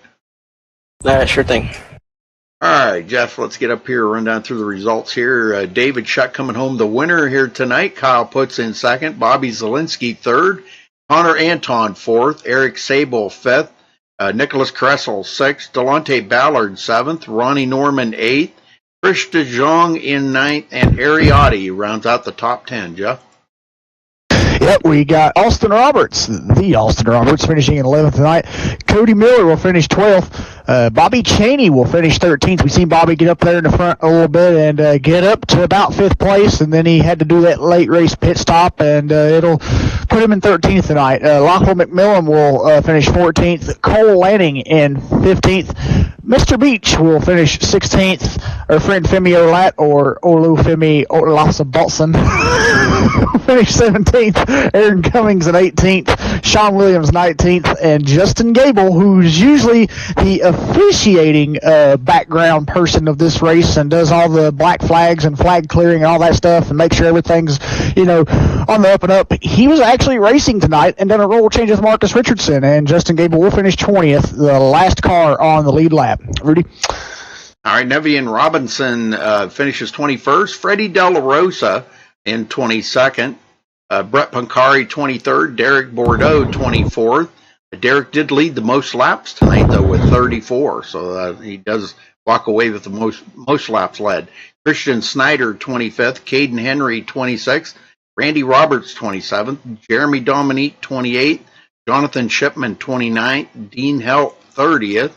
All right, sure thing. All right, Jeff, let's get up here, run down through the results here. David Shuck coming home the winner here tonight. Kyle Puts in second. Bobby Zielinski third. Connor Anton fourth. Eric Sable fifth. Nicholas Kressel sixth. Delonte Ballard seventh. Ronnie Norman eighth. Chris DeJong in ninth. And Ariotti rounds out the top 10, Jeff. Yep, we got Austin Roberts, the Austin Roberts, finishing in 11th tonight. Cody Miller will finish 12th. Bobby Cheney will finish 13th. We've seen Bobby get up there in the front a little bit and get up to about 5th place, and then he had to do that late race pit stop, and it'll put him in 13th tonight. Lachlan McMillan will finish 14th. Cole Lanning in 15th. Mr. Beach will finish 16th. Our friend Femi Olat, or Olufemi Olasa Bolson, will finish 17th. Aaron Cummings at 18th. Sean Williams 19th. And Justin Gable, who's usually the officiating background person of this race and does all the black flags and flag clearing and all that stuff and make sure everything's, on the up and up. He was actually racing tonight and done a roll change with Marcus Richardson, and Justin Gable will finish 20th, the last car on the lead lap. Rudy? All right, Nevian Robinson finishes 21st. Freddie De La Rosa in 22nd. Brett Pancari 23rd. Derek Bordeaux 24th. Derek did lead the most laps tonight, though, with 34. So he does walk away with the most laps led. Christian Snyder 25th. Caden Henry 26th. Randy Roberts 27th. Jeremy Dominique 28th. Jonathan Shipman 29th. Dean Helt 30th.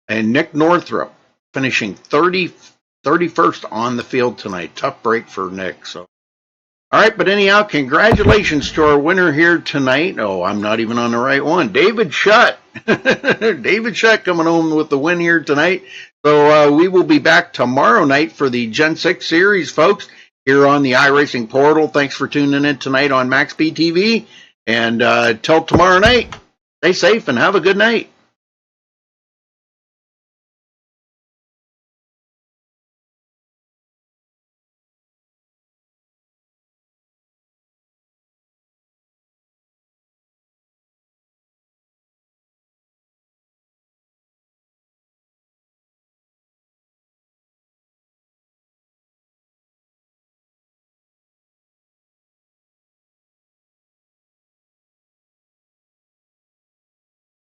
And Nick Northrup finishing 31st on the field tonight. Tough break for Nick. So, all right, but anyhow, congratulations to our winner here tonight. Oh, I'm not even on the right one. David Shutt. David Shutt coming home with the win here tonight. So we will be back tomorrow night for the Gen 6 series, folks, here on the iRacing portal. Thanks for tuning in tonight on MaxSpeedTV. And till tomorrow night, stay safe and have a good night.